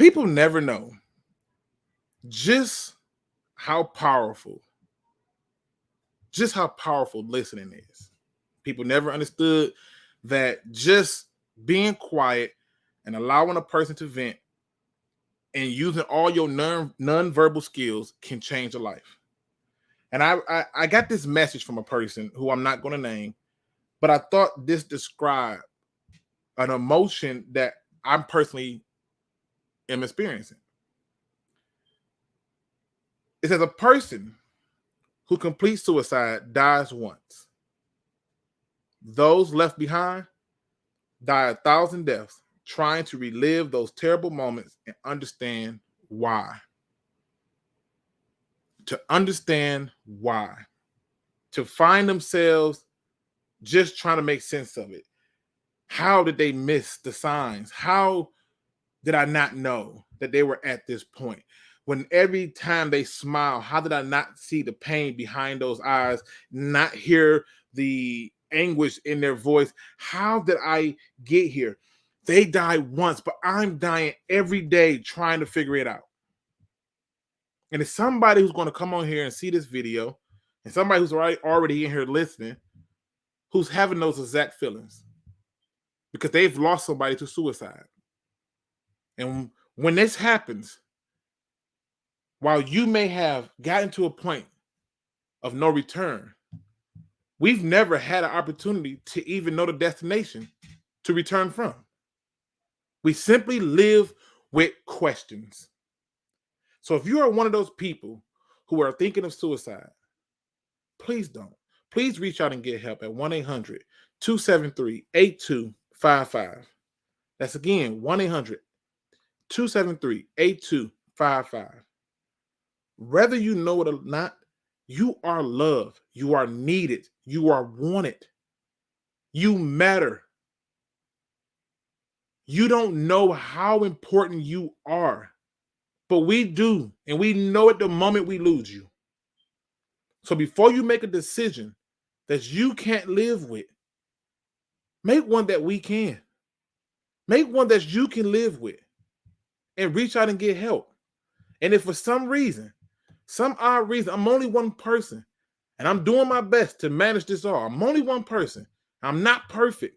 People never know just how powerful listening is. People never understood that just being quiet and allowing a person to vent and using all your non-verbal skills can change a life. And I got this message from a person who I'm not going to name, but I thought this described an emotion that I'm personally am experiencing. It says a person who completes suicide dies once. Those left behind die 1,000 deaths trying to relive those terrible moments and understand why. To understand why. To find themselves just trying to make sense of it. How did they miss the signs? How did I not know that they were at this point? When every time they smile, how did I not see the pain behind those eyes, not hear the anguish in their voice? How did I get here? They died once, but I'm dying every day trying to figure it out. And it's somebody who's going to come on here and see this video, and somebody who's already in here listening, who's having those exact feelings because they've lost somebody to suicide. And when this happens, while you may have gotten to a point of no return, we've never had an opportunity to even know the destination to return from. We simply live with questions. So if you are one of those people who are thinking of suicide, please don't. Please reach out and get help at 1-800-273-8255. That's again, 1-800-273-8255. Whether you know it or not, you are loved. You are needed. You are wanted. You matter. You don't know how important you are, but we do, and we know it the moment we lose you. So before you make a decision that you can't live with, make one that we can. Make one that you can live with and reach out and get help. And if for some reason, some odd reason, I'm only one person and I'm doing my best to manage this all. I'm only one person. I'm not perfect,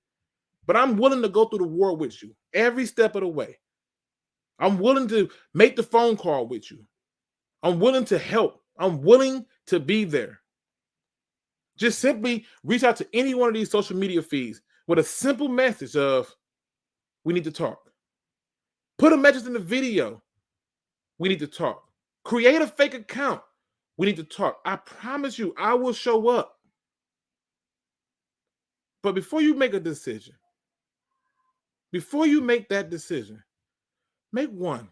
but I'm willing to go through the war with you every step of the way. I'm willing to make the phone call with you. I'm willing to help. I'm willing to be there. Just simply reach out to any one of these social media feeds with a simple message of, we need to talk. Put a message in the video. We need to talk. Create a fake account. We need to talk. I promise you, I will show up. But before you make a decision, before you make that decision, make one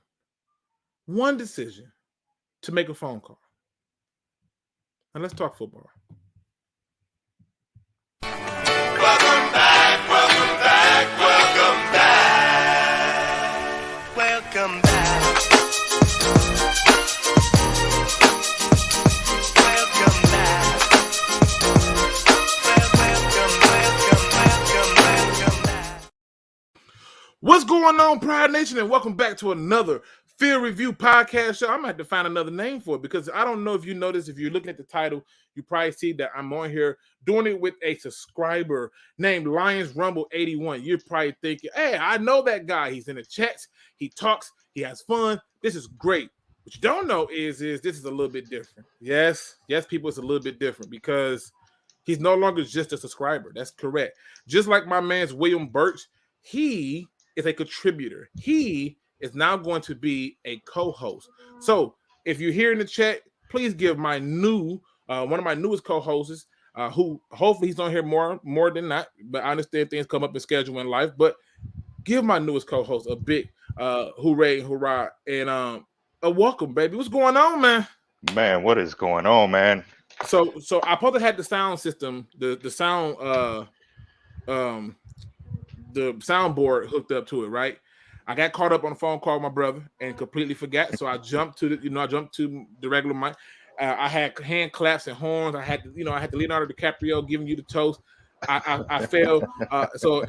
decision to make a phone call. And let's talk football. Welcome back, welcome back, welcome back. Welcome back. Welcome back. Welcome back. What's going on, Pride Nation? And welcome back to another Field Review podcast show. I'm going to have to find another name for it because I don't know if you noticed, if you're looking at the title, you probably see that I'm on here doing it with a subscriber named Lions Rumble 81. You're probably thinking, hey, I know that guy. He's in the chats. He talks. He has fun. This is great. What you don't know is this is a little bit different. Yes, people, it's a little bit different because he's no longer just a subscriber. That's correct. Just like my man's William Birch, he is a contributor. He is now going to be a co-host. So if you're here in the chat, please give my new one of my newest co-hosts, who hopefully he's on here more than not, but I understand things come up in schedule in life. But give my newest co-host a big hooray, hurrah, and a welcome, baby. What's going on, man? Man, what is going on, man? So I probably had the sound system, the soundboard hooked up to it, right? I got caught up on a phone call with my brother and completely forgot. So I jumped to the regular mic. I had hand claps and horns. I had Leonardo DiCaprio giving you the toast. I failed. So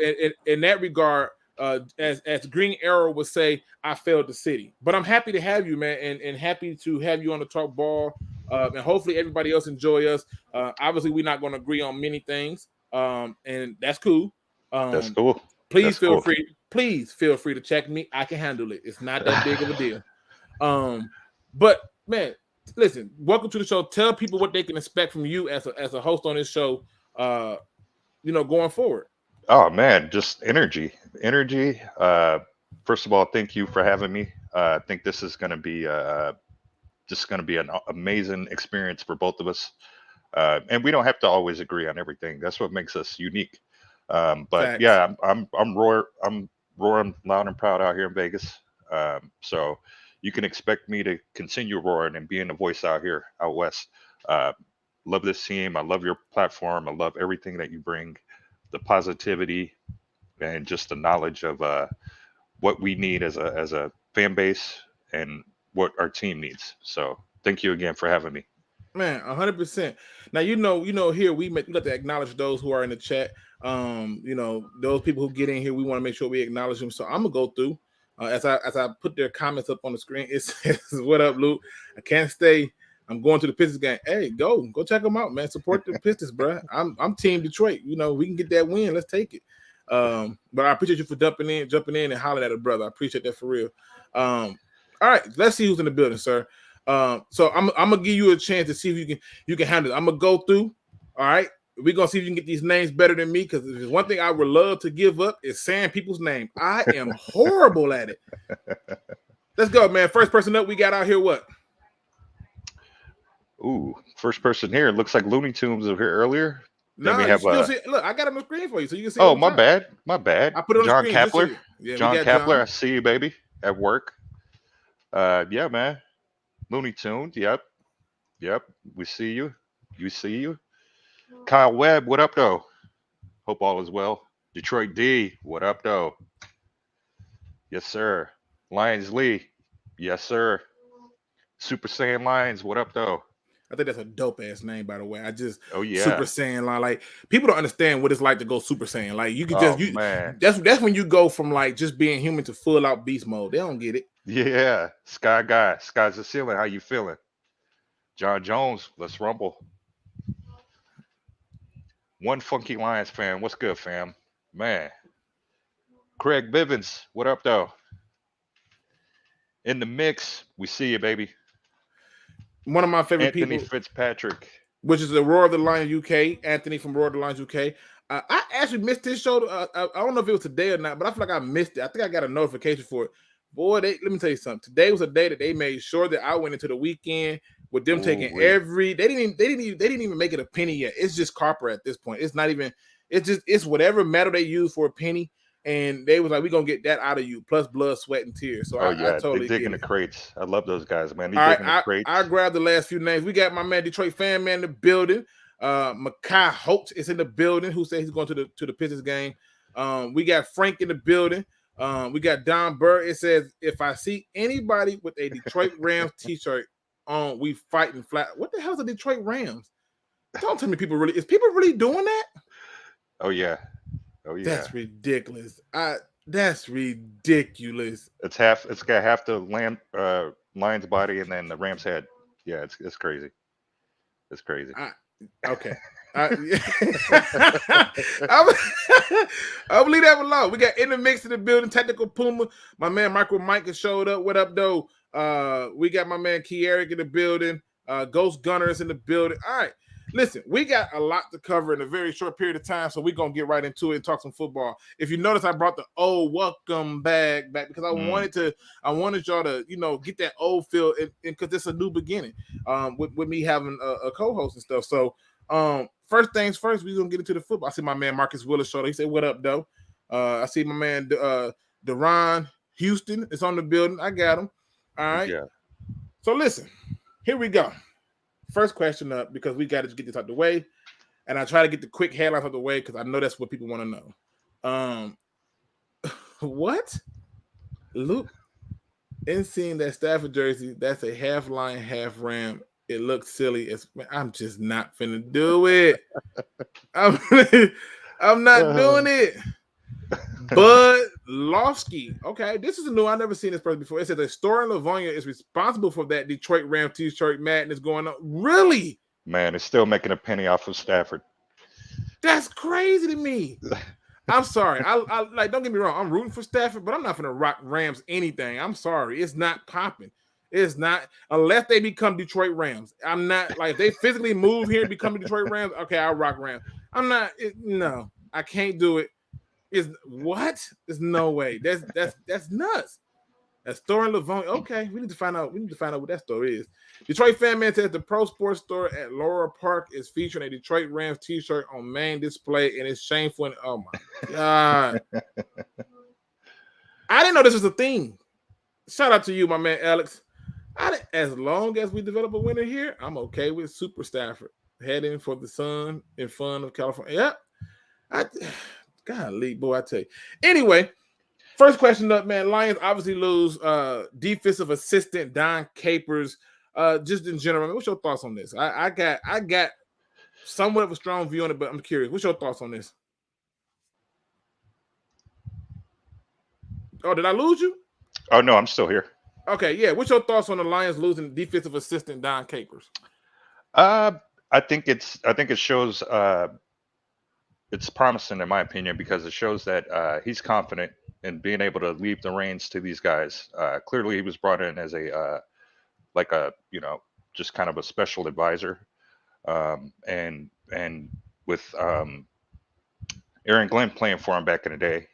in that regard, as Green Arrow would say, I failed the city. But I'm happy to have you, man, and happy to have you on the Talk Ball. And hopefully everybody else enjoy us. Obviously, we're not going to agree on many things, and that's cool. That's cool. Please That's feel cool. free. Please feel free to check me. I can handle it. It's not that big of a deal. But man, listen. Welcome to the show. Tell people what they can expect from you as a host on this show. Going forward. Oh man, just energy. First of all, thank you for having me. I think this is going to be just going to be an amazing experience for both of us. And we don't have to always agree on everything. That's what makes us unique. But Facts. yeah, I'm roaring loud and proud out here in Vegas. So you can expect me to continue roaring and being the voice out here out west. Love this team. I love your platform. I love everything that you bring, the positivity and just the knowledge of what we need as a fan base and what our team needs. So thank you again for having me. Man, 100%. Now here we like to acknowledge those who are in the chat. Those people who get in here, we want to make sure we acknowledge them. So I'm gonna go through as I put their comments up on the screen. It says, "What up, Luke? I can't stay. I'm going to the Pistons game. Hey, go check them out, man. Support the Pistons, bro. I'm Team Detroit. We can get that win. Let's take it. But I appreciate you for jumping in and hollering at a brother. I appreciate that for real. All right, let's see who's in the building, sir. So I'm gonna give you a chance to see if you can handle it. I'm gonna go through. All right, we're gonna see if you can get these names better than me, because if there's one thing I would love to give up is saying people's name. I am horrible at it. Let's go, man. First person up, we got out here. What? Ooh, first person here. Looks like Looney Tunes over here earlier. No, we have look, I got him on the screen for you, so you can see. Oh, my bad. I put it on Jon the screen. Kapler. Yeah, Jon Kapler. I see you, baby, at work. Yeah, man. Looney Tunes. Yep. We see you. You see you. Kyle Webb. What up, though? Hope all is well. Detroit D. What up, though? Yes, sir. Lions Lee. Yes, sir. Super Saiyan Lions. What up, though? I think that's a dope ass name, by the way. Oh yeah. Super Saiyan line. Like, people don't understand what it's like to go Super Saiyan. Like, you can man. That's when you go from like just being human to full out beast mode. They don't get it. Yeah. Sky Guy. Sky's the ceiling. How you feeling? John Jones. Let's rumble. One Funky Lions fan. What's good, fam? Man. Craig Bivens. What up, though? In the mix. We see you, baby. One of my favorite Anthony people, Fitzpatrick, which is the Roar of the Lions UK. Anthony from Roar of the Lions UK. I actually missed this show. I don't know if it was today or not, but I feel like I missed it. I think I got a notification for it. Boy, let me tell you something. Today was a day that they made sure that I went into the weekend with them taking every. They didn't even make it a penny yet. It's just copper at this point. It's not even. It's whatever metal they use for a penny. And they was like, we're going to get that out of you, plus blood, sweat, and tears. So I totally they dig in the it. crates. I love those guys, man. They All dig in the crates. I grabbed the last few names. We got my man, Detroit fan man in the building. Makai Holt is in the building, who said he's going to the Pistons game. We got Frank in the building. We got Don Burr. It says, if I see anybody with a Detroit Rams t-shirt on, we fighting flat. What the hell is the Detroit Rams? Don't tell me is people really doing that? Oh, yeah. Oh yeah, that's ridiculous. That's ridiculous. It's got half the lion's body and then the ram's head. Yeah, it's crazy. It's crazy. Okay. I'll leave that alone. We got in the mix in the building. Technical Puma. My man Michael Mike has showed up. What up, though? We got my man Key Eric in the building. Ghost Gunner is in the building. All right. Listen, we got a lot to cover in a very short period of time, so we're going to get right into it and talk some football. If you notice, I brought the old welcome back because I wanted y'all to, get that old feel, because it's a new beginning with me having a co-host and stuff. So first things first, we're going to get into the football. I see my man Marcus Willis showed up. He said, what up, though? I see my man Deron Houston is on the building. I got him. All right. Yeah. So listen, here we go. First question up, because we got to get this out the way, and I try to get the quick headlines out the way because I know that's what people want to know. What? Luke, in seeing that Stafford jersey, that's a half lion, half ram. It looks silly. I'm just not finna do it. I'm not doing it. But Lofsky. Okay, this is a new. I've never seen this person before. It says that Store in Livonia is responsible for that Detroit Rams t-shirt madness going on. Really? Man, it's still making a penny off of Stafford. That's crazy to me. I'm sorry. I like. Don't get me wrong. I'm rooting for Stafford, but I'm not gonna rock Rams anything. I'm sorry. It's not popping. It's not unless they become Detroit Rams. I'm not like if they physically move here and become the Detroit Rams. Okay, I'll rock Rams. I'm not. No, I can't do it. Is what? There's no way. That's nuts. That store in Livonia. Okay, we need to find out. We need to find out what that store is. Detroit Fan Man says the Pro Sports Store at Laurel Park is featuring a Detroit Rams T-shirt on main display, and it's shameful. And, oh my god! I didn't know this was a thing. Shout out to you, my man Alex. As long as we develop a winner here, I'm okay with Super Stafford heading for the sun and fun of California. Yep. Golly, boy, I tell you. Anyway, first question up, man. Lions obviously lose defensive assistant Don Capers. Just in general, man, what's your thoughts on this? I got somewhat of a strong view on it, but I'm curious. What's your thoughts on this? Oh, did I lose you? Oh no, I'm still here. Okay, yeah. What's your thoughts on the Lions losing defensive assistant Don Capers? I think it shows it's promising in my opinion because it shows that he's confident in being able to leave the reins to these guys. Clearly, he was brought in as a just kind of a special advisor, and with Aaron Glenn playing for him back in the day,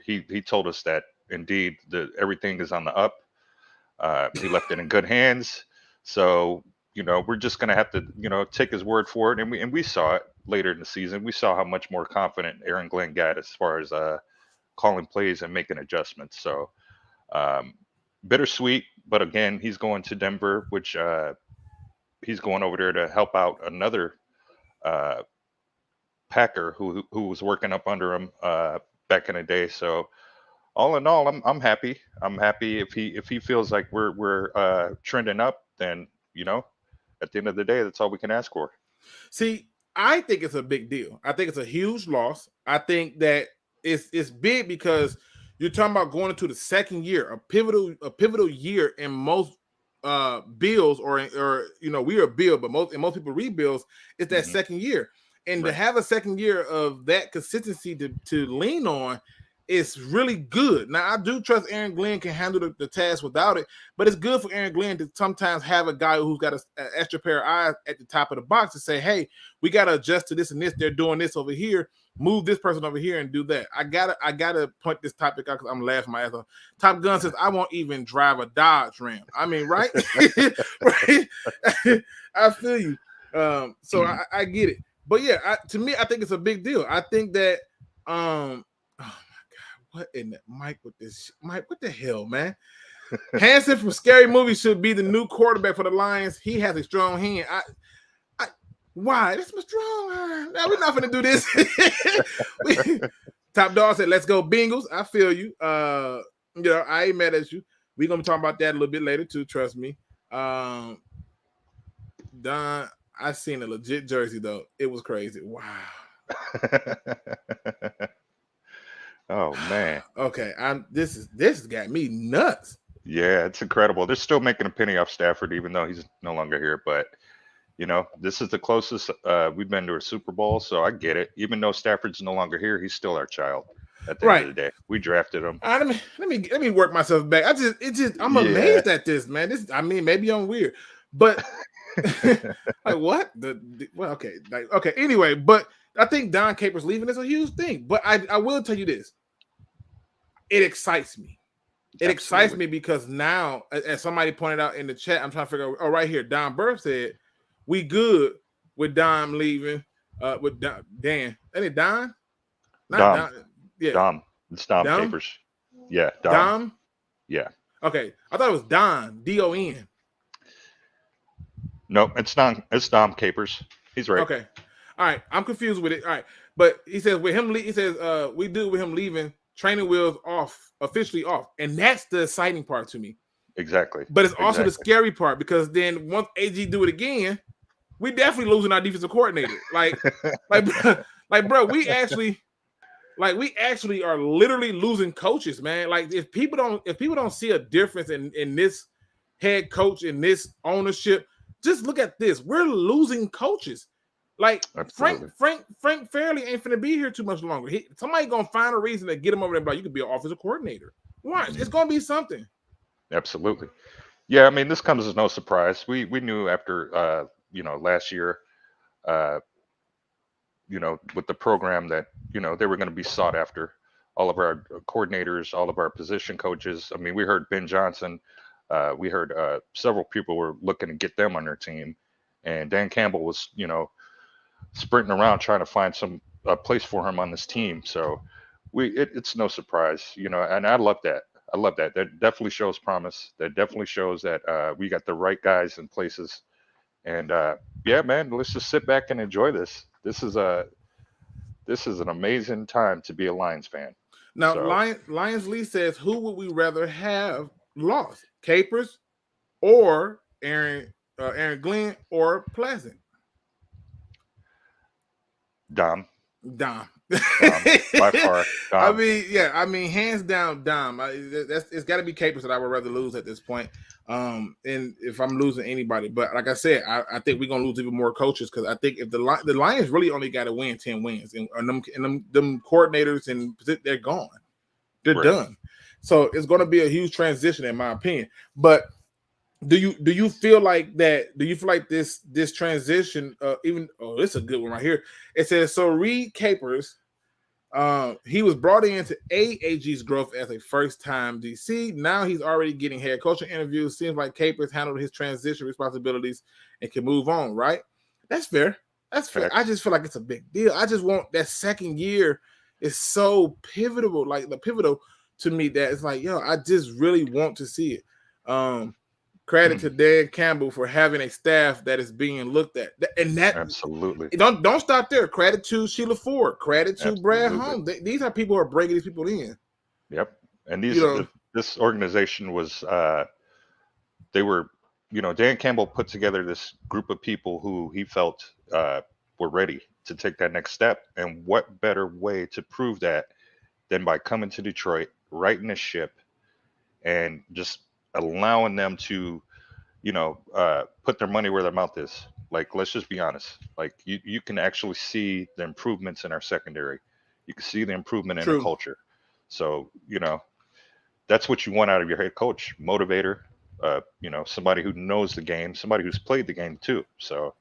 he told us that indeed everything is on the up. He left it in good hands. So, we're just going to have to, take his word for it. And we saw it later in the season. We saw how much more confident Aaron Glenn got as far as calling plays and making adjustments. So bittersweet. But again, he's going to Denver, which he's going over there to help out another Packer who was working up under him back in the day. So all in all, I'm happy. I'm happy if he feels like we're trending up, then at the end of the day, that's all we can ask for. See, I think it's a big deal. I think it's a huge loss. I think that it's big because you're talking about going into the second year, a pivotal year in most bills, or we are a bill, but most people rebuilds. It's that second year, and to have a second year of that consistency to lean on. It's really good. Now, I do trust Aaron Glenn can handle the task without it, but it's good for Aaron Glenn to sometimes have a guy who's got an extra pair of eyes at the top of the box to say, hey, we got to adjust to this and this. They're doing this over here. Move this person over here and do that. I gotta point this topic out because I'm laughing my ass off. Top Gun says, I won't even drive a Dodge Ram. I mean, right? Right? I feel you. So I get it. But yeah, to me, I think it's a big deal. I think that what in the Mike with this? Mike, what the hell, man? Hansen from Scary Movie should be the new quarterback for the Lions. He has a strong hand. Why? That's my strong. No, we're not going to do this. Top Dog said, "Let's go Bengals." I feel you. I ain't mad at you. We're gonna be talking about that a little bit later too. Trust me. Don, I seen a legit jersey though. It was crazy. Wow. Oh man. Okay, this has got me nuts. Yeah, it's incredible. They're still making a penny off Stafford, even though he's no longer here. But this is the closest we've been to a Super Bowl, so I get it. Even though Stafford's no longer here, he's still our child. At the end of the day, we drafted him. Let me work myself back. I'm amazed at this, man. Maybe I'm weird, but like what? Okay. Anyway, but I think Don Capers leaving is a huge thing. But I will tell you this: it excites me. It excites me because now, as somebody pointed out in the chat, I'm trying to figure out. Oh, right here, Don Burf said, "We good with Dom leaving." With Dan, ain't it Don? Not Don. Yeah. Dom. It's Dom Capers. Yeah. Dom? Yeah. Okay. I thought it was Don. D-O-N. No, it's Dom Capers. He's right. Okay. All right. I'm confused with it. All right. But he says with him, he says we do with him leaving, training wheels officially off. And that's the exciting part to me. Exactly. But it's also the scary part because then once AG do it again, we definitely losing our defensive coordinator. Like, bro, we actually Like we actually are literally losing coaches, man. Like if people don't see a difference in this head coach, in this ownership, just look at this. We're losing coaches. Like Absolutely. Frank Fairley ain't finna be here too much longer. Somebody gonna find a reason to get him over there. But you could be an offensive coordinator. Watch, it's gonna be something. Absolutely. Yeah, I mean, this comes as no surprise. We knew after last year, with the program that they were going to be sought after. All of our coordinators, all of our position coaches. I mean, we heard Ben Johnson. We heard several people were looking to get them on their team, and Dan Campbell was sprinting around trying to find some place for him on this team. So it's no surprise, and I love that. I love that. That definitely shows promise. That definitely shows that we got the right guys in places. And yeah, man, let's just sit back and enjoy this. This is an amazing time to be a Lions fan. Now, So, Lions Lee says, who would we rather have lost, Capers or Aaron Glenn or Pleasant? Dom, Dom. by far. Dom. I mean, hands down, Dom. It's got to be Capers that I would rather lose at this point. And if I'm losing anybody, but like I said, I think we're gonna lose even more coaches because I think if the Lions really only got to win 10 wins, and them coordinators and they're gone, they're Right. done. So it's gonna be a huge transition in my opinion. But do you feel like that? Do you feel like this transition? This is a good one right here. It says so. Reed Capers. He was brought in to aid AG's growth as a first-time DC. Now he's already getting head coaching interviews. Seems like Capers handled his transition responsibilities and can move on, right? That's fair. That's fair. I just feel like it's a big deal. I just want that second year is so pivotal, like the pivotal to me that it's like, I just really want to see it. Credit to Dan Campbell for having a staff that is being looked at, and that Absolutely. don't stop there. Credit to Sheila Ford. Credit to Brad Absolutely. Holmes. These are people who are breaking these people in. Yep. And this organization was they were, Dan Campbell put together this group of people who he felt were ready to take that next step. And what better way to prove that than by coming to Detroit, righting the ship, and just allowing them to, put their money where their mouth is. Like, let's just be honest. Like, you can actually see the improvements in our secondary. You can see the improvement in True. the culture. So, that's what you want out of your head coach, motivator, somebody who knows the game, somebody who's played the game too. So,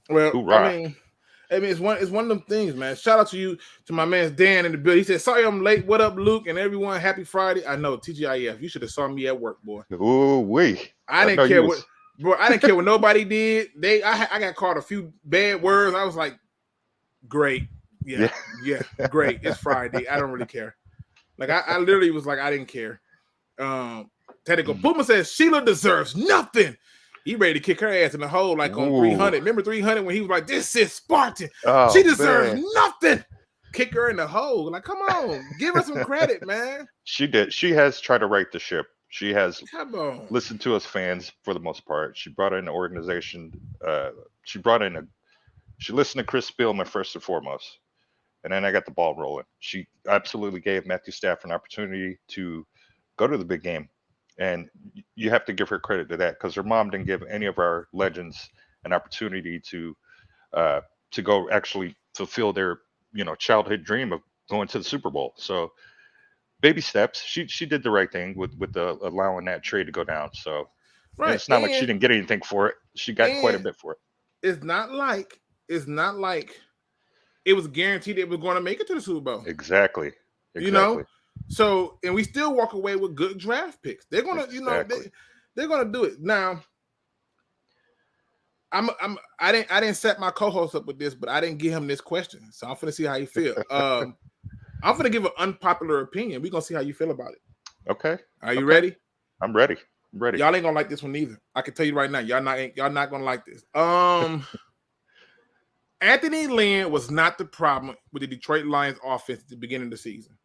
Well, hoorah. I mean, it's one of them things, man. Shout out to my man Dan in the building. He said, "Sorry I'm late. What up, Luke and everyone? Happy Friday." I know, TGIF. You should have saw me at work, boy. Ooh wee. I didn't care I didn't care what nobody did. I got called a few bad words. I was like, great, yeah, great. It's Friday. I don't really care. Like I literally was like, I didn't care. Technical Puma says Sheila deserves nothing. He ready to kick her ass in the hole like on 300. Remember 300 when he was like, "This is Spartan. Oh, She deserves man. nothing." Kick her in the hole. Like, come on, give her some credit, man. She did. She has tried to right the ship. She has Come on. listened to us fans for the most part. She brought in the organization. She listened to Chris Spielman first and foremost. And then I got the ball rolling. She absolutely gave Matthew Stafford an opportunity to go to the big game. And you have to give her credit to that because her mom didn't give any of our legends an opportunity to go actually fulfill their childhood dream of going to the Super Bowl. So baby steps. She did the right thing with allowing that trade to go down. So it's not like she didn't get anything for it. She got quite a bit for it. It's not like it was guaranteed it was going to make it to the Super Bowl. Exactly. So, and we still walk away with good draft picks. They're gonna, they're gonna do it. Now, I didn't set my co-host up with this, but I didn't give him this question, so I'm gonna see how you feel. I'm gonna give an unpopular opinion. We're gonna see how you feel about it. Okay. Are you ready? I'm ready. Y'all ain't gonna like this one either. I can tell you right now, y'all not gonna like this. Anthony Lynn was not the problem with the Detroit Lions offense at the beginning of the season.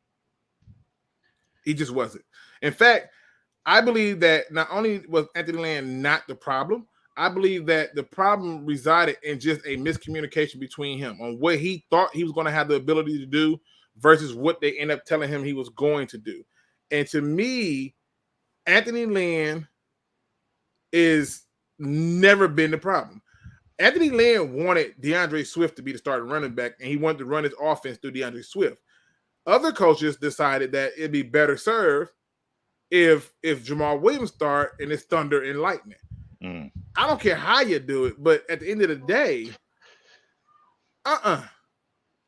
He just wasn't. In fact, I believe that not only was Anthony Lynn not the problem, I believe that the problem resided in just a miscommunication between him on what he thought he was going to have the ability to do versus what they end up telling him he was going to do. And to me, Anthony Lynn is never been the problem. Anthony Lynn wanted DeAndre Swift to be the starting running back, and he wanted to run his offense through DeAndre Swift. Other coaches decided that it'd be better served if Jamal Williams start and it's Thunder and Lightning. I don't care how you do it, but at the end of the day,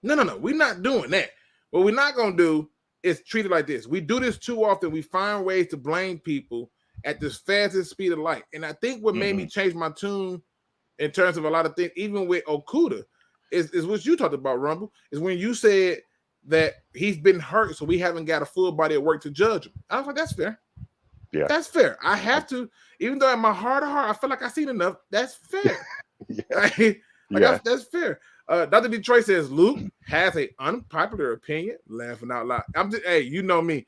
no, we're not doing that. What we're not gonna do is treat it like this. We do this too often. We find ways to blame people at the fastest speed of light. And I think what made me change my tune in terms of a lot of things, even with Okuda, is what you talked about, Rumble, is when you said that he's been hurt, so we haven't got a full body of work to judge him. I was like, that's fair. Yeah, that's fair. I have to, even though in my heart of heart, I feel like I've seen enough. That's fair. That's fair. Dr. Detroit says Luke has an unpopular opinion. Laughing out loud. I'm just, hey, you know me.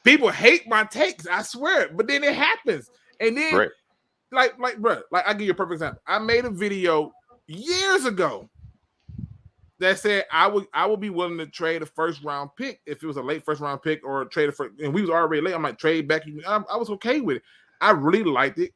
People hate my takes. I swear, but then it happens, and then like, bro, like I give you a perfect example. I made a video years ago that said I would be willing to trade a first round pick if it was a late first round pick or trade a first, and we was already late. I'm like, trade back. I was okay with it. I really liked it.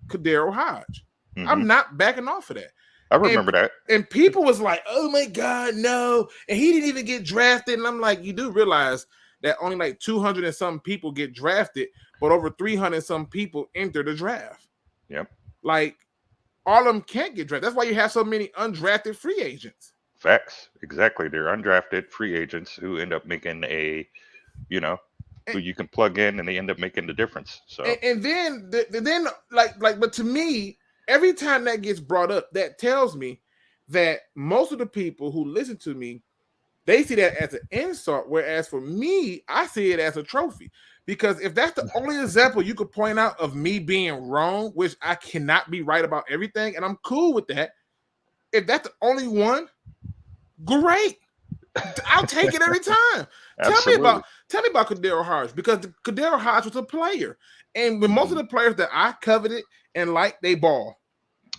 Kadero Hodge. I'm not backing off of that. I remember that. And people was like, oh my God, no. And he didn't even get drafted. And I'm like, you do realize that only like 200 and some people get drafted, but over 300 and some people enter the draft. Yep. Like, all of them can't get drafted. That's why you have so many undrafted free agents. Facts. Exactly. They're undrafted free agents who end up making who you can plug in and they end up making the difference. So and then but to me, every time that gets brought up, that tells me that most of the people who listen to me, they see that as an insult, whereas for me, I see it as a trophy. Because if that's the only example you could point out of me being wrong, which I cannot be right about everything, and I'm cool with that. If that's the only one, great. I'll take it every time. Tell me about Kadero Hodge, because Kadero Hodge was a player. And with most of the players that I coveted and like, they ball.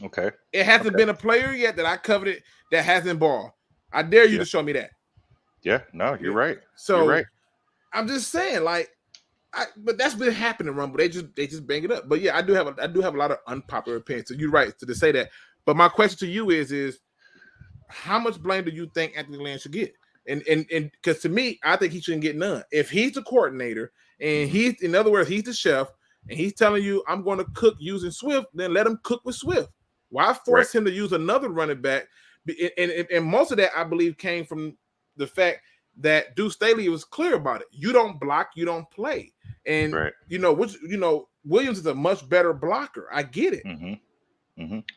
Okay. It hasn't been a player yet that I coveted that hasn't ball. I dare you to show me that. Yeah, no, you're right. So you're right. I'm just saying, like, but that's been happening, Rumble. They just bang it up. But yeah, I do have a lot of unpopular opinions. So you're right to say that. But my question to you is how much blame do you think Anthony Lynn should get? And because to me, I think he shouldn't get none. If he's the coordinator and he's, in other words, he's the chef, and he's telling you I'm going to cook using Swift, then let him cook with Swift. Why force him to use another running back? And most of that, I believe, came from the fact that Deuce Staley was clear about it. You don't block, you don't play. And Williams is a much better blocker. I get it.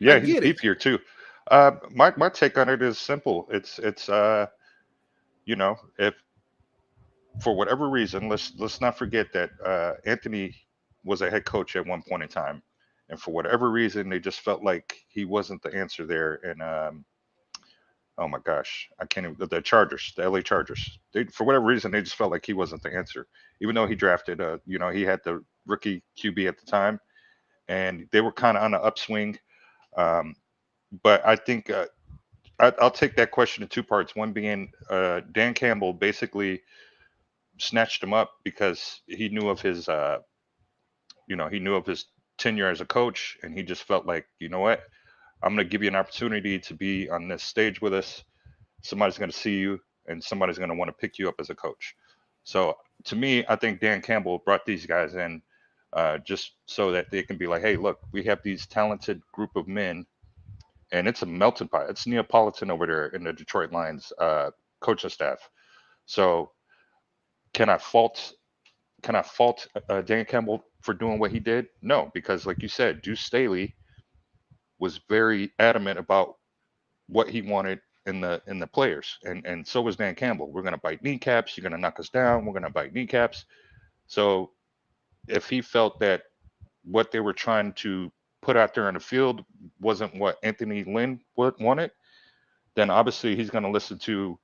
Yeah, he's deep here too. My take on it is simple. It's if for whatever reason, let's not forget that Anthony was a head coach at one point in time, and for whatever reason, they just felt like he wasn't the answer there. And oh my gosh, I can't even. The Chargers, the LA Chargers, for whatever reason, they just felt like he wasn't the answer, even though he drafted. He had the rookie QB at the time, and they were kind of on the upswing. But I think I'll take that question in two parts. One being Dan Campbell basically snatched him up because he knew of his tenure as a coach, and he just felt like, you know what, I'm going to give you an opportunity to be on this stage with us. Somebody's going to see you, and somebody's going to want to pick you up as a coach. So to me, I think Dan Campbell brought these guys in just so that they can be like, hey, look, we have these talented group of men, and it's a melting pot. It's Neapolitan over there in the Detroit Lions coaching staff. So can I fault Dan Campbell for doing what he did? No, because like you said, Deuce Staley was very adamant about what he wanted in the players, and so was Dan Campbell. We're going to bite kneecaps. You're going to knock us down. We're going to bite kneecaps. So if he felt that what they were trying to put out there in the field wasn't what Anthony Lynn wanted, then obviously he's going to listen to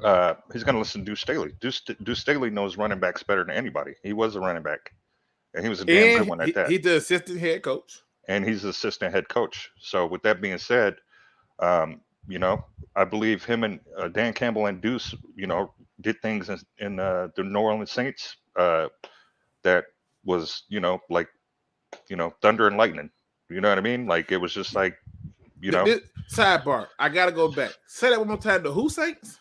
Deuce Staley. Deuce Staley knows running backs better than anybody. He was a running back, and he was a damn good one at that. He's the assistant head coach. And he's the assistant head coach. So with that being said, you know, I believe him and Dan Campbell and Deuce, you know, did things in the New Orleans Saints that was, you know, like, you know, thunder and lightning. You know what I mean? Like it was just like, you know, Sidebar. I gotta go back. Say that one more time. The who Saints?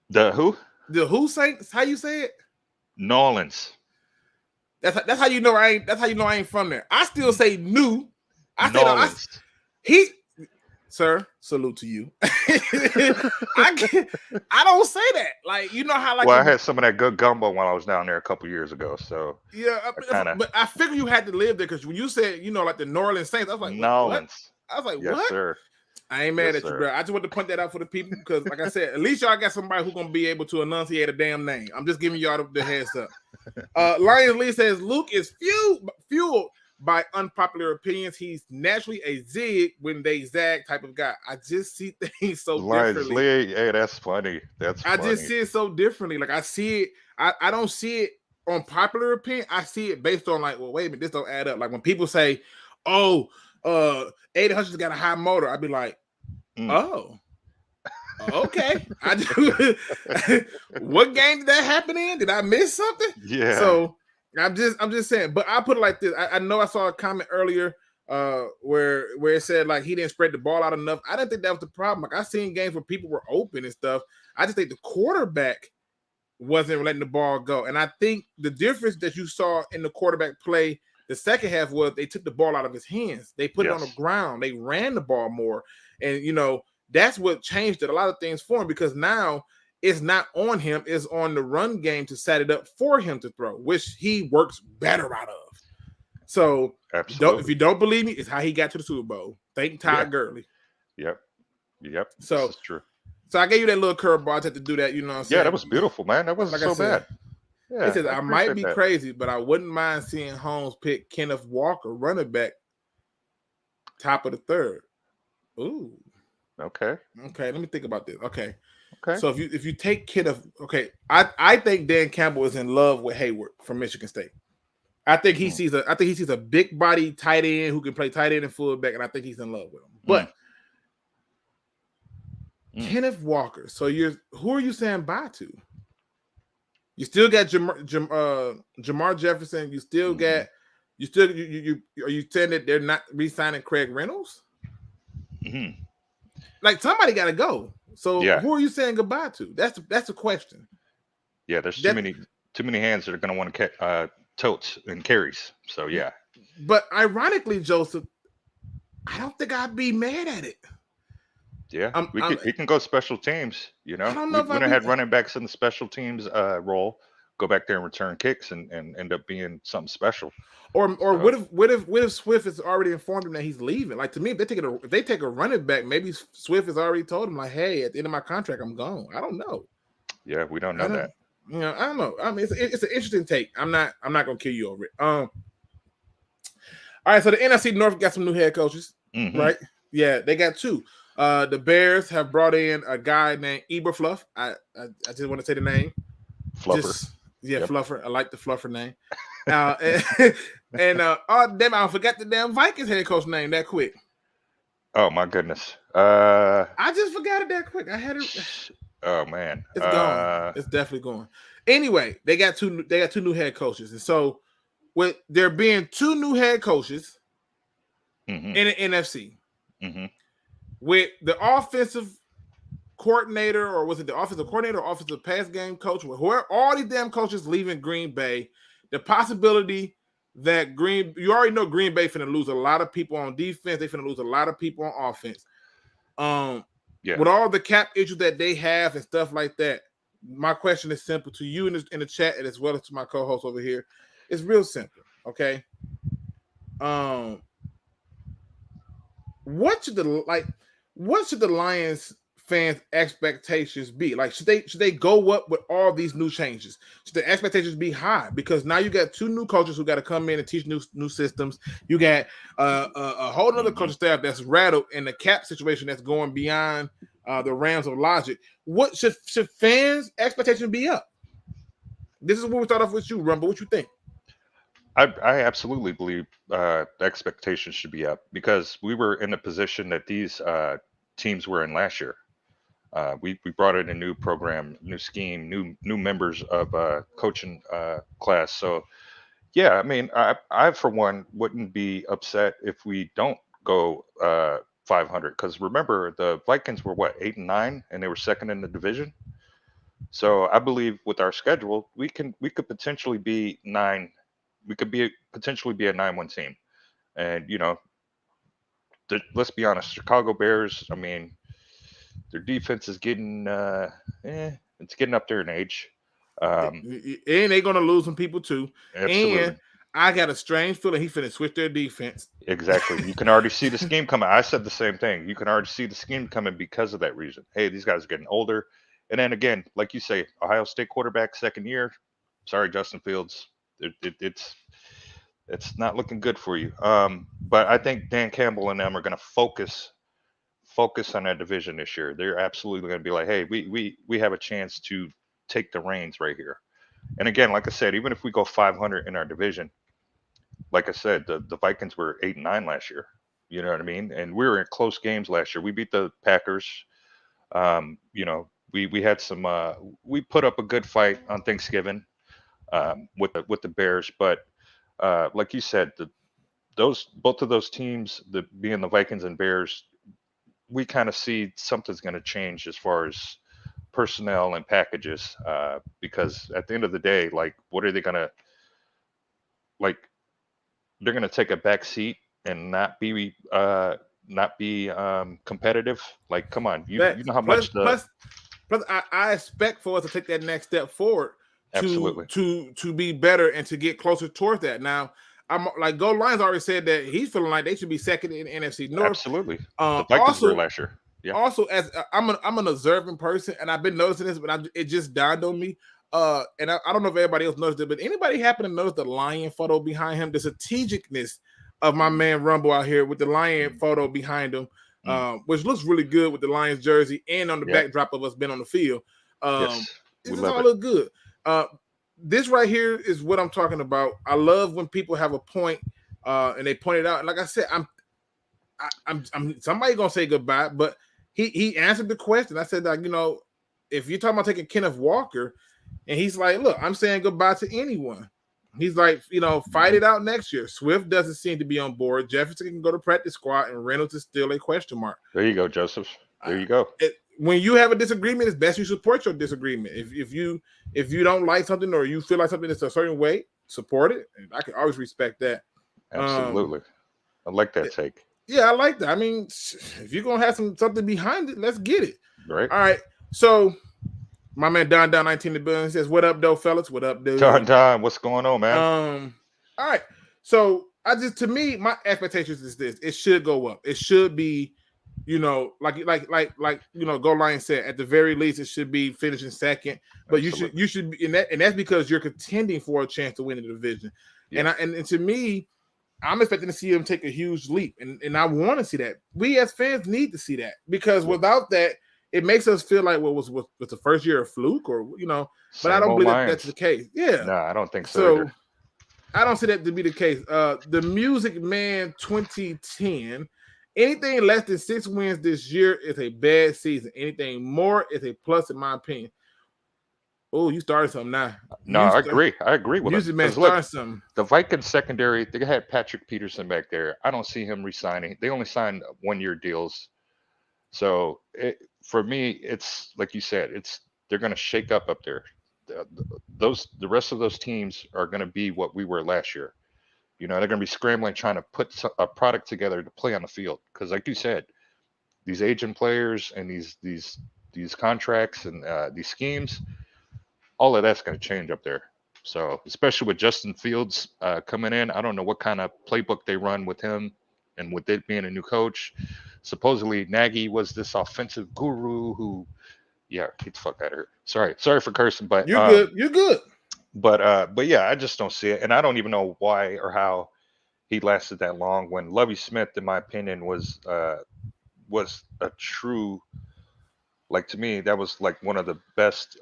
the who? The who Saints? How you say it? New Orleans. That's how you know I ain't. That's how you know I ain't from there. I still say new. I New say Orleans. he. Sir, salute to you. I don't say that. Like you know how like. Well, I had some of that good gumbo when I was down there a couple years ago. So yeah, but I figured you had to live there because when you said you know like the New Orleans Saints, I was like New Orleans. I was like, Yes, what? sir. I ain't mad Yes, at you, sir. bro. I just want to point that out for the people because, like I said, at least y'all got somebody who's gonna be able to enunciate a damn name. I'm just giving y'all the heads up. Lions Lee says Luke is fueled by unpopular opinions. He's naturally a zig when they zag type of guy. I just see things so Lions differently. Lee, hey, that's funny. That's I funny. just see it so differently. Like I see it. I don't see it on popular opinion. I see it based on like, well, wait a minute, this don't add up. Like when people say, "Oh, 800's got a high motor," I'd be like, "Oh, okay." I do. What game did that happen in? Did I miss something? Yeah. So I'm just saying. But I put it like this. I know I saw a comment earlier where it said like he didn't spread the ball out enough. I didn't think that was the problem. Like I seen games where people were open and stuff. I just think the quarterback wasn't letting the ball go. And I think the difference that you saw in the quarterback play the second half was they took the ball out of his hands. They put it on the ground. They ran the ball more. And, you know, that's what changed it. A lot of things for him because now it's not on him. It's on the run game to set it up for him to throw, which he works better out of. So if you don't believe me, it's how he got to the Super Bowl. Thank Todd Gurley. Yep. So this is true. So I gave you that little curveball. I had to do that. You know what I'm saying? Yeah, that was beautiful, man. That wasn't so bad. Yeah, he says, I might be that. crazy, but I wouldn't mind seeing Holmes pick Kenneth Walker, running back, top of the third. Ooh. Okay. Let me think about this. Okay. Okay. So if you take Kenneth, okay, I think Dan Campbell is in love with Hayward from Michigan State. I think he sees a big body tight end who can play tight end and fullback, and I think he's in love with him. But Kenneth Walker. So who are you saying bye to? You still got Jamar Jefferson. You still got you are you saying that they're not re-signing Craig Reynolds? Like somebody got to go. So who are you saying goodbye to? That's a question. Yeah, there's too many hands that are going to want to totes and carries. So yeah. But ironically, Joseph, I don't think I'd be mad at it. Yeah, he can go special teams. You know, we would have had running backs in the special teams role. Go back there and return kicks and end up being something special. Or what if Swift has already informed him that he's leaving? Like to me, if they take a running back, maybe Swift has already told him like, hey, at the end of my contract, I'm gone. I don't know. Yeah, we don't know that. You know, I don't know. I mean, it's an interesting take. I'm not gonna kill you over it. All right, so the NFC North got some new head coaches, right? Yeah, they got two. The Bears have brought in a guy named Eberfluff. I just want to say the name. Fluffer. Fluffer. I like the Fluffer name. Damn, I forgot the damn Vikings head coach name that quick. Oh my goodness. I just forgot it that quick. I had it. Oh man. It's gone. It's definitely gone. Anyway, they got two new head coaches. And so with there being two new head coaches in the NFC. With the offensive coordinator, or was it the offensive coordinator or offensive pass game coach? Where all these damn coaches leaving Green Bay, the possibility that you already know Green Bay finna lose a lot of people on defense. They finna lose a lot of people on offense. With all the cap issues that they have and stuff like that, my question is simple to you in the chat and as well as to my co-host over here. It's real simple, okay? What should the Lions fans' expectations be? Like, should they go up with all these new changes? Should the expectations be high? Because now you got two new coaches who got to come in and teach new systems. You got a whole other coaching staff that's rattled in the cap situation that's going beyond the realms of logic. What should fans' expectations be up? This is where we start off with you, Rumble. What you think? I absolutely believe the expectations should be up because we were in a position that these teams were in last year. We brought in a new program, new scheme, new members of coaching class. So yeah, I mean, I for one wouldn't be upset if we don't go 500 because remember the Vikings were what 8-9 and they were second in the division. So I believe with our schedule, we could potentially be 9. We could be potentially be a 9-1 team. And let's be honest, Chicago Bears. I mean, their defense is getting it's getting up there in age. And they're gonna lose some people too. Absolutely. And I got a strange feeling he finna switch their defense. Exactly. You can already see the scheme coming. I said the same thing. You can already see the scheme coming because of that reason. Hey, these guys are getting older. And then again, like you say, Ohio State quarterback, second year. Sorry, Justin Fields. It's not looking good for you. But I think Dan Campbell and them are going to focus on that division this year. They're absolutely going to be like, hey, we have a chance to take the reins right here. And again, like I said, even if we go 500 in our division, like I said, the Vikings were 8-9 last year. You know what I mean? And we were in close games last year. We beat the Packers. We had some. We put up a good fight on Thanksgiving with the Bears, but like you said, both of those teams, being the Vikings and Bears, we kind of see something's going to change as far as personnel and packages because at the end of the day, like, what are they going to like? They're going to take a back seat and not be competitive. Like, come on, you know how much plus I expect for us to take that next step forward to be better and to get closer towards that. Now, I'm like Go Lions already said that he's feeling like they should be second in NFC North. Absolutely. The Vikings were last year. Yeah. Also, as I'm an observing person, and I've been noticing this, but it just dawned on me. And I don't know if everybody else noticed it, but anybody happen to notice the lion photo behind him? The strategicness of my man Rumble out here with the lion photo behind him, which looks really good with the Lions jersey and on the backdrop of us being on the field. Yes, it all look good. This right here is what I'm talking about. I love when people have a point and they point it out. And like I said, I'm somebody gonna say goodbye, but he answered the question. I said, like, if you're talking about taking Kenneth Walker, and he's like, look, I'm saying goodbye to anyone. He's like, fight it out next year. Swift doesn't seem to be on board. Jefferson can go to practice squad, and Reynolds is still a question mark. There you go, Joseph. There you go. When you have a disagreement, it's best you support your disagreement. If you don't like something or you feel like something is a certain way, support it. And I can always respect that. Absolutely. I like that take. Yeah, I like that. I mean, if you're gonna have something behind it, let's get it. Right. All right. So my man Don 19 the building says, "What up, though, fellas? What up, dude? Don, what's going on, man?" All right. So to me, my expectations is this: it should go up. It should be, like Go Lions said, at the very least, it should be finishing second. But Absolutely. you should be, and that's because you're contending for a chance to win the division. Yeah. And to me, I'm expecting to see him take a huge leap, and I want to see that. We as fans need to see that because without that, it makes us feel like was the first year a fluke, or But I don't believe that's the case. Yeah, no, I don't think so. Either. I don't see that to be the case. The Music Man 2010. Anything less than 6 wins this year is a bad season. Anything more is a plus, in my opinion. Oh, you started something now. No, I agree. I agree with Music Man started something. The Vikings secondary, they had Patrick Peterson back there. I don't see him resigning. They only signed 1-year deals. So for me, it's like you said, they're going to shake up there. The rest of those teams are going to be what we were last year. They're going to be scrambling, trying to put a product together to play on the field. Because like you said, these aging players and these contracts and these schemes, all of that's going to change up there. So especially with Justin Fields coming in, I don't know what kind of playbook they run with him, and with it being a new coach. Supposedly Nagy was this offensive guru who, get the fuck out of here. Sorry for cursing, but you're good. But yeah, I just don't see it, and I don't even know why or how he lasted that long. When Lovie Smith, in my opinion, was a true, like, to me, that was like one of the best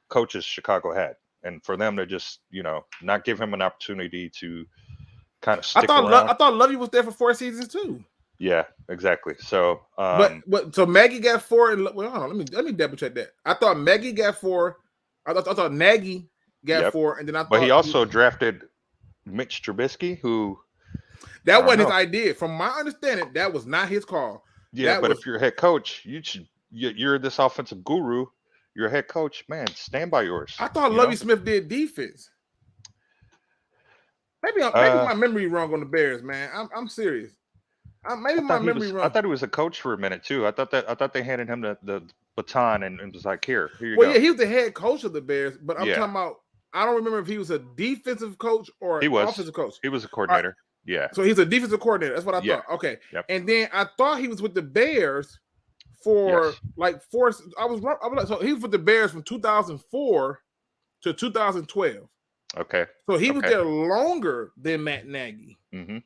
coaches Chicago had. and for them to just not give him an opportunity to kind of I stick around. I thought Lovey was there for 4 seasons too. Yeah, exactly. So, but so Maggie got 4, and hold on, let me double check that. I thought Maggie got 4. I thought Nagy got 4, and then I thought. But he also drafted Mitch Trubisky, who that wasn't his idea. From my understanding, that was not his call. Yeah, but if you're a head coach, you're this offensive guru. You're a head coach, man. Stand by yours. I thought Lovie Smith did defense. Maybe my memory wrong on the Bears, man. I'm serious. Maybe my memory wrong. I thought he was a coach for a minute too. I thought they handed him the baton and was like, here you go. Well, yeah, he was the head coach of the Bears, but I'm talking about. I don't remember if he was a defensive coach or an offensive coach. He was a coordinator. Yeah. So he's a defensive coordinator. That's what I thought. Okay. Yep. And then I thought he was with the Bears for like 4. I was wrong. So he was with the Bears from 2004 to 2012. Okay. So he was there longer than Matt Nagy. Mm-hmm.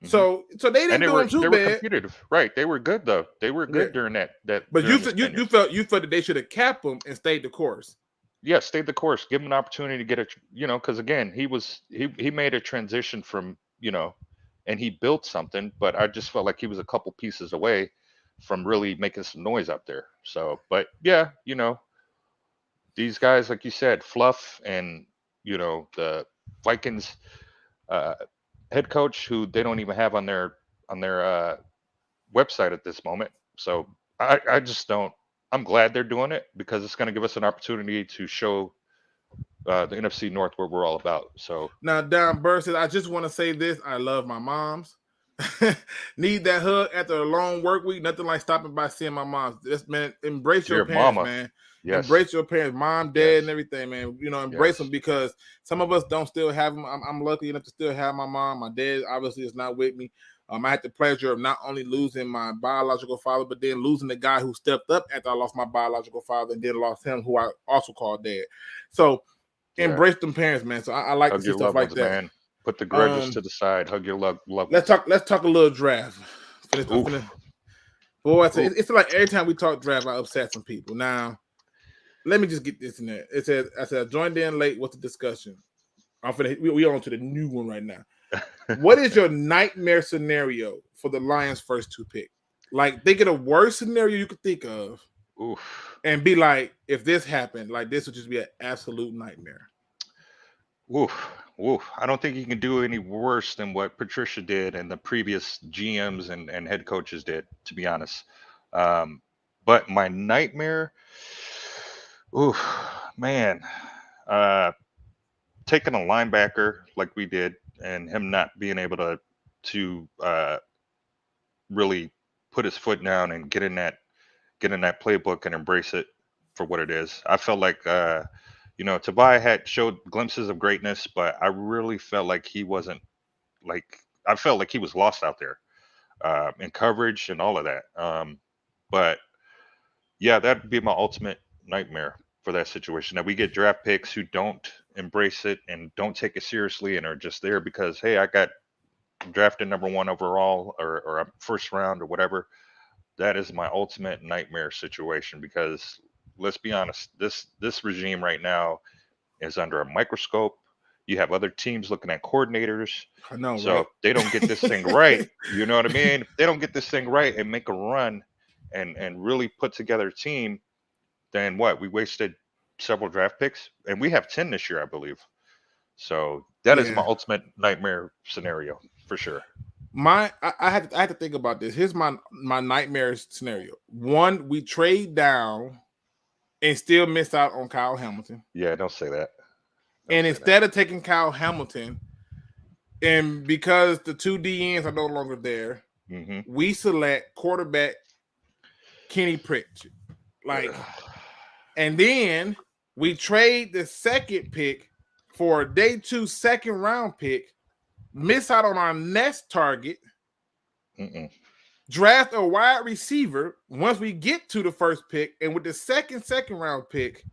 So they didn't do him too bad. They were competitive, right? They were good though. They were good during that. But you felt that they should have capped him and stayed the course. Yeah, stayed the course. Give him an opportunity to get because again, he made a transition from and he built something, but I just felt like he was a couple pieces away from really making some noise out there. So, but yeah, these guys, like you said, fluff, and the Vikings head coach, who they don't even have on their website at this moment. So I just don't. I'm glad they're doing it because it's going to give us an opportunity to show the NFC North what we're all about. So now, Don Burr says, I just want to say this: I love my moms. Need that hug after a long work week. Nothing like stopping by seeing my moms. Just, man, embrace your parents, mama. Man. Yes. Embrace your parents, mom, dad, and everything, man. Embrace them, because some of us don't still have them. I'm lucky enough to still have my mom. My dad obviously is not with me. I had the pleasure of not only losing my biological father, but then losing the guy who stepped up after I lost my biological father, and then lost him, who I also called dad. So embrace them parents, man. So I like to see stuff like that. Man. Put the grudges to the side. Hug your love. Let's talk a little draft. Boy, it's like every time we talk draft, I upset some people. Now, let me just get this in there. It says, I said, joined in late. What's the discussion? We on to the new one right now. What is your nightmare scenario for the Lions' first 2 pick? Like, think of the worst scenario you could think of. Oof. And be like, if this happened, like, this would just be an absolute nightmare. Oof. I don't think you can do any worse than what Patricia did and the previous GMs and head coaches did, to be honest. But my nightmare, man, taking a linebacker like we did and him not being able to really put his foot down and get in that playbook and embrace it for what it is. I felt like Tobias had showed glimpses of greatness, but I really felt like he wasn't I felt like he was lost out there in coverage and all of that. But yeah, that'd be my ultimate nightmare for that situation, that we get draft picks who don't embrace it and don't take it seriously and are just there because, hey, I got drafted number 1 overall or first round or whatever. That is my ultimate nightmare situation, because let's be honest, this regime right now is under a microscope. You have other teams looking at coordinators. I know, so right? They don't get this thing right. You know what I mean? If they don't get this thing right and make a run and really put together a team, then what? We wasted several draft picks, and we have 10 this year, I believe. So that is my ultimate nightmare scenario for sure. I had to think about this. Here's my nightmare scenario. 1, we trade down and still miss out on Kyle Hamilton. Yeah, don't say that. Instead of taking Kyle Hamilton, and because the 2 DNs are no longer there, we select quarterback Kenny Pritchett. And then we trade the 2nd pick for a day 2 second round pick, miss out on our next target, draft a wide receiver once we get to the first pick, and with the second round pick,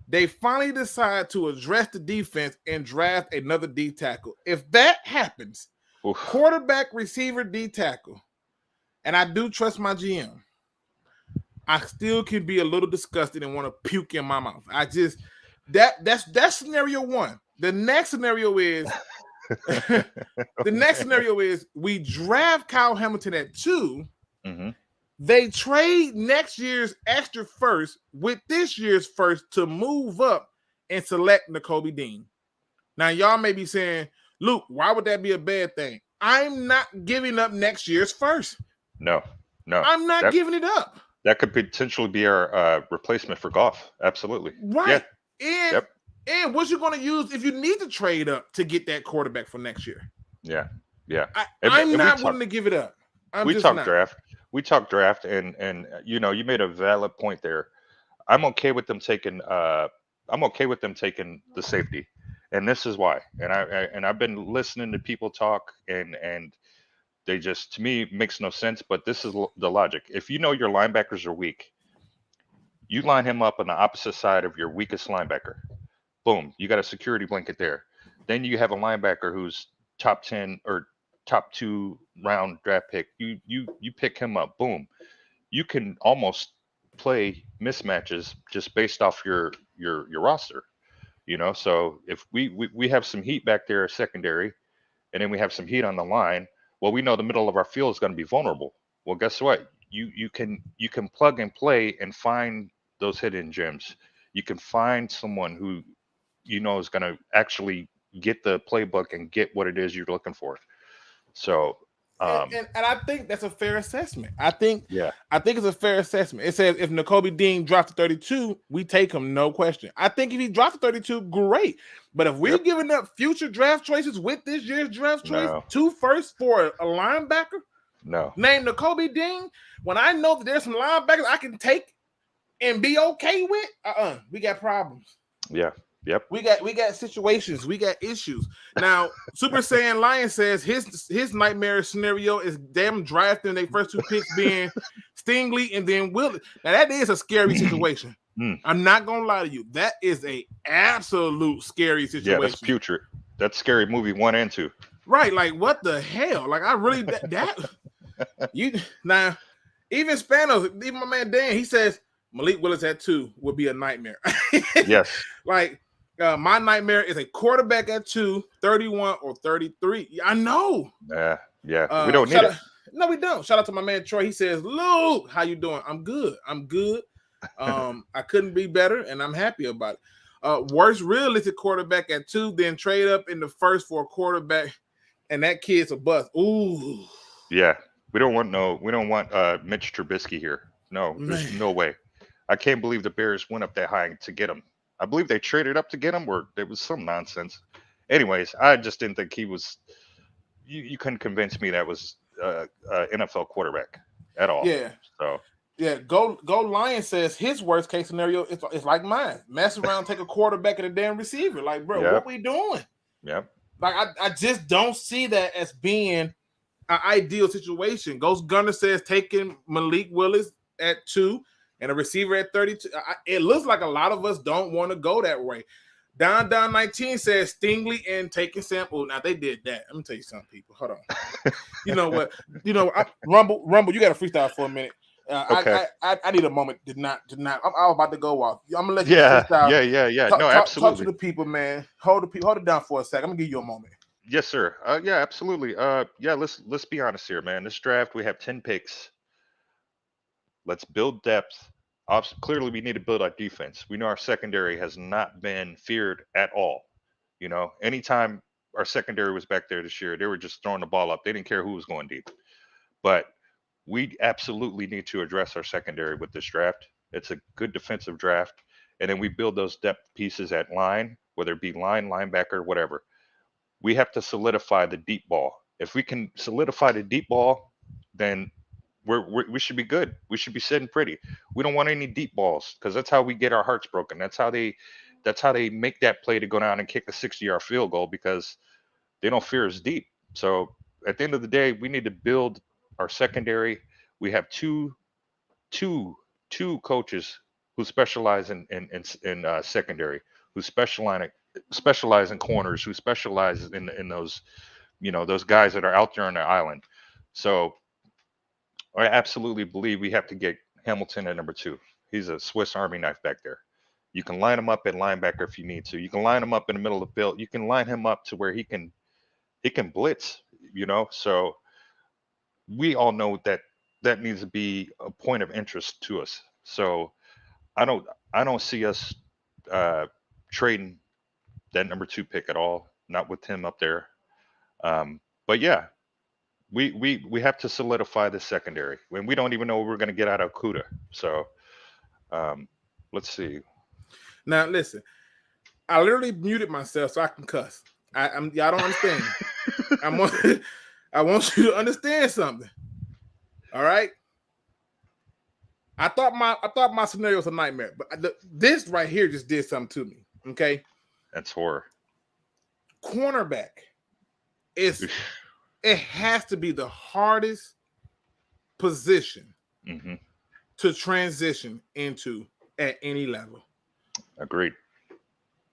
they finally decide to address the defense and draft another D tackle. If that happens, quarterback, receiver, D tackle, and I do trust my GM, I still can be a little disgusted and want to puke in my mouth. That's scenario one. The next scenario is we draft Kyle Hamilton at 2. Mm-hmm. They trade next year's extra first with this year's first to move up and select Nakobe Dean. Now, y'all may be saying, Luke, why would that be a bad thing? I'm not giving up next year's first. No. I'm not giving it up. That could potentially be our replacement for Goff. Absolutely. Right. Yeah. And what you're going to use if you need to trade up to get that quarterback for next year. Yeah. I'm not willing to give it up. We talk draft, and you made a valid point there. I'm okay with them taking the safety, and this is why. And I've been listening to people talk, and they just, to me, makes no sense. But this is the logic. If you know your linebackers are weak, you line him up on the opposite side of your weakest linebacker. Boom, you got a security blanket there. Then you have a linebacker who's top 10 or top 2 round draft pick. You pick him up. Boom, you can almost play mismatches just based off your roster. So if we have some heat back there secondary, and then we have some heat on the line, well, we know the middle of our field is going to be vulnerable. Well, guess what? You can plug and play and find those hidden gems. You can find someone who is going to actually get the playbook and get what it is you're looking for. So, and I think that's a fair assessment. I think it's a fair assessment. It says if Nakobe Dean dropped to 32, we take him, no question. I think if he dropped to 32, great. But if we're giving up future draft choices with this year's draft choice, 2 firsts for a linebacker, named Nakobe Dean, when I know that there's some linebackers I can take and be okay with, we got problems. Yeah. Yep. We got situations. We got issues. Now, Super Saiyan Lion says his nightmare scenario is them drafting their first 2 picks being Stingley and then Willis. Now, that is a scary situation. I'm not going to lie to you. That is a absolute scary situation. Yeah, that's putrid. That's Scary Movie 1 and 2. Right. Like, what the hell? Like, I really, now, even Spanos, even my man Dan, he says Malik Willis at 2 would be a nightmare. Yes. Like, my nightmare is a quarterback at 2, 31 or 33. I know. Yeah. We don't need it. No, we don't. Shout out to my man Troy. He says, Luke, how you doing? I'm good. I couldn't be better, and I'm happy about it. Worst realistic quarterback at 2, then trade up in the first for a quarterback, and that kid's a bust. Ooh. Yeah. We don't want Mitch Trubisky here. No, there's no way. I can't believe the Bears went up that high to get him. I believe they traded up to get him, or there was some nonsense. Anyways, I just didn't think he was. You couldn't convince me that was NFL quarterback at all. Yeah. So. Yeah. Go Lion says his worst case scenario is like mine. Mess around, take a quarterback and a damn receiver. Like, bro, what we doing? Yep. Like, I just don't see that as being an ideal situation. Ghost Gunner says taking Malik Willis at 2. And a receiver at 32. It looks like a lot of us don't want to go that way. Down 19 says Stingley and taking Sample. Now, they did that. Let me tell you something, people. Hold on. You know what? Rumble, you got to freestyle for a minute. Okay. I need a moment. Did not. I was about to go off. I'm going to let you freestyle. Yeah. No, absolutely. Talk to the people, man. Hold it down for a sec. I'm going to give you a moment. Yes, sir. Yeah, absolutely. Let's be honest here, man. This draft, we have 10 picks. Let's build depth. Clearly, we need to build our defense. We know our secondary has not been feared at all. Anytime our secondary was back there this year, they were just throwing the ball up. They didn't care who was going deep. But we absolutely need to address our secondary with this draft. It's a good defensive draft. And then we build those depth pieces at line, whether it be line, linebacker, whatever. We have to solidify the deep ball. If we can solidify the deep ball, then we should be good. We should be sitting pretty. We don't want any deep balls because that's how we get our hearts broken. That's how they make that play to go down and kick a 60-yard field goal because they don't fear us deep. So at the end of the day, we need to build our secondary. We have two coaches who specialize in secondary, who specialize in corners, who specialize in those, those guys that are out there on the island. So I absolutely believe we have to get Hamilton at number 2. He's a Swiss Army knife back there. You can line him up at linebacker if you need to. You can line him up in the middle of the field. You can line him up to where he can blitz, So we all know that needs to be a point of interest to us. So I don't see us trading that number 2 pick at all. Not with him up there. But yeah, we have to solidify the secondary when we don't even know what we're going to get out of Kuda. So let's see. Now listen, I literally muted myself so I can cuss. Y'all don't understand. I want you to understand something. All right. I thought my scenario was a nightmare, but this right here just did something to me. Okay. That's horror. Cornerback it has to be the hardest position to transition into at any level. Agreed.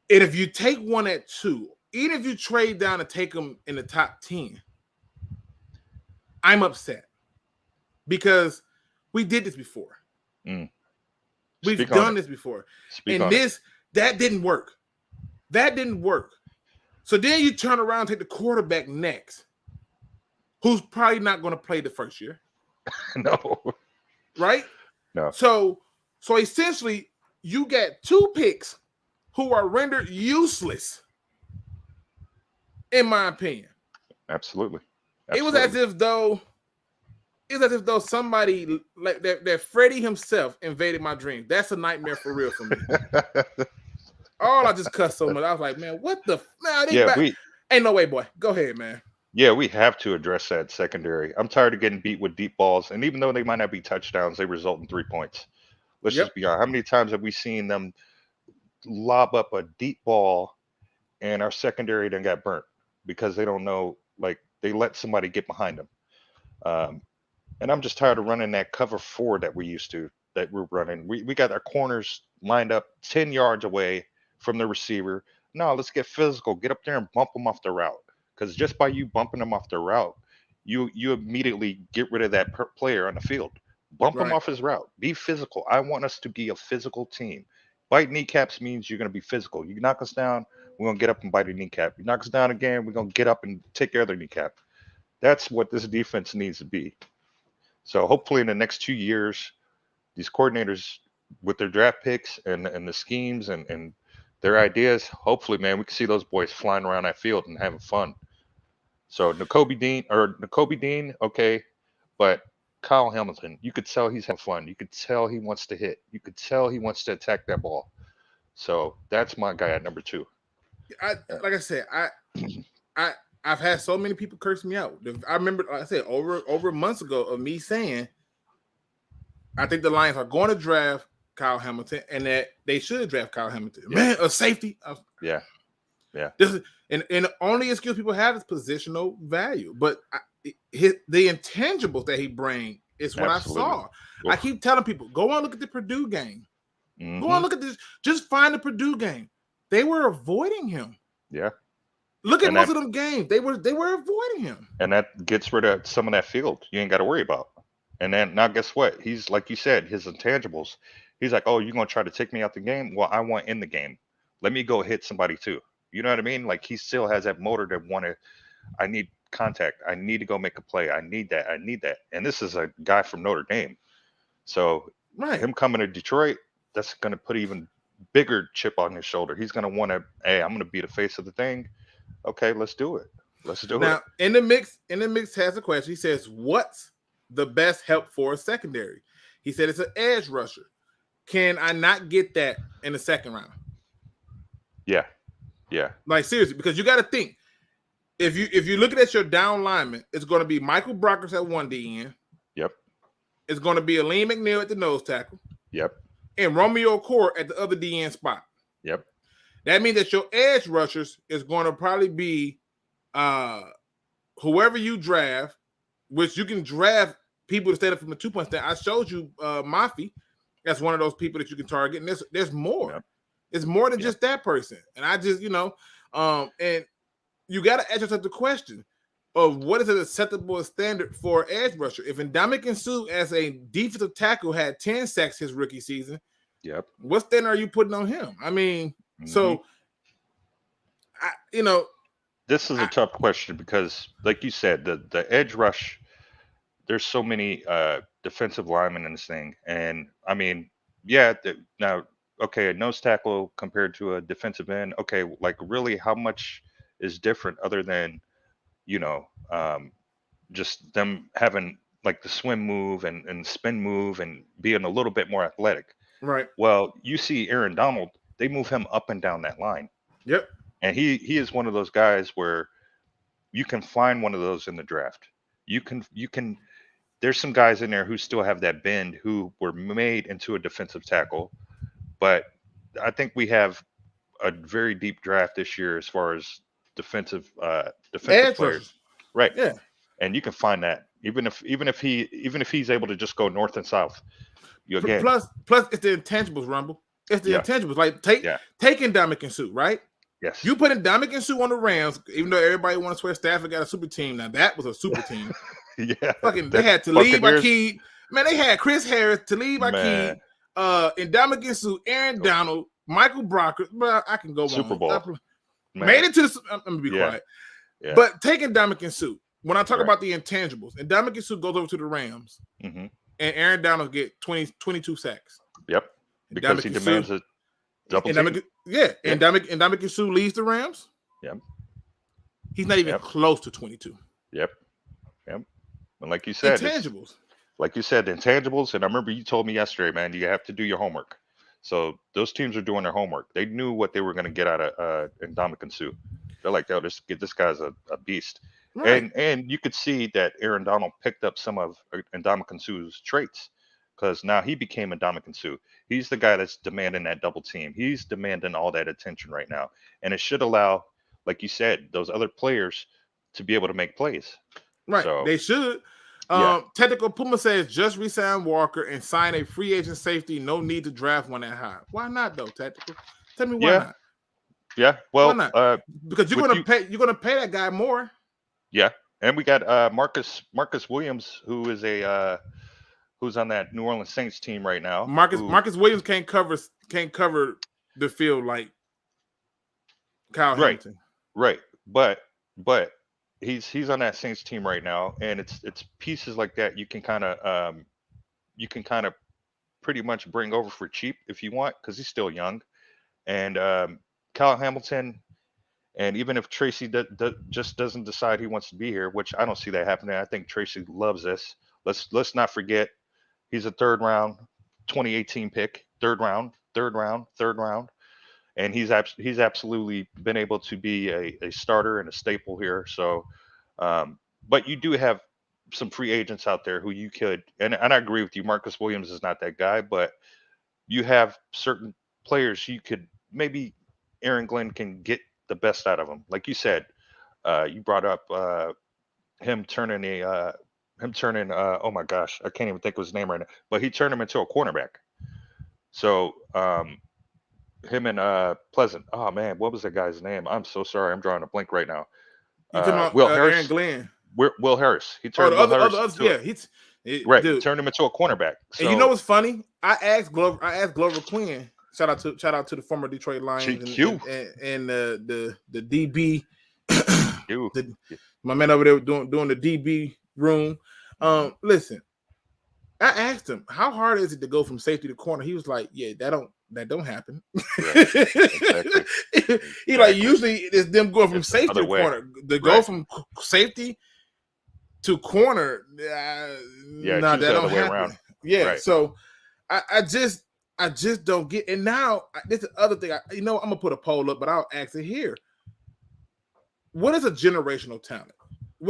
And if you take one at 2, even if you trade down and take them in the top 10, I'm upset because we did this before. We've done this before. That didn't work. That didn't work. So then you turn around and take the quarterback next, who's probably not going to play the first year. No. Right? No. So essentially, you got 2 picks who are rendered useless, in my opinion. Absolutely. It was as if though somebody like that Freddie himself invaded my dream. That's a nightmare for real for me. I just cussed so much. I was like, man, what the? Ain't no way, boy. Go ahead, man. Yeah, we have to address that secondary. I'm tired of getting beat with deep balls, and even though they might not be touchdowns, they result in 3 points. Let's just be honest. How many times have we seen them lob up a deep ball, and our secondary then got burnt because they don't know, like they let somebody get behind them. And I'm just tired of running that cover 4 that we're running. We got our corners lined up 10 yards away from the receiver. No, let's get physical. Get up there and bump them off the route. Because just by you bumping them off the route, you immediately get rid of that player on the field. Bump him off his route. Be physical. I want us to be a physical team. Bite kneecaps means you're going to be physical. You knock us down, we're going to get up and bite a kneecap. You knock us down again, we're going to get up and take your other kneecap. That's what this defense needs to be. So hopefully in the next 2 years, these coordinators with their draft picks and the schemes and their ideas, hopefully, man, we can see those boys flying around that field and having fun. So Nakobe Dean, okay, but Kyle Hamilton, you could tell he's having fun. You could tell he wants to hit. You could tell he wants to attack that ball. So that's my guy at number 2. Like I said, I've had so many people curse me out. I remember, like I said, over months ago of me saying, I think the Lions are going to draft Kyle Hamilton and that they should draft Kyle Hamilton. Yeah. Man, a safety. Yeah. This is, and the only excuse people have is positional value. But the intangibles that he brings is what Absolutely. I saw. Oof. I keep telling people, go on look at the Purdue game. Go on look at this. Just find the Purdue game. They were avoiding him. Yeah. Look at most of them games. They were avoiding him. And that gets rid of some of that field you ain't got to worry about. And then now guess what? He's like you said, his intangibles. He's like, oh, you're going to try to take me out the game? Well, I want in the game. Let me go hit somebody too. You know what I mean? Like he still has that motor that I need contact. I need to go make a play. I need that. And this is a guy from Notre Dame. So him coming to Detroit, that's going to put even bigger chip on his shoulder. He's going to want to, hey, I'm going to be the face of the thing. Okay, let's do it. Now, in the mix has a question. He says, what's the best help for a secondary? He said it's an edge rusher. Can I not get that in the second round? Yeah. Like seriously, because you got to think, if you look at your down lineman, it's going to be Michael Brockers at 1 DN. Yep. It's going to be Aleem McNeil at the nose tackle. Yep. And Romeo Core at the other DN spot. Yep. That means that your edge rushers is going to probably be whoever you draft, which you can draft people to stand up from the 2-point stand. I showed you Mafi. That's one of those people that you can target. And there's more. Yep. It's more than just that person. And I just, and you got to ask yourself the question of what is an acceptable standard for an edge rusher. If Ndamukong Suh as a defensive tackle had 10 sacks his rookie season, Yep. What standard are you putting on him? I mean, so this is a tough question because, like you said, the edge rush. There's so many defensive linemen in this thing, and I mean, yeah. Now, okay, a nose tackle compared to a defensive end. Okay, like really, how much is different other than you know just them having like the swim move and spin move and being a little bit more athletic. right. Well, you see Aaron Donald, they move him up and down that line. Yep. And he is one of those guys where you can find one of those in the draft. You can there's some guys in there who still have that bend who were made into a defensive tackle, but I think we have a very deep draft this year as far as defensive Edge players. rushers. Right. Yeah. And you can find that even if he's able to just go north and south. You again. Plus it's the intangibles, Rumble. It's the Yeah. intangibles. Like Yeah. taking Dominican Suit, right? Yes. You putting Dominican Suit on the Rams, even though everybody want to swear Stafford got a super team. Now that was a super team. Yeah. They had Talib Akeed. Man, they had Chris Harris, Talib Akeed, and Dominican Suit, Aaron Donald, Michael Brocker. But I can go Super on. Bowl. Made it to the. I'm gonna be quiet. Yeah. But taking Dominican Suit, when I talk Right. about the intangibles, and Dominican Suit goes over to the Rams, Mhm. and Aaron Donald get 22 sacks. Yep. And Because he Dominican demands Suit- a double and team. Dominican, yeah, and Dominican Suit leaves the Rams. Yep. He's not even Yep. close to 22. Yep. And like you said, Intangibles. like you said, the intangibles. And I remember you told me yesterday, man, you have to do your homework. So those teams are doing their homework. They knew what they were going to get out of Dominican Suit. They're like, oh, this guy's a beast. Right. And you could see that Aaron Donald picked up some of Ndamukong Suh's traits because now he became Ndamukong Suh. He's the guy that's demanding that double team. He's demanding all that attention right now. And it should allow, like you said, those other players to be able to make plays. Right. So, They should. Yeah. Technical Puma says just resign Walker and sign a free agent safety. No need to draft one that high. Why not though, Tactical? Tell me why Yeah. not? Yeah. Well, Why not? Because you're with gonna pay that guy more. yeah. And we got Marcus Williams, who is who's on that New Orleans Saints team right now. Marcus Williams can't cover the field like Kyle Hamilton. Right. But he's on that Saints team right now, and it's pieces like that you can kind of pretty much bring over for cheap if you want, because he's still young. And Kyle Hamilton, and even if Tracy just doesn't decide he wants to be here, which I don't see that happening. I think Tracy loves this. Let's not forget he's a third round 2018 pick, third round, and he's absolutely been able to be a starter and a staple here. So, but you do have some free agents out there who you could, and I agree with you. Marcus Williams is not that guy, but you have certain players you could maybe Aaron Glenn can get the best out of them. Like you said, you brought up him turning oh my gosh, I can't even think of his name right now, but he turned him into a cornerback. So him and Pleasant. Oh man, what was that guy's name? I'm so sorry, I'm drawing a blank right now. You talking about Will Harris? Aaron Glenn? Will Harris. He turned Right. Dude. Turned him into a cornerback. So, And you know what's funny? I asked Glover Quin. Shout out to the former Detroit Lions and the DB. My man over there doing the DB room. Listen, I asked him, how hard is it to go from safety to corner? He was like, yeah, that don't happen. Right. Exactly. He like, usually it's them going from safety to corner. To go from safety to corner, that don't happen. Around. Yeah, right. So I just don't get. And now this is the other thing. I'm gonna put a poll up, but I'll ask it here. What is a generational talent?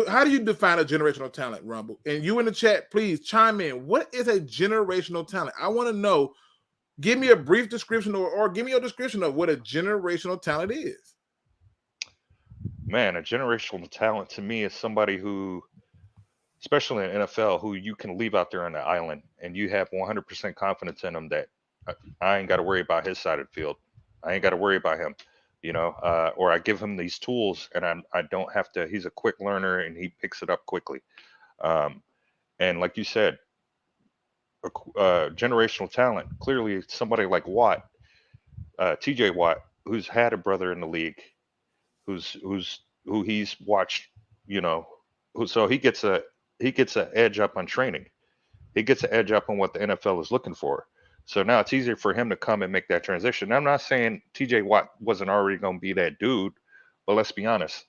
How do you define a generational talent, Rumble? And you in the chat, please chime in. What is a generational talent? I want to know. Give me a brief description or give me a description of what a generational talent is. Man, a generational talent to me is somebody who, especially in NFL, who you can leave out there on the island and you have 100% confidence in them that I ain't got to worry about his side of the field. I ain't got to worry about him, or I give him these tools and I don't have to. He's a quick learner and he picks it up quickly. And like you said, generational talent. Clearly, somebody like Watt, T.J. Watt, who's had a brother in the league, who he's watched, so he gets a edge up on training. He gets an edge up on what the NFL is looking for. So now it's easier for him to come and make that transition. Now, I'm not saying T.J. Watt wasn't already going to be that dude, but let's be honest.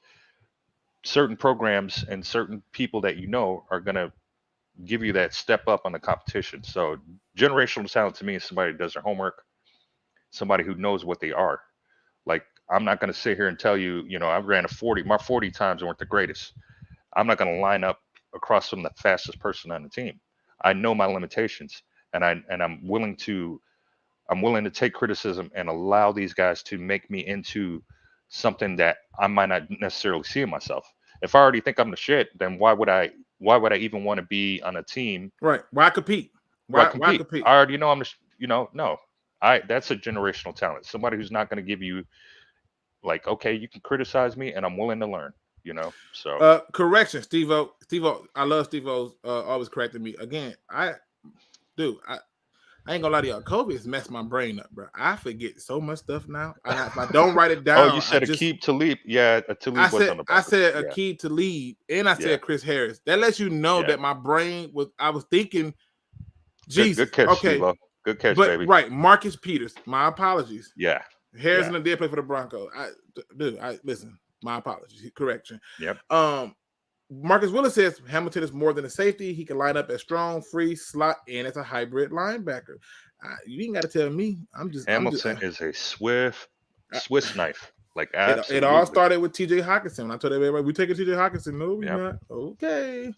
Certain programs and certain people that are going to give you that step up on the competition. So generational talent to me is somebody who does their homework, somebody who knows what they are. Like, I'm not going to sit here and tell you, I ran a 40. My 40 times weren't the greatest. I'm not going to line up across from the fastest person on the team. I know my limitations, and I'm willing to take criticism and allow these guys to make me into something that I might not necessarily see in myself. If I already think I'm the shit, then why would I even want to be on a team? Right. Why compete? Why compete? I already know I'm no. That's a generational talent. Somebody who's not going to give you like, okay, you can criticize me and I'm willing to learn, So correction, Steve-O. I love Steve-O's always correcting me. Again, I ain't gonna lie to y'all. COVID has messed my brain up, bro. I forget so much stuff now. If I don't write it down. Oh, you said Aqib Talib. Yeah, Talib was on the I said Aqib Talib, and I said Chris Harris. That lets you know that my brain I was thinking, Jesus. Good catch, okay. Steve-O. Good catch, But, baby. Right, Marcus Peters. My apologies. Yeah. Harrison did play for the Broncos. Listen. My apologies. Correction. Yep. Marcus Willis says Hamilton is more than a safety. He can line up as strong, free, slot, and as a hybrid linebacker. You ain't got to tell me. Hamilton is a Swiss knife. Like, absolutely. It all started with T.J. Hockenson. When I told everybody we taking T.J. Hockenson. No, we're not. Okay.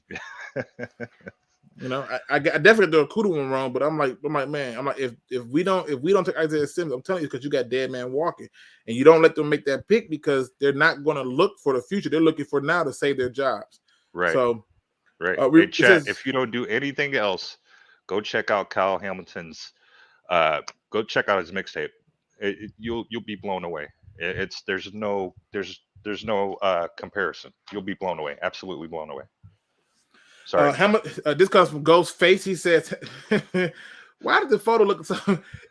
I definitely do a Kudu one wrong, but I'm like, man, if we don't take Isaiah Simmons, I'm telling you, because you got dead man walking, and you don't let them make that pick because they're not going to look for the future. They're looking for now to save their jobs. Right. So, right. Hey, chat, if you don't do anything else, go check out Kyle Hamilton's. Go check out his mixtape. You'll be blown away. There's no comparison. You'll be blown away. Absolutely blown away. Sorry. This comes from Ghostface. He says, why did the photo look so?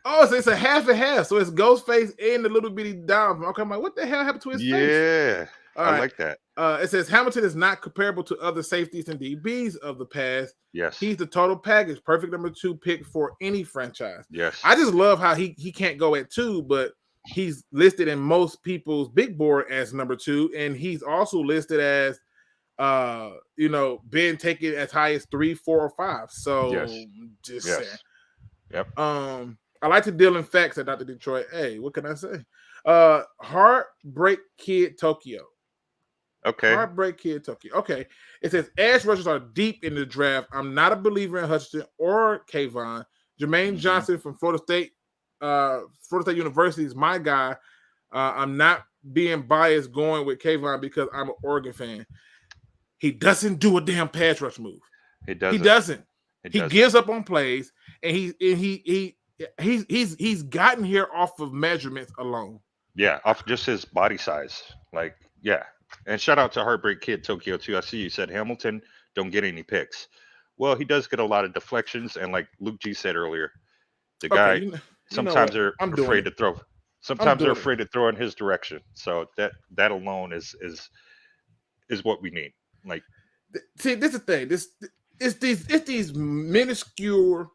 Oh, so it's a half and half. So it's Ghostface and the little bitty down. Okay, I'm like, what the hell happened to his face? Yeah, I like that. It says Hamilton is not comparable to other safeties and DBs of the past. Yes. He's the total package. Perfect number 2 pick for any franchise. Yes. I just love how he can't go at 2, but he's listed in most people's big board as number 2, and he's also listed as been taken as high as 3, 4, or 5. So just saying. Yep. I like to deal in facts at Dr. Detroit. Hey, what can I say? Heartbreak Kid Tokyo. Okay. Heartbreak Kid Tokyo. Okay. It says edge rushers are deep in the draft. I'm not a believer in Hutchinson or Kayvon. Jermaine Johnson from Florida State University is my guy. I'm not being biased going with Kayvon because I'm an Oregon fan. He doesn't do a damn pass rush move. He doesn't. He gives up on plays, and he's gotten here off of measurements alone. Yeah, off just his body size. Like, yeah. And shout out to Heartbreak Kid Tokyo too. I see you said Hamilton don't get any picks. Well, he does get a lot of deflections, and like Luke G said earlier, the guy sometimes they're afraid to throw. Sometimes they're afraid to throw in his direction. So that alone is what we need. Like, see, this is the thing. It's these minuscule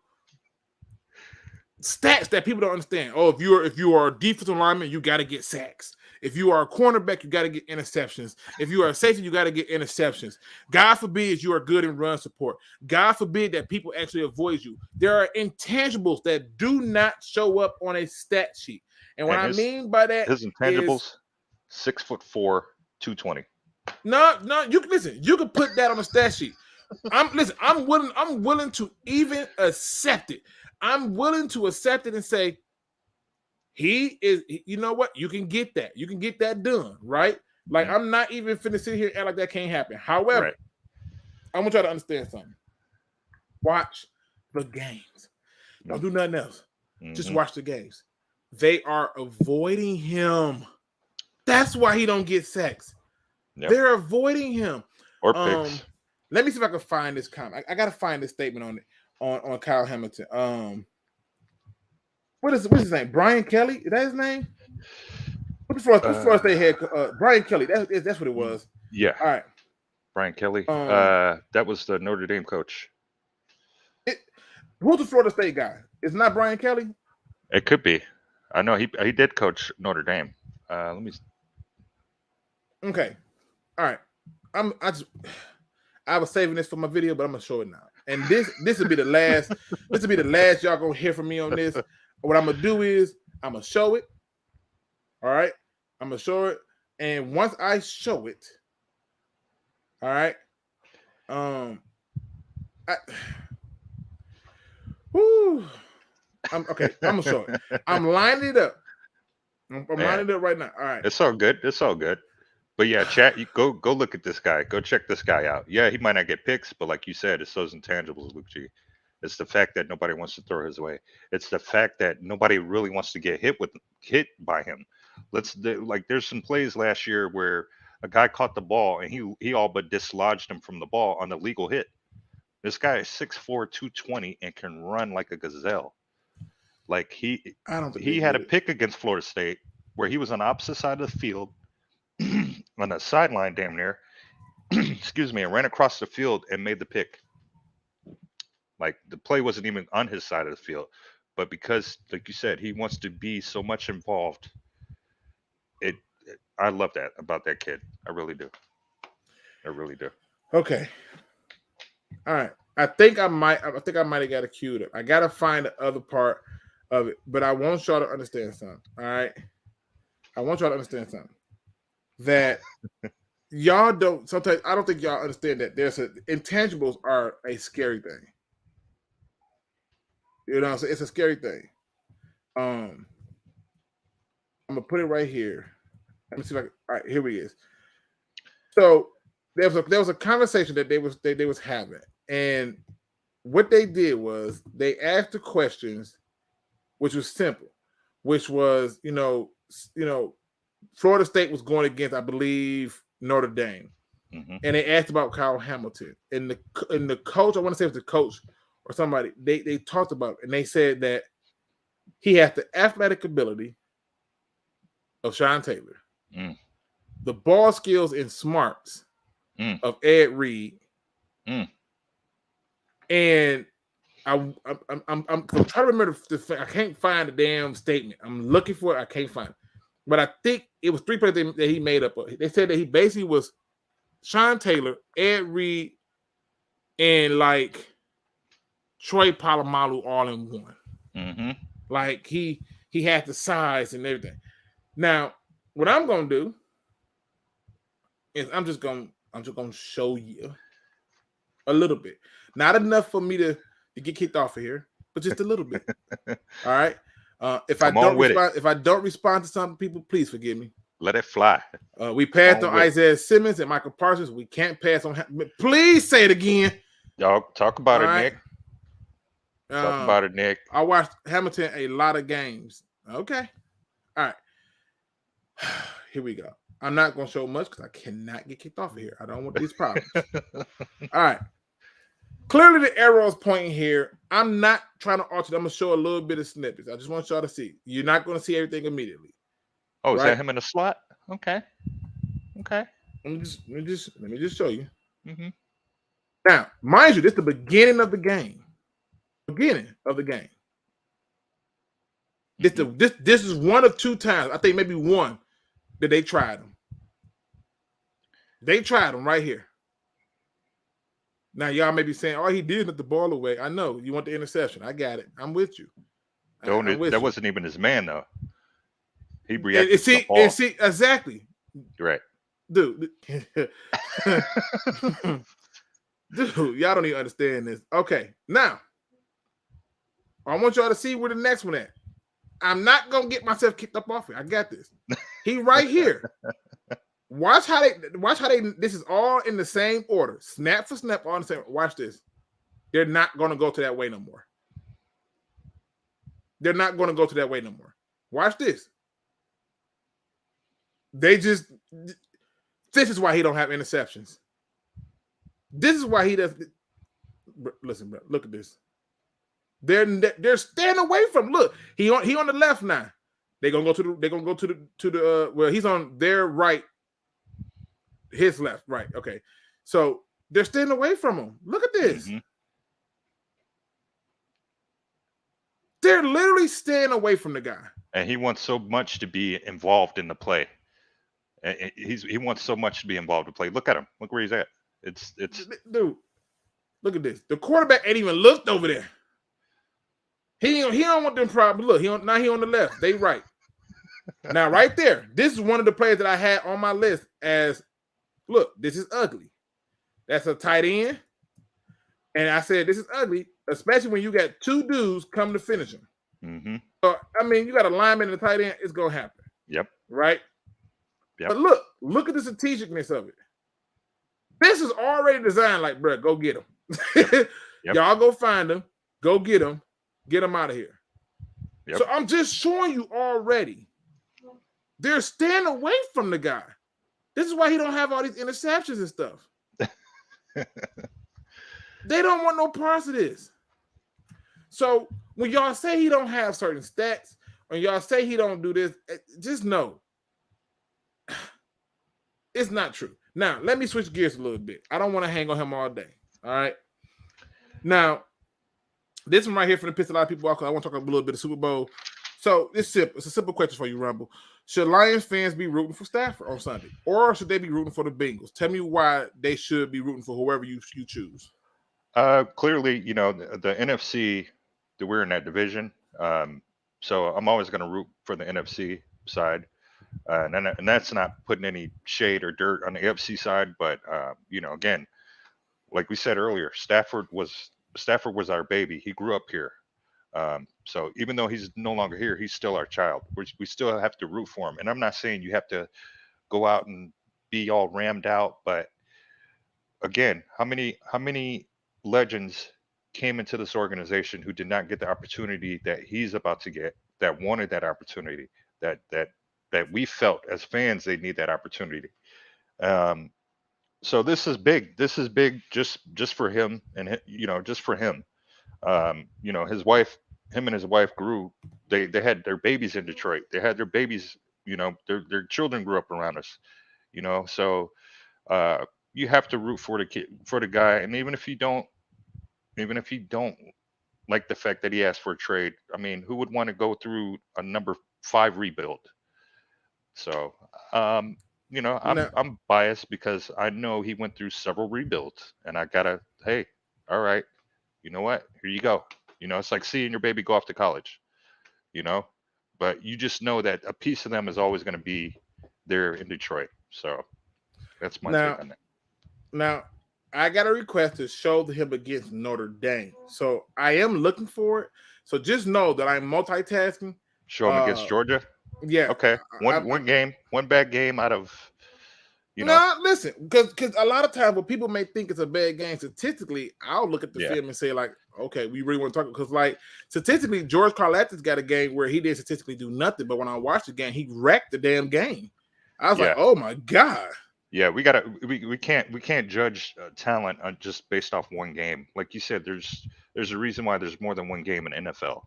stats that people don't understand. Oh, if you are a defensive lineman, you got to get sacks. If you are a cornerback, you got to get interceptions. If you are a safety, you got to get interceptions. God forbid you are good in run support. God forbid that people actually avoid you. There are intangibles that do not show up on a stat sheet. And what I mean by that his intangibles, 6'4", 220. No, you can listen. You can put that on a stat sheet. I'm willing to even accept it. I'm willing to accept it and say, he is, you know what? You can get that. You can get that done, right? Like, I'm not even finna sit here and act like that can't happen. However, I want y'all to understand something. Watch the games. Don't do nothing else. Just watch the games. They are avoiding him. That's why he don't get sacks. Yep. They're avoiding him. Or picks. Let me see if I can find this comment. I got to find this statement on it. on Kyle Hamilton. What's his name? Brian Kelly? Is that his name? What's the Florida State head? Brian Kelly. That's what it was. Yeah. All right. Brian Kelly. That was the Notre Dame coach. Who's the Florida State guy? It's not Brian Kelly? It could be. I know he did coach Notre Dame. Let me. Okay. All right. I was saving this for my video, but I'm gonna show it now. And this will be the last. This will be the last y'all gonna hear from me on this. What I'm gonna do is I'm gonna show it. All right. I'm gonna show it, and once I show it, all right. I'm gonna show it. I'm lining it up. I'm lining it up right now. All right. It's all good. It's all good. But yeah, chat. You go look at this guy. Go check this guy out. Yeah, he might not get picks, but like you said, it's those intangibles, Luke G. It's the fact that nobody wants to throw his way. It's the fact that nobody really wants to get hit by him. There's some plays last year where a guy caught the ball and he all but dislodged him from the ball on a legal hit. This guy is 6'4", 220 and can run like a gazelle. Like he had a pick against Florida State where he was on the opposite side of the field on the sideline damn near, excuse me, and ran across the field and made the pick. Like the play wasn't even on his side of the field, but because, like you said, he wants to be so much involved. I love that about that kid. I really do. I really do. Okay. All right. I think I might have got it queued up. I gotta find the other part of it, but I want y'all to understand something. All right. I want y'all to understand something. That y'all don't sometimes I don't think y'all understand that intangibles are a scary thing. You know, so it's a scary thing. I'm gonna put it right here. Let me see if all right, here we is. So there was a conversation that they was having, and what they did was they asked the questions, which was simple, which was Florida State was going against, I believe, Notre Dame, and they asked about Kyle Hamilton, and the coach, I want to say it was the coach or somebody, they talked about it, and they said that he has the athletic ability of Sean Taylor, the ball skills and smarts of Ed Reed, and I'm trying to remember I can't find the damn statement. I'm looking for it. I can't find it. But I think it was 3 players that he made up. They said that he basically was Sean Taylor, Ed Reed, and like Troy Polamalu all in one. Like he had the size and everything. Now, what I'm gonna do is I'm just gonna show you a little bit. Not enough for me to get kicked off of here, but just a little bit. All right. If I don't respond to something, people, please forgive me. Let it fly. We passed on Isaiah Simmons and Michael Parsons. We can't pass on. Please say it again. Y'all talk about All it, right. Nick. Talk about it, Nick. I watched Hamilton a lot of games. Okay. All right. Here we go. I'm not going to show much because I cannot get kicked off of here. I don't want these problems. All right. Clearly, the arrow is pointing here. I'm not trying to alter it. I'm going to show a little bit of snippets. I just want y'all to see. You're not going to see everything immediately. Oh, is that him in the slot? Okay. Let me just show you. Now, mind you, this is the beginning of the game. This is one of 2 times. I think maybe one that they tried him. They tried him right here. Now, y'all may be saying, "Oh, he did let the ball away." I know you want the interception. I got it. I'm with you. That wasn't even his man, though. He reacted to the ball. And see, exactly. Right. Dude, y'all don't even understand this. Okay, now I want y'all to see where the next one at. I'm not gonna get myself kicked up off it. I got this. He right here. Watch how they. This is all in the same order, snap for snap, all in the same. Watch this. They're not gonna go to that way no more. Watch this. This is why he don't have interceptions. This is why he does. Listen, bro, look at this. They're staying away from. Look, he on the left now. They're gonna go to the well, he's on their right, his left, right. Okay. So they're staying away from him. Look at this. Mhm. They're literally staying away from the guy. And he wants so much to be involved in the play. He wants so much to be involved in play. Look at him. Look where he's at. It's Dude, look at this. The quarterback ain't even looked over there. He don't want them problems. Look, he on the left. They right. Now, right there, this is one of the players that I had on my list as, look, this is ugly. That's a tight end. And I said, this is ugly, especially when you got two dudes coming to finish him. mm-hmm. So, I mean, you got a lineman and a tight end, it's going to happen. Yep. Right? Yep. But look at the strategicness of it. This is already designed like, bro, go get him. Yep. Y'all go find him, go get him out of here. Yep. So I'm just showing you already. They're staying away from the guy. This is why he don't have all these interceptions and stuff. They don't want no parts of this. So when y'all say he don't have certain stats, when y'all say he don't do this, just know it's not true. Now, let me switch gears a little bit. I don't want to hang on him all day. All right. Now, this one right here for the piss a lot of people off because I want to talk a little bit of Super Bowl. So it's simple. It's a simple question for you, Rumble. Should Lions fans be rooting for Stafford on Sunday, or should they be rooting for the Bengals? Tell me why they should be rooting for whoever you choose. Clearly, the NFC, that we're in that division. So I'm always going to root for the NFC side. And that's not putting any shade or dirt on the AFC side, but again, like we said earlier, Stafford was our baby. He grew up here. So even though he's no longer here, he's still our child. We still have to root for him. And I'm not saying you have to go out and be all rammed out, but again, how many legends came into this organization who did not get the opportunity that he's about to get, that wanted that opportunity, that we felt as fans they need that opportunity. So this is big. This is big just for him, and just for him. Him and his wife grew. They had their babies in Detroit. They had their babies. Their children grew up around us. So you have to root for the guy, and even if you don't like the fact that he asked for a trade, I mean, who would want to go through a number 5 rebuild? So, I'm biased because I know he went through several rebuilds, and I gotta, hey, all right, you know what? Here you go. It's like seeing your baby go off to college, but you just know that a piece of them is always going to be there in Detroit. So that's my take on that. Now, I got a request to show him against Notre Dame. So I am looking for it. So just know that I'm multitasking. Show him against Georgia? Yeah. Okay. One bad game out of, No, listen, because a lot of times what people may think it's a bad game, statistically, I'll look at the film and say, like, okay, we really want to talk, because, like, statistically, George Karlaftis got a game where he didn't statistically do nothing, but when I watched the game, he wrecked the damn game. I was like, oh my God. Yeah, we can't judge talent just based off one game. Like you said, there's a reason why there's more than one game in NFL.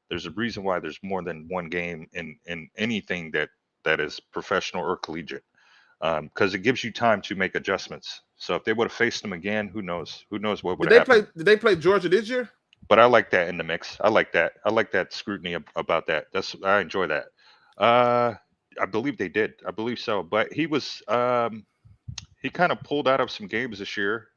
There's a reason why there's more than one game in anything that is professional or collegiate, because it gives you time to make adjustments. So if they would have faced them again, who knows what would have happened. Did they play Georgia this year? But I like that in the mix. I like that scrutiny about that. I enjoy that. I believe they did. I believe so. But he was he kind of pulled out of some games this year.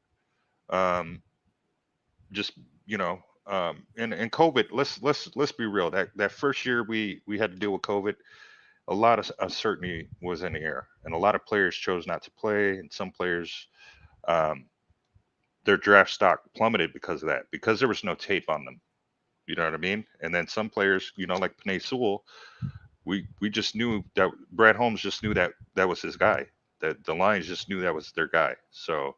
Just and COVID. Let's be real. That first year we had to deal with COVID. A lot of uncertainty was in the air, and a lot of players chose not to play, and some players, their draft stock plummeted because of that, because there was no tape on them. You know what I mean? And then some players, like Penei Sewell, we just knew that Brad Holmes just knew that was his guy. That the Lions just knew that was their guy. So,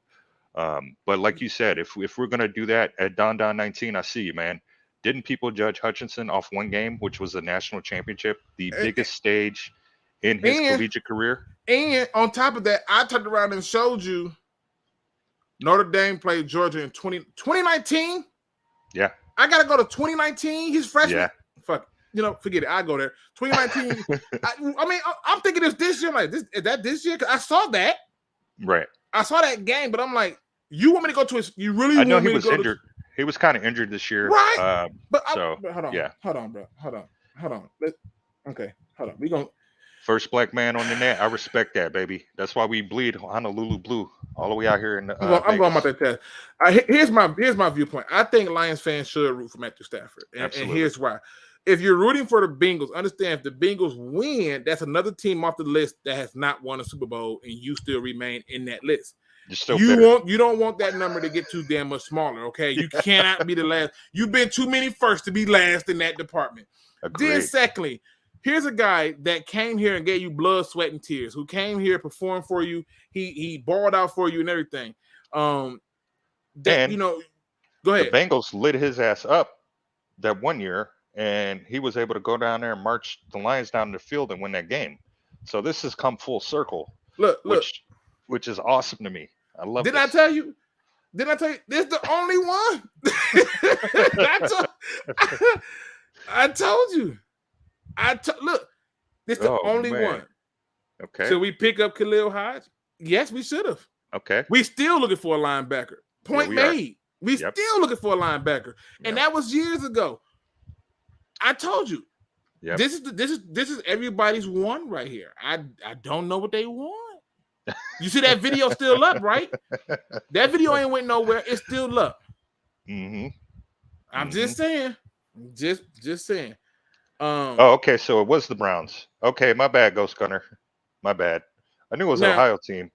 but like you said, if we're gonna do that at Don 19, I see you, man. Didn't people judge Hutchinson off one game, which was the national championship, the biggest stage in his collegiate career? And on top of that, I turned around and showed you Notre Dame played Georgia in 2019. Yeah. I gotta go to 2019. He's freshman. Yeah. Fuck. Forget it. I go there. 2019. I'm thinking this year. Like, is that this year? 'Cause I saw that. Right. I saw that game, but I'm like, you want me to go to his? You really? I know want he me was to go injured. He was kind of injured this year. Right. But so hold on. yeah. Hold on, bro. Hold on. Okay. Hold on. We gonna. First black man on the net. I respect that, baby. That's why we bleed Honolulu blue all the way out here in I'm going about Vegas. that test. Here's my viewpoint. I think Lions fans should root for Matthew Stafford, and here's why. If you're rooting for the Bengals, understand if the Bengals win, that's another team off the list that has not won a Super Bowl, and you still remain in that list. You don't want that number to get too damn much smaller. Okay, you cannot be the last. You've been too many first to be last in that department. Agreed. Then secondly, here's a guy that came here and gave you blood, sweat, and tears. Who came here, performed for you. He balled out for you and everything. Go ahead. The Bengals lit his ass up that one year, and he was able to go down there and march the Lions down the field and win that game. So this has come full circle. Look, which is awesome to me. I love. Did I tell you? This is the only one. I told you. Look. This is the only one. Okay. Should we pick up Khalil Hodge? Yes, we should have. Okay. We still looking for a linebacker. Point made. We still looking for a linebacker, and that was years ago. I told you. Yep. This is everybody's one right here. I don't know what they want. You see that video still up, right? That video ain't went nowhere. It's still up. Mm-hmm. I'm just saying. Just saying. Okay. So it was the Browns. Okay, my bad, Ghost Gunner. My bad. I knew it was an Ohio team.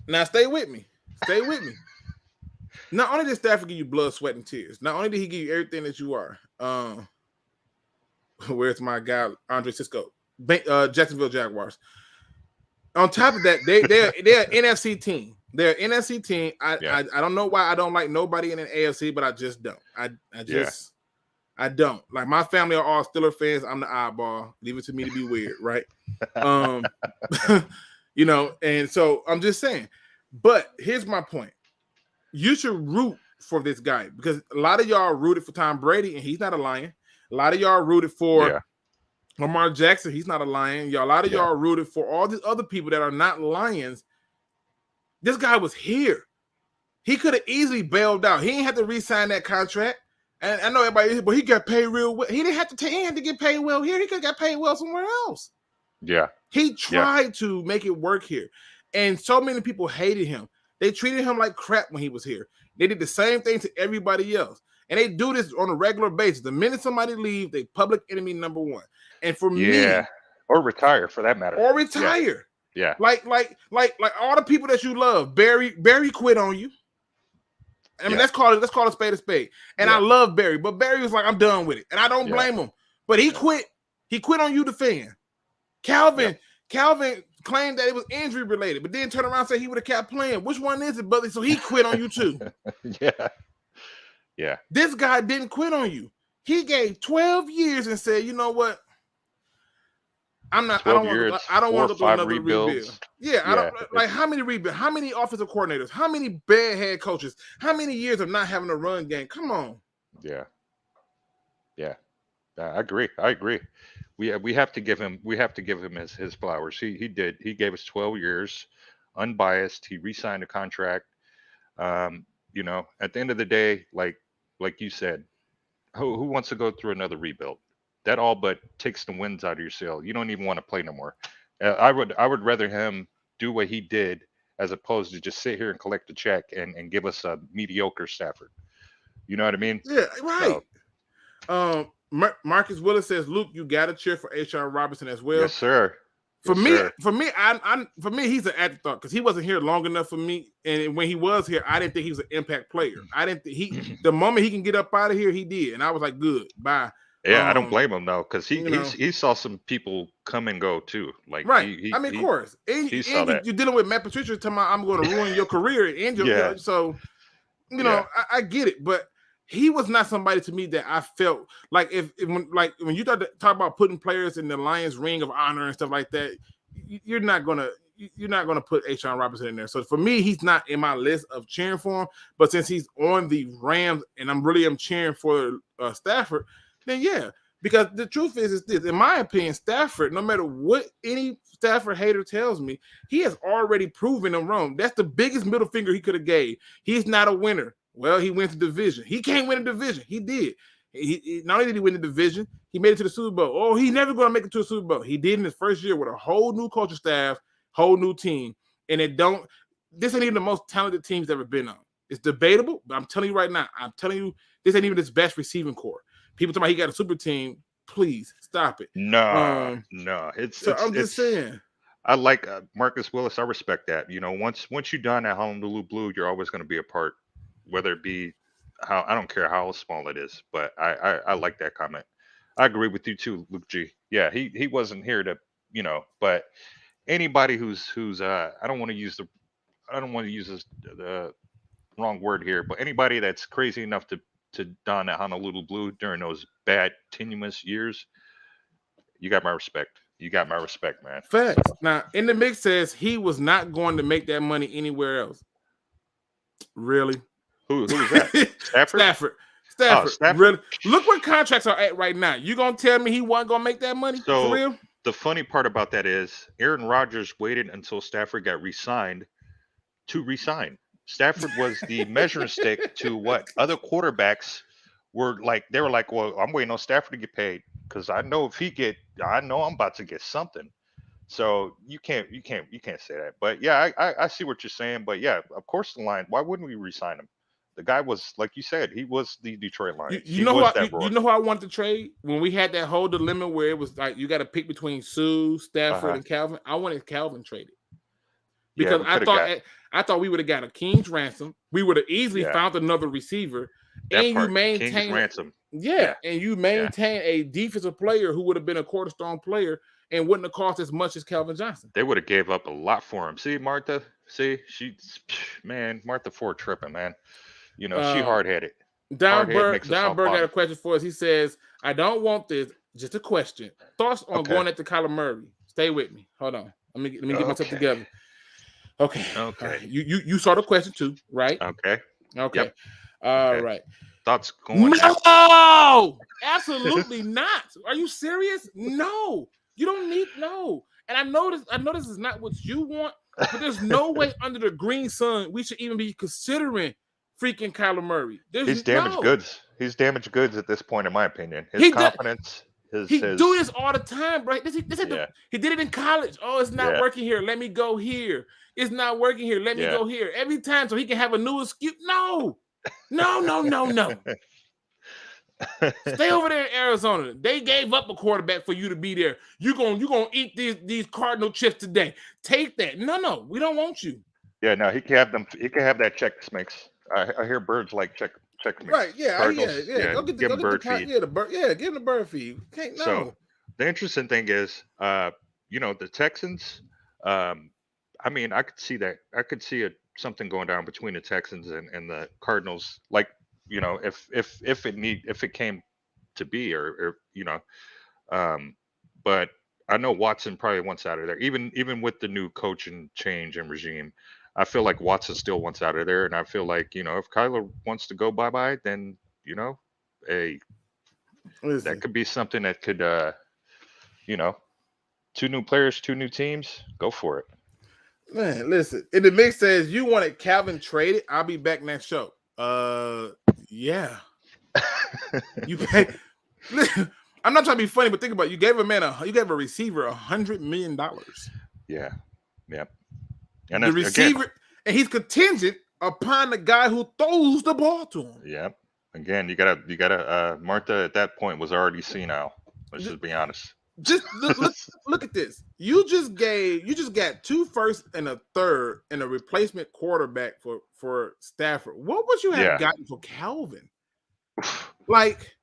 Now stay with me. Not only did Stafford give you blood, sweat, and tears. Not only did he give you everything that you are. Where's my guy Andre Cisco? Jacksonville Jaguars. On top of that, they're an NFC team. They're an NFC team. I don't know why I don't like nobody in an AFC, but I just don't. I don't. Like, my family are all Steelers fans. I'm the oddball. Leave it to me to be weird, right? And so I'm just saying. But here's my point. You should root for this guy because a lot of y'all rooted for Tom Brady, and he's not a Lion. A lot of y'all rooted for Lamar Jackson. He's not a Lion. A lot of y'all rooted for all these other people that are not Lions. This guy was here. He could have easily bailed out. He didn't have to re-sign that contract. And I know everybody, but he got paid real well. He didn't have to. He had to get paid well here. He could have got paid well somewhere else. Yeah. He tried to make it work here, and so many people hated him. They treated him like crap when he was here. They did the same thing to everybody else. And they do this on a regular basis. The minute somebody leaves, they public enemy number one. And for me, or retire for that matter. Or retire. Yeah. Like all the people that you love. Barry quit on you. I mean, let's call it a spade. And I love Barry, but Barry was like, I'm done with it. And I don't blame him. But he quit. He quit on you, the fan. Calvin claimed that it was injury related, but then turned around and said he would have kept playing. Which one is it, brother? So he quit on you too. Yeah. This guy didn't quit on you. He gave 12 years and said, you know what? I don't want to go through another rebuild. Yeah, like how many rebuilds? How many offensive coordinators? How many bad head coaches? How many years of not having a run game? Come on. Yeah. I agree. We have to give him his flowers. He did. He gave us 12 years, unbiased. He re-signed a contract. At the end of the day, like you said, who wants to go through another rebuild? That all but takes the winds out of your sail. You don't even want to play no more. I would rather him do what he did as opposed to just sit here and collect a check and give us a mediocre Stafford. You know what I mean? Yeah, right. So, Marcus Willis says, Luke, you got to cheer for H.R. Robinson as well. Yes, sir. For me, he's an afterthought because he wasn't here long enough for me. And when he was here, I didn't think he was an impact player. I didn't think the moment he can get up out of here, he did. And I was like, good, bye. Yeah, I don't blame him though, because he saw some people come and go too. Like, right. Of course. And you're dealing with Matt Patricia talking about I'm going to ruin your career and your so I get it, but he was not somebody to me that I felt like when you talk about putting players in the Lions ring of honor and stuff like that, you're not gonna you're not going to put A'Shaun Robinson in there. So for me, he's not in my list of cheering for him. But since he's on the Rams and I'm cheering for Stafford, then yeah. Because the truth is this. In my opinion, Stafford, no matter what any Stafford hater tells me, he has already proven them wrong. That's the biggest middle finger he could have gave. He's not a winner. Well, he went to division. He can't win a division. He did. He not only did he win the division, he made it to the Super Bowl. Oh, he's never going to make it to a Super Bowl. He did in his first year with a whole new coaching staff, whole new team. And this ain't even the most talented team's ever been on. It's debatable, but I'm telling you right now, this ain't even his best receiving core. People talking about he got a super team. Please stop it. No. I'm just saying. I like Marcus Willis. I respect that. You know, once you're done at Honolulu Blue, you're always going to be a part, whether it be I don't care how small it is. But I like that comment. I agree with you too, Luke G. Yeah, he wasn't here to, you know, but anybody who's I don't want to use the wrong word here, but anybody that's crazy enough to don at Honolulu Blue during those bad, tenuous years, you got my respect. You got my respect, man. Facts. Now, in the mix says he was not going to make that money anywhere else. Really? Who is that? Stafford? Stafford. Oh, Stafford. Really? Look what contracts are at right now. You gonna tell me he wasn't gonna make that money? So, for real? The funny part about that is Aaron Rodgers waited until Stafford got re-signed to resign. Stafford was the measuring stick to what other quarterbacks were like. They were like, well, I'm waiting on Stafford to get paid because I know I know I'm about to get something. So you can't say that. But yeah, I see what you're saying. But yeah, of course the Lions. Why wouldn't we re-sign him? The guy was, like you said, he was the Detroit Lions. You know who I wanted to trade when we had that whole dilemma where it was like you got to pick between Sue, Stafford, and Calvin. I wanted Calvin traded because I thought we would have got a King's ransom. We would have easily found another receiver, and you maintain ransom. Yeah, and you maintain a defensive player who would have been a cornerstone player and wouldn't have cost as much as Calvin Johnson. They would have gave up a lot for him. See, Martha. Martha Ford tripping, man. You know, she hard-headed. Downberg got a question for us. He says, I don't want this. Just a question. Thoughts on going at the Kyler Murray? Stay with me. Hold on. Let me get myself together. Okay. Right. You saw the question too, right? Okay. Yep. All right. Thoughts going? No, absolutely not. Are you serious? No. You don't need no. And I know this is not what you want, but there's no way under the green sun we should even be considering freaking Kyler Murray. He's damaged goods. He's damaged goods at this point, in my opinion. His confidence. He do this all the time, right? He did it in college. Oh, it's not working here. Let me go here. It's not working here. Let me go here. Every time so he can have a new excuse. No. Stay over there in Arizona. They gave up a quarterback for you to be there. You're gonna eat these Cardinal chips today. Take that. No, we don't want you. Yeah, no, he can have them. He can have that Chex Mix. I hear birds like Chex Mix. Right? Yeah. Go give him bird feed. Yeah, give him the bird feed. Can't no. So the interesting thing is, the Texans. I mean, I could see that. I could see something going down between the Texans and the Cardinals. Like, you know, if it came to be, but I know Watson probably wants out of there. Even with the new coaching change and regime, I feel like Watson still wants out of there, and I feel like, you know, if Kyler wants to go bye-bye, then, you know, that could be something that could, 2 new players, 2 new teams, go for it. Man, listen. In the mix says you wanted Calvin traded. I'll be back next show. Yeah. You pay. I'm not trying to be funny, but think about it. You gave a receiver $100 million. Yeah. And the receiver, and he's contingent upon the guy who throws the ball to him. Yep. Again, you gotta. Martha at that point was already senile. Let's just be honest. Just look at this. You just got 2 firsts and a third and a replacement quarterback for Stafford. What would you have gotten for Calvin? Like,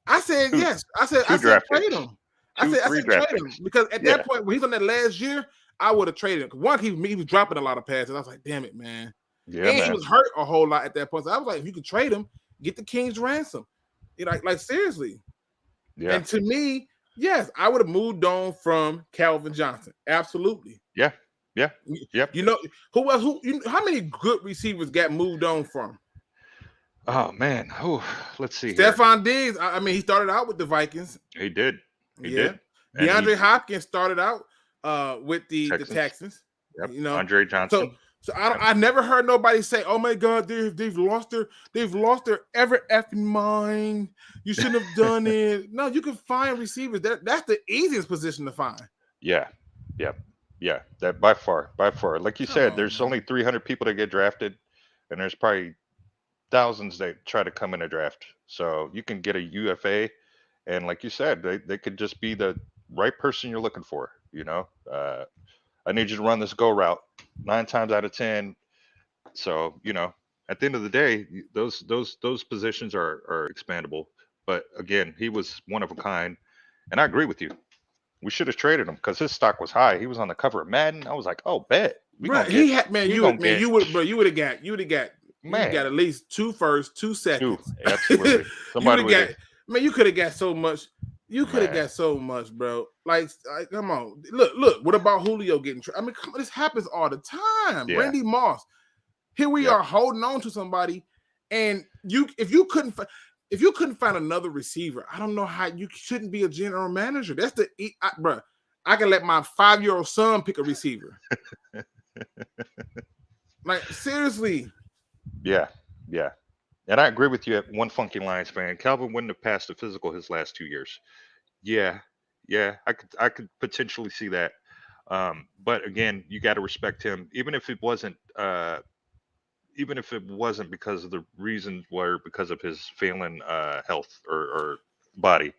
I said yes. I said trade him. I said trade him because at that point when he's on that last year, I would have traded him. One, he was dropping a lot of passes. I was like, damn it, man. Yeah, and he was hurt a whole lot at that point. So I was like, if you could trade him, get the King's ransom. You know, like seriously. Yeah. And to me, yes, I would have moved on from Calvin Johnson. Absolutely. Yeah. Yeah. Yep. You know who else? How many good receivers got moved on from? Oh man. Oh, let's see here. Stephon Diggs. I mean, he started out with the Vikings. He did. He Yeah. did. And DeAndre Hopkins started out with the Texans. Texans. Yep. You know, Andre Johnson. So I never heard nobody say, "Oh my God, they've lost their ever effing mind. You shouldn't have done it." No, you can find receivers. That's the easiest position to find. Yeah. That by far. Like you said, there's only 300 people that get drafted, and there's probably thousands that try to come in a draft. So you can get a UFA, and like you said, they could just be the right person you're looking for. You know, I need you to run this go route 9 times out of 10. So, you know, at the end of the day, those positions are expandable. But again, he was one of a kind, and I agree with you. We should have traded him because his stock was high. He was on the cover of Madden. I was like, oh, bet. You would have got at least 2 firsts, 2 seconds. Absolutely. You could have got so much. You could have got so much, bro. Like, come on. Look. What about Julio getting I mean, come on, this happens all the time. Yeah. Randy Moss. Here we are holding on to somebody, and if you couldn't find another receiver, I don't know how you shouldn't be a general manager. That's bro. I can let my 5-year-old son pick a receiver. Like, seriously. Yeah. And I agree with you at one funky Lions fan. Calvin wouldn't have passed the physical his last 2 years. Yeah. I could potentially see that. But again, you got to respect him, even if it wasn't because of the reasons were because of his failing health or body.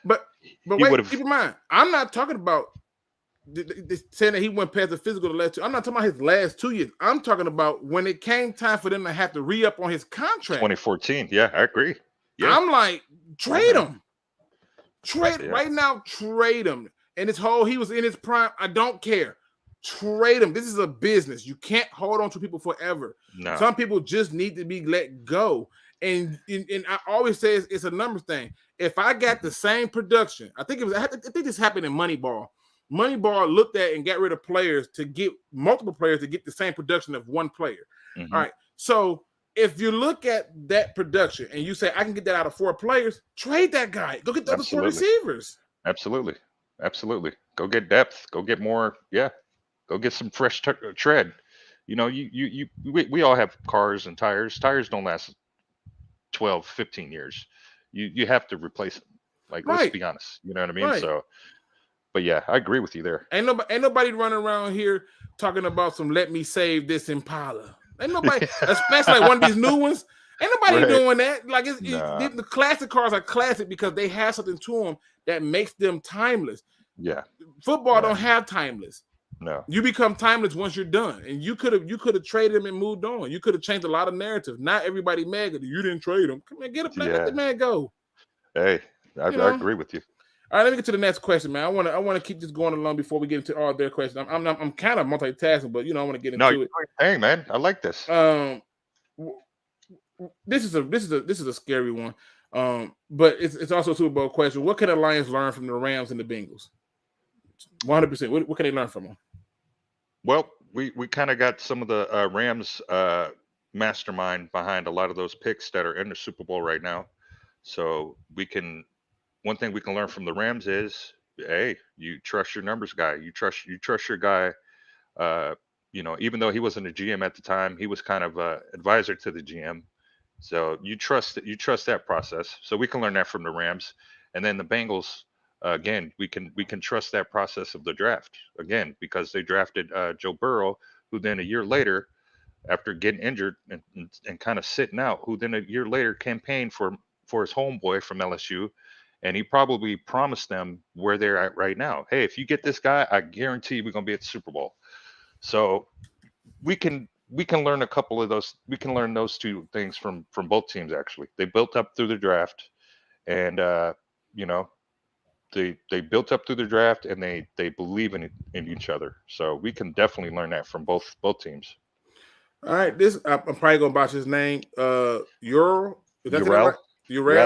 But wait, keep in mind, I'm not talking about saying that he went past the physical the last 2. I'm not talking about his last 2 years. I'm talking about when it came time for them to have to re-up on his contract. 2014. Yeah, I agree. Yeah. I'm like, trade him. Right now, trade him. And he was in his prime. I don't care. Trade him. This is a business. You can't hold on to people forever. No. Some people just need to be let go. And I always say it's a numbers thing. If I got the same production, I think this happened in Moneyball. Moneyball looked at and got rid of players to get multiple players to get the same production of one player. Mm-hmm. All right. So if you look at that production and you say, I can get that out of 4 players, trade that guy. Go get the other 4 receivers. Absolutely. Go get depth. Go get more. Yeah. Go get some fresh tread. You know, we all have cars and tires. Tires don't last 12, 15 years. You have to replace them. Like, let's be honest. You know what I mean? Right. So, but yeah, I agree with you there. Ain't nobody running around here talking about some let me save this Impala. Ain't nobody, especially like one of these new ones. Ain't nobody doing that. Like the classic cars are classic because they have something to them that makes them timeless. Yeah. Football don't have timeless. No. You become timeless once you're done. And you could have traded him and moved on. You could have changed a lot of narrative. Not everybody mad that you didn't trade him. Come on, get up, let the man go. Hey, I agree with you. All right, let me get to the next question, man. I want to keep this going along before we get into all their questions. I'm kind of multitasking, but I want to get into it. Hey, man, I like this. This is a scary one. But it's also a Super Bowl question. What can the Lions learn from the Rams and the Bengals? 100%. What can they learn from them? Well, we kind of got some of the Rams mastermind behind a lot of those picks that are in the Super Bowl right now. So one thing we can learn from the Rams is, hey, you trust your numbers guy. You trust your guy. Even though he wasn't a GM at the time, he was kind of an advisor to the GM. So you trust that process. So we can learn that from the Rams. And then the Bengals, again, we can trust that process of the draft again, because they drafted Joe Burrow, who then a year later, after getting injured and kind of sitting out, who then a year later campaigned for his homeboy from LSU. And he probably promised them where they're at right now. Hey, if you get this guy, I guarantee we're going to be at the Super Bowl. So we can learn a couple of those. We can learn those 2 things from both teams, actually. They built up through the draft, and they built up through the draft, and they believe in each other. So we can definitely learn that from both teams. All right, I'm probably gonna botch his name. Uriel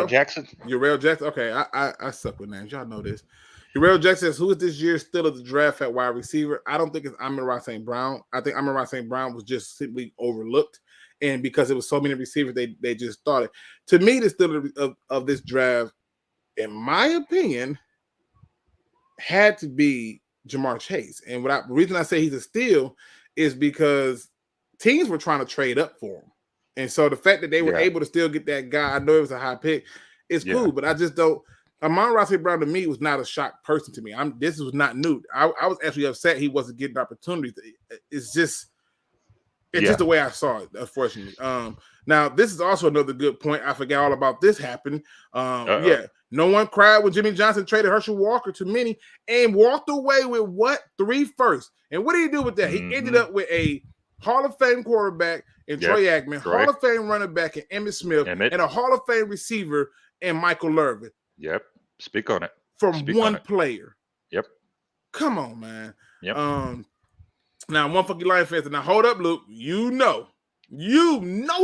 Jackson. Uriel Jackson. Okay, I suck with names. Y'all know this. Darrell Jackson says, who is this year still at the draft at wide receiver? I don't think it's Amon-Ra St. Brown. I think Amon-Ra St. Brown was just simply overlooked. And because it was so many receivers, they just started. To me, the steal of this draft, in my opinion, had to be Jamar Chase. And the reason I say he's a steal is because teams were trying to trade up for him. And so the fact that they were able to still get that guy, I know it was a high pick, it's cool, but I just don't. Amon-Ra St. Brown to me was not a shocked person to me. This was not new. I was actually upset he wasn't getting opportunities. It's just the way I saw it, unfortunately. Now this is also another good point. I forgot all about this happened. No one cried when Jimmy Johnson traded Herschel Walker to many and walked away with what? 3 firsts. And what did he do with that? He ended up with a Hall of Fame quarterback in Troy Aikman, Hall of Fame running back in Emmitt Smith, and a Hall of Fame receiver in Michael Irvin. Yep. Speak on it. From one player. Yep. Come on, man. Yep. Now, one fucking Lion fans, now hold up, Luke. You know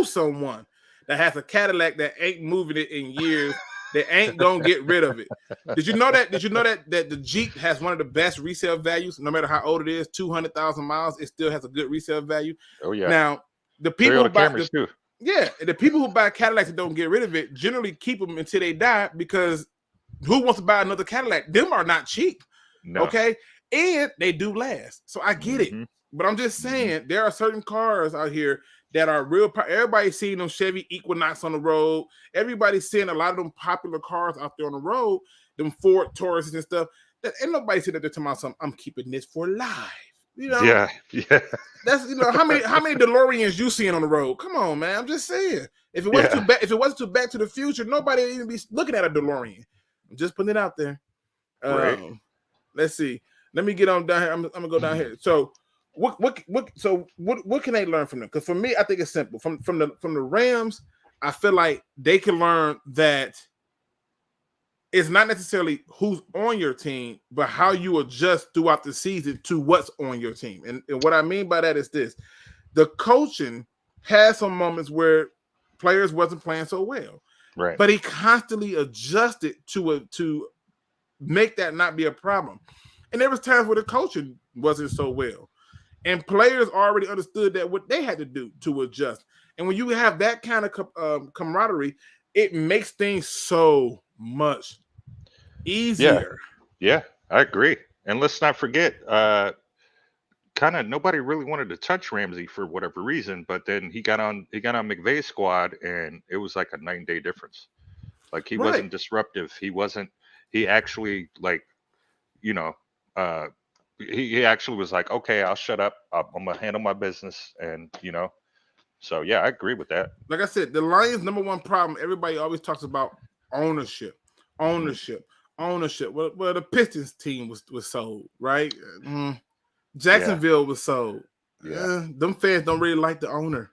someone that has a Cadillac that ain't moving it in years, that ain't gonna get rid of it. Did you know that the Jeep has one of the best resale values, no matter how old it is, 200,000 miles, it still has a good resale value. Oh yeah. Now, the people who buy the people who buy Cadillacs and don't get rid of it generally keep them until they die, because who wants to buy another Cadillac? Them are not cheap. No. Okay. And they do last. So I get it. But I'm just saying there are certain cars out here that are real. Everybody's seeing them Chevy Equinox on the road. Everybody's seeing a lot of them popular cars out there on the road, them Ford Tauruses and stuff. That ain't nobody sitting there talking about something. I'm keeping this for life. You know? Yeah. That's how many DeLoreans you seeing on the road? Come on, man. I'm just saying. If it wasn't too Back to the Future, nobody would even be looking at a DeLorean. I'm just putting it out there. Right. Let's see. Let me get on down here. I'm gonna go down here. So what can they learn from them? Because for me, I think it's simple. From the Rams, I feel like they can learn that it's not necessarily who's on your team, but how you adjust throughout the season to what's on your team. And what I mean by that is this: the coaching has some moments where players wasn't playing so well, right? But he constantly adjusted to make that not be a problem. And there was times where the coaching wasn't so well. And players already understood that what they had to do to adjust. And when you have that kind of camaraderie, it makes things so much easier. Yeah, I agree. And let's not forget, kind of nobody really wanted to touch Ramsey for whatever reason, but then he got on McVay's squad, and it was like a 9-day difference. Like he wasn't disruptive. He actually he actually was like, okay, I'll shut up. I'm gonna handle my business, and so yeah, I agree with that. Like I said, the Lions' number one problem, everybody always talks about ownership. Well, the Pistons team was sold, right? Jacksonville was sold. Them fans don't really like the owner.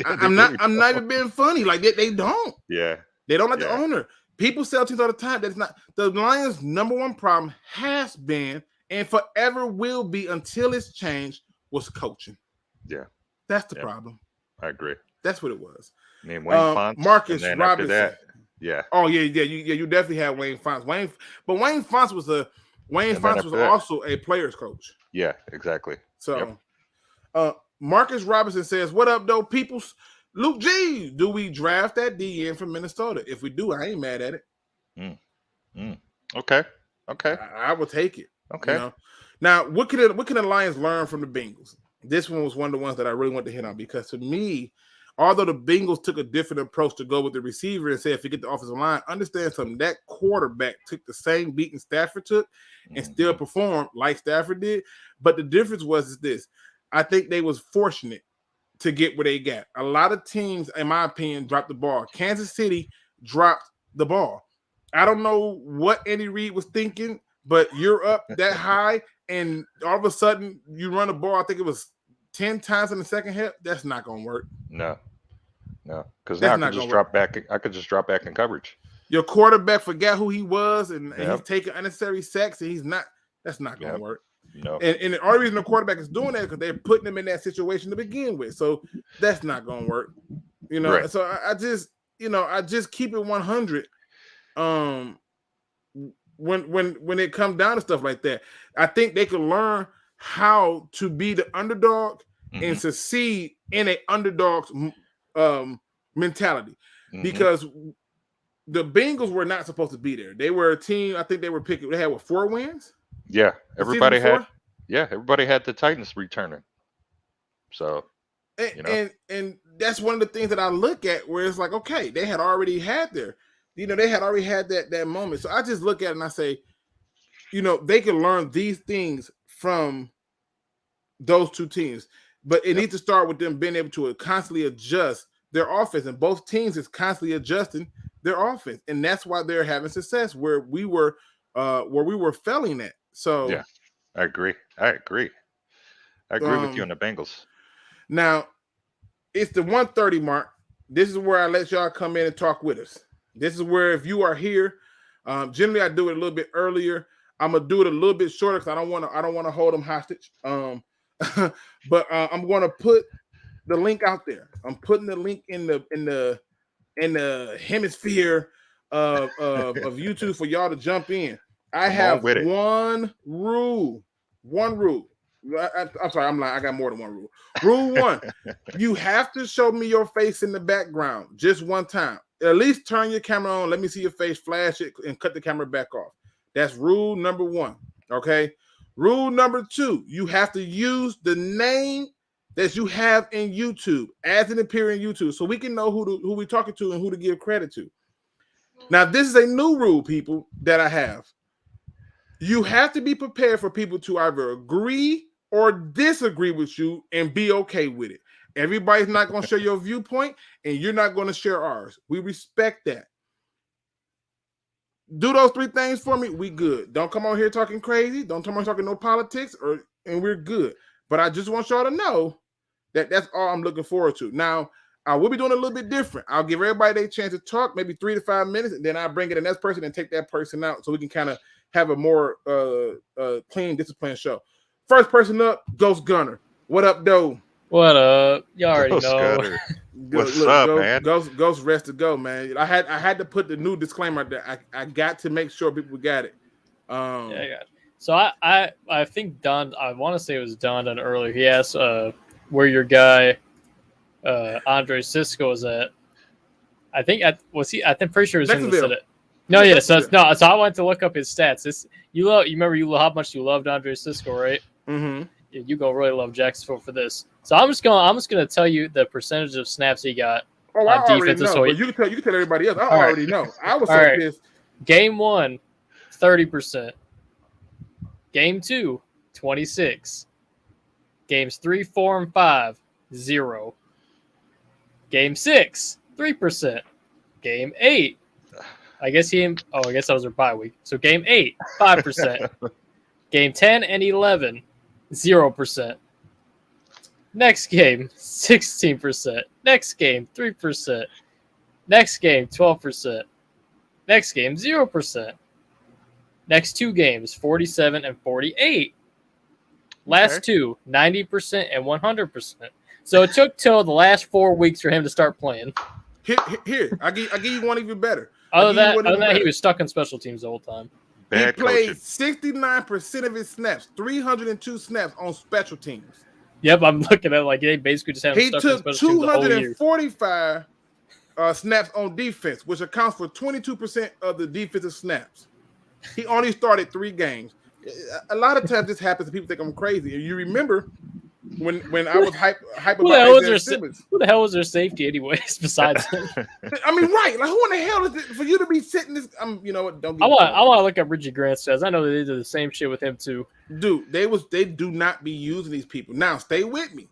I'm not even being funny. Like they don't. Yeah. They don't like the owner. People sell teams all the time. That's not the Lions' number one problem has been and forever will be until it's changed was coaching. Yeah. That's the problem. I agree. That's what it was. Name Wayne Fonts, Marcus Robinson. Yeah. Oh yeah. You definitely had Wayne Fonts. Wayne Fonts was also a player's coach. Yeah, exactly. So Marcus Robinson says, "What up, though, peoples? Luke G, do we draft that DN from Minnesota? If we do, I ain't mad at it. Okay. I will take it. Okay. Now, what can the Lions learn from the Bengals? This one was one of the ones that I really want to hit on, because to me, although the Bengals took a different approach to go with the receiver and say, forget the offensive line, understand something. That quarterback took the same beating Stafford took and still performed like Stafford did. But the difference was this. I think they was fortunate to get where they got. A lot of teams, in my opinion, dropped the ball. Kansas City dropped the ball. I don't know what Andy Reid was thinking, but you're up that high, and all of a sudden you run the ball. I think it was 10 times in the second half. That's not going to work. No, because now I could just drop back. I could just drop back in coverage. Your quarterback forgot who he was, and he's taking unnecessary sacks, and he's not. That's not going to work. No. And the only reason the quarterback is doing that is because they're putting him in that situation to begin with. So that's not going to work. Right. So I just keep it 100. when it comes down to stuff like that. I think they can learn how to be the underdog and succeed in a underdog's mentality, because the Bengals were not supposed to be there. They were a team. I think they were picking. They had 4 wins. Yeah, everybody had. Everybody had the Titans returning. So, and that's one of the things that I look at where it's like, okay, they had already had that moment. So I just look at it and I say, they can learn these things from those two teams, but it needs to start with them being able to constantly adjust their offense, and both teams is constantly adjusting their offense, and that's why they're having success where we were failing at. So yeah, I agree with you on the Bengals. Now it's the 1:30 mark. This is where I let y'all come in and talk with us. This is where, if you are here, generally I do it a little bit earlier. I'm gonna do it a little bit shorter because I don't want to hold them hostage. But I'm gonna put the link out there. I'm putting the link in the hemisphere of YouTube for y'all to jump in. I have one rule. I'm sorry, I'm lying. I got more than one rule. Rule 1: you have to show me your face in the background just one time. At least turn your camera on. Let me see your face. Flash it and cut the camera back off. That's rule number 1. Okay. Rule number 2: you have to use the name that you have in YouTube as it appears in YouTube, so we can know who we're talking to and who to give credit to. Now, this is a new rule, people, that I have. You have to be prepared for people to either agree or disagree with you and be okay with it. Everybody's not going to share your viewpoint, and you're not going to share ours. We respect that. Do those 3 things for me, we good. Don't come on here talking crazy. Don't come on talking no politics, and we're good. But I just want y'all to know that that's all I'm looking forward to. Now, I will be doing a little bit different. I'll give everybody a chance to talk, maybe 3 to 5 minutes, and then I'll bring in the next person and take that person out so we can kind of have a more clean, disciplined show. First person up, Ghost Gunner. What up, though? What up? You already Ghost know. Gunner. What's up, man? Ghost rest to go, man. I had to put the new disclaimer there. I got to make sure people got it. Yeah, I got it. So I think Don, I want to say it was Don done earlier. He asked where your guy Andre Cisco is at. I think I'm pretty sure it was him that said it. No, yeah, so I went to look up his stats. You remember how much you loved Andre Cisco, right? Mm-hmm. Yeah, you gonna really love Jacksonville for this. So I'm just gonna tell you the percentage of snaps he got on defense. Know, but you can tell everybody else. I already know. I was so pissed. Game 1, 30%. Game 2, 26. Games 3, 4, and 5, 0. Game 6, 3%. Game 8. I guess that was their bye week. So game 8, 5%. Game 10 and 11, 0%. Next game, 16%. Next game, 3%. Next game, 12%. Next game, 0%. Next 2 games, 47 and 48. Last 2, 90% and 100%. So it took till the last 4 weeks for him to start playing. Here, I give you one even better. Other than that, he was stuck in special teams the whole time. He played 69% of his snaps, 302 snaps on special teams. Yep, I'm looking at they basically just had him stuck in special teams the whole year. He took 245 snaps on defense, which accounts for 22% of the defensive snaps. He only started 3 games. A lot of times this happens and people think I'm crazy. And you remember when I was hype about Isaiah Simmons. Who the hell was their safety anyways besides him? I mean, right. Like, who in the hell is it for you to be sitting this? You know what? I want to look up Richie Grant's stats. I know they did the same shit with him too. Dude, they do not be using these people. Now, stay with me.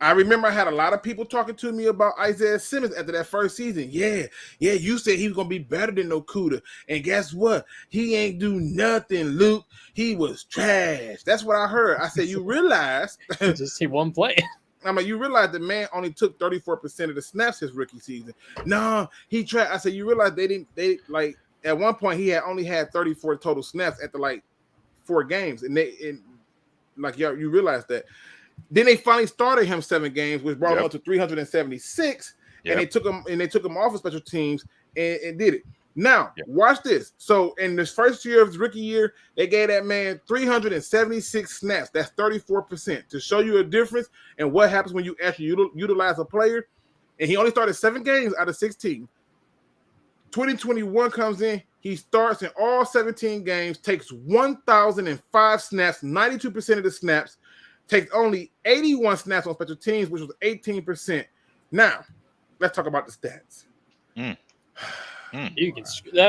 I remember I had a lot of people talking to me about Isaiah Simmons after that first season. Yeah, you said he was going to be better than Okuda. And guess what? He ain't do nothing, Luke. He was trash. That's what I heard. I said, you realize. Just he won't play. I mean, you realize the man only took 34% of the snaps his rookie season. No, he tried. I said, you realize they at one point he had only had 34 total snaps after 4 games. And you realize that. Then they finally started him 7 games, which brought him up to 376. Yep. And they took him off of special teams and did it. Now, Yeah. watch this. So, in this first year of his rookie year, they gave that man 376 snaps. That's 34%. To show you a difference and what happens when you actually utilize a player. And he only started 7 games out of 16. 2021 comes in. He starts in all 17 games, takes 1,005 snaps, 92% of the snaps, takes only 81 snaps on special teams, which was 18%. Now, let's talk about the stats. You can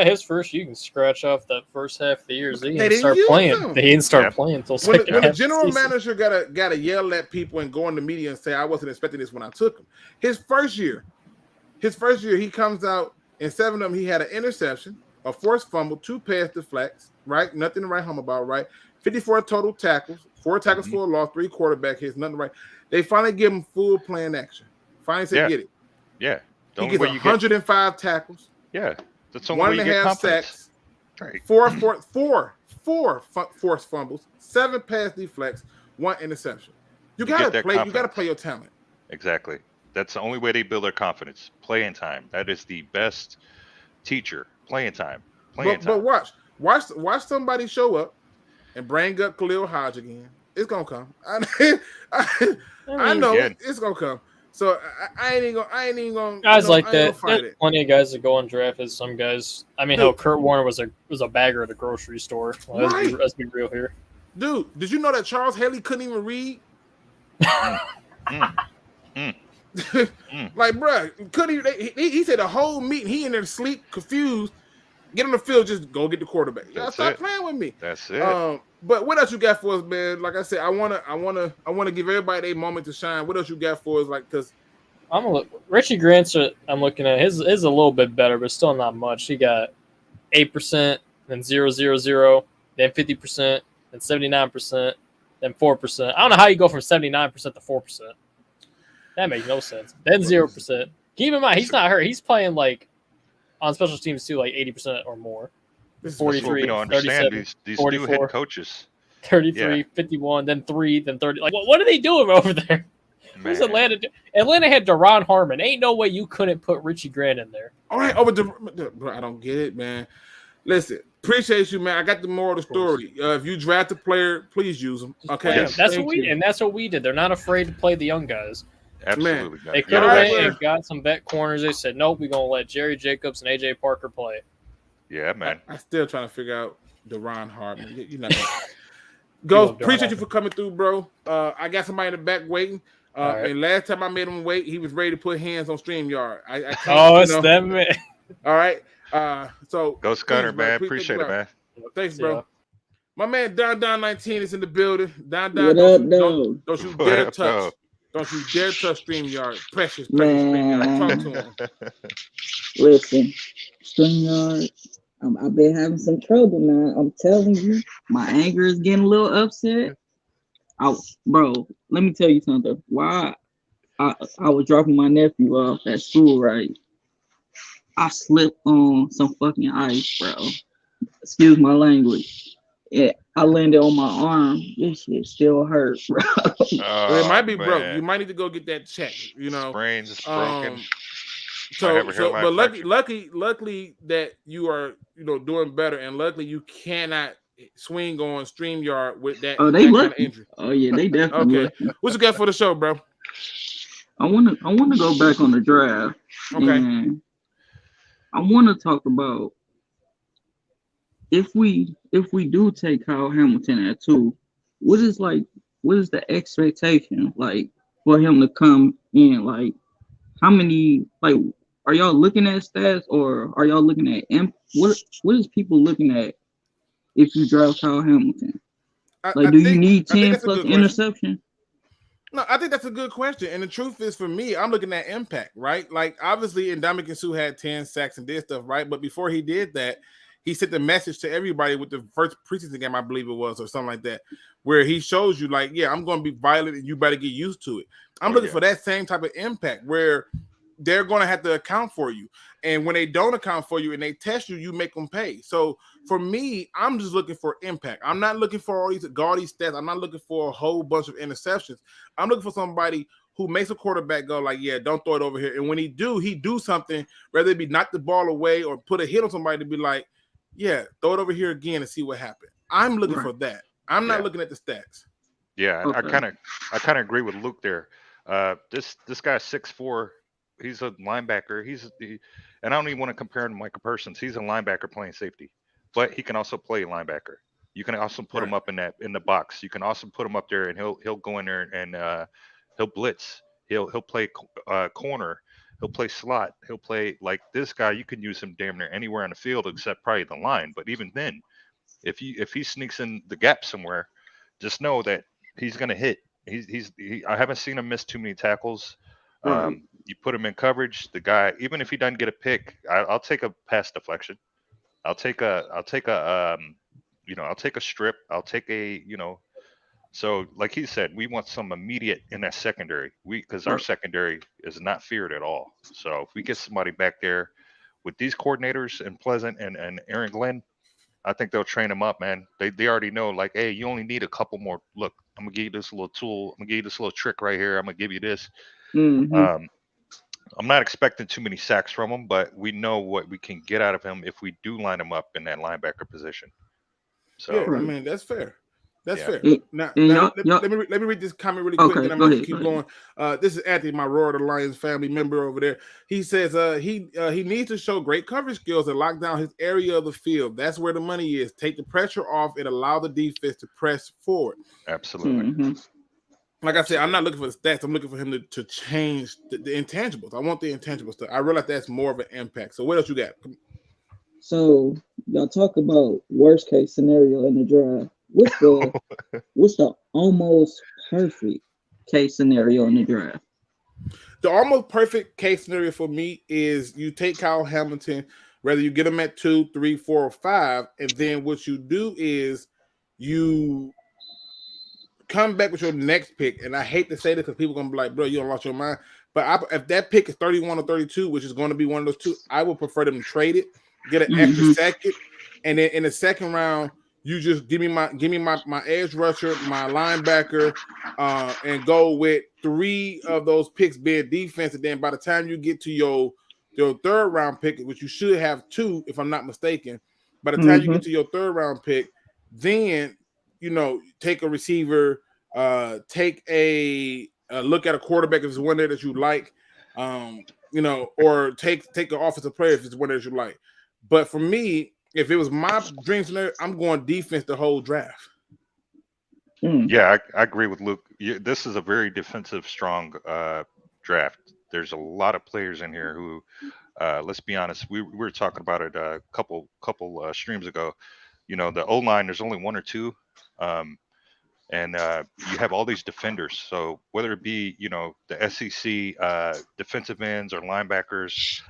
his first. You can scratch off that first half of the year. He They didn't didn't start use playing. him. They didn't start Yeah. playing until When second the half general of the season. manager gotta yell at people and go in the media and say, I wasn't expecting this when I took him. His first year, he comes out in 7 of them. He had an interception, a forced fumble, 2 pass deflects, right? Nothing to write home about, right? 54 total tackles, 4 tackles for a loss, 3 quarterback hits, nothing to write. They finally give him full playing action. Finally said, Yeah. get it. Yeah. The He only gets way you get 105 tackles, yeah. That's the only way you get 1.5 confidence. sacks, Right. four forced fumbles, 7 pass deflects, 1 interception. You get gotta that play. You gotta confidence. play your talent. Exactly. That's the only way they build their confidence. Playing time. That is the best teacher. Playing time. Playing But time. watch somebody show up and bring up Khalil Hodge again. It's gonna come. I know Again. it's gonna come. So I ain't even gonna. Guys like I ain't gonna that. fight There's it. plenty of guys that go undrafted. Some guys. I mean, hell, Kurt Warner was a bagger at a grocery store. Well, Right. let's be real here. Dude, did you know that Charles Haley couldn't even read? Like, bruh, couldn't he said the whole meeting, he in there asleep, confused. Get on the field, just go get the quarterback. Y'all That's stop it. playing with me. That's it. But what else you got for us, man? Like I said, I wanna give everybody their moment to shine. What else you got for us? Like, cause I'm gonna look. Richie Grant's. I'm looking at his is a little bit better, but still not much. He got 8%, then 0.00, then 50%, then 79%, then 4%. I don't know how you go from 79% to 4%. That makes no sense. Then 0%. Keep in mind, he's not hurt. He's playing like on special teams too, like 80% or more. this is 40. That's what we 43, don't understand. 37, These 44. new head coaches. 33, Yeah. 51, then 3, then 30. Like, what are they doing over there? Who's Man. Atlanta? Atlanta had Deron Harmon. Ain't no way you couldn't put Richie Grant in there. all right. Bro, I don't get it, man. Listen, appreciate you, man. I got the moral of the story. If you draft a player, please use them. Okay, Yes. That's Thank what you. that's what we did. They're not afraid to play the young guys. Absolutely. not. They could Yeah, have right, went man. and got some vet corners. They said, nope, we're gonna let Jerry Jacobs and AJ Parker play. Yeah, man. I still trying to figure out Deron Harmon. You're not gonna... You Ghost, love Deron appreciate you Harmon. for coming through, bro. I got somebody in the back waiting. All right. And last time I made him wait, he was ready to put hands on StreamYard. I can't, Oh, you it's know. them. Man. All right. So Ghost please, Gunner, bro, man. please, Appreciate it, bro. man. Thanks, Yeah. bro. My man Don 19 is in the building. Don, What don't, up, don't, though? don't you What dare up, touch. though? Don't you dare touch StreamYard. Precious Man. StreamYard. Talk to him. Listen, StreamYard, I've been having some trouble now. I'm telling you, my anger is getting a little upset. Bro, let me tell you something. Why I was dropping my nephew off at school, right? I slipped on some fucking ice, bro. Excuse my language. Yeah, I landed on my arm. This shit still hurts, bro. Well, it might be broke. man. You might need to go get that checked. You know. Sprains is broken. So, have a hairline but fracture. luckily that you are, doing better, and luckily you cannot swing on StreamYard with that, Oh, that they kind of lucky. injury. Oh yeah, they definitely Okay, lucky. what you got for the show, bro? I wanna go back on the draft. Okay. And I wanna talk about if we do take Kyle Hamilton at 2, what is the expectation like for him to come in? Like how many, like, are y'all looking at stats or are y'all looking at what is people looking at if you draft Kyle Hamilton? Like, do you need I think 10 that's a plus good question. interception? No, I think that's a good question. And the truth is, for me, I'm looking at impact, right? Like, obviously, Ndamukong Suh had 10 sacks and did stuff, right? But before he did that, he sent the message to everybody with the first preseason game, I believe it was, or something like that, where he shows you, like, yeah, I'm going to be violent and you better get used to it. I'm looking for that same type of impact where they're going to have to account for you. And when they don't account for you and they test you, you make them pay. So for me, I'm just looking for impact. I'm not looking for all these gaudy stats. I'm not looking for a whole bunch of interceptions. I'm looking for somebody who makes a quarterback go like, yeah, don't throw it over here. And when he do something, whether it be knock the ball away or put a hit on somebody, to be like, yeah, throw it over here again and see what happened. I'm looking for that. I'm not looking at the stats. Yeah, I kind of agree with Luke there. This guy's 6'4". He's a linebacker. And I don't even want to compare him to Michael Parsons. He's a linebacker playing safety, but he can also play linebacker. You can also put him up in the box. You can also put him up there, and he'll go in there and he'll blitz. He'll play corner. He'll play slot. He'll play like this guy. You can use him damn near anywhere on the field except probably the line. But even then, if he sneaks in the gap somewhere, just know that he's going to hit. I haven't seen him miss too many tackles. You put him in coverage, the guy, even if he doesn't get a pick, I'll take a pass deflection. I'll take a strip. I'll take a, so like he said, we want some immediate in that secondary. Because our secondary is not feared at all. So if we get somebody back there with these coordinators and Pleasant and Aaron Glenn, I think they'll train them up, man. They already know, like, hey, you only need a couple more. Look, I'm gonna give you this little tool. I'm gonna give you this little trick right here. I'm gonna give you this. I'm not expecting too many sacks from him, but we know what we can get out of him if we do line him up in that linebacker position. So yeah, I mean, that's fair. That's fair. Now, let me read this comment really quick, and I'm going to keep going. This is Anthony, my Roar the Lions family member over there. He says he needs to show great coverage skills and lock down his area of the field. That's where the money is. Take the pressure off and allow the defense to press forward. Absolutely. Like I said, I'm not looking for the stats. I'm looking for him to change the intangibles. I want the intangible stuff. I realize that's more of an impact. So what else you got? So y'all talk about worst case scenario in the draft. What's the almost perfect case scenario in the draft? The almost perfect case scenario for me is you take Kyle Hamilton, whether you get him at 2, 3, 4, or 5, and then what you do is you come back with your next pick. And I hate to say this because people are gonna be like, bro, you don't lost your mind. But if that pick is 31 or 32, which is going to be one of those two, I would prefer them to trade it, get an extra second, and then in the second round, you just give me my edge rusher, my linebacker, and go with 3 of those picks being defense. And then by the time you get to your third round pick, which you should have 2, if I'm not mistaken, by the time you get to your third round pick, then take a receiver, take a look at a quarterback if it's one there that you like, or take an offensive player if it's one that you like. But for me, if it was my dream scenario, I'm going defense the whole draft. Yeah, I agree with Luke. This is a very defensive strong draft. There's a lot of players in here who, let's be honest, we were talking about it a couple streams ago. The O-line, there's only 1 or 2. And you have all these defenders. So whether it be, the SEC defensive ends or linebackers,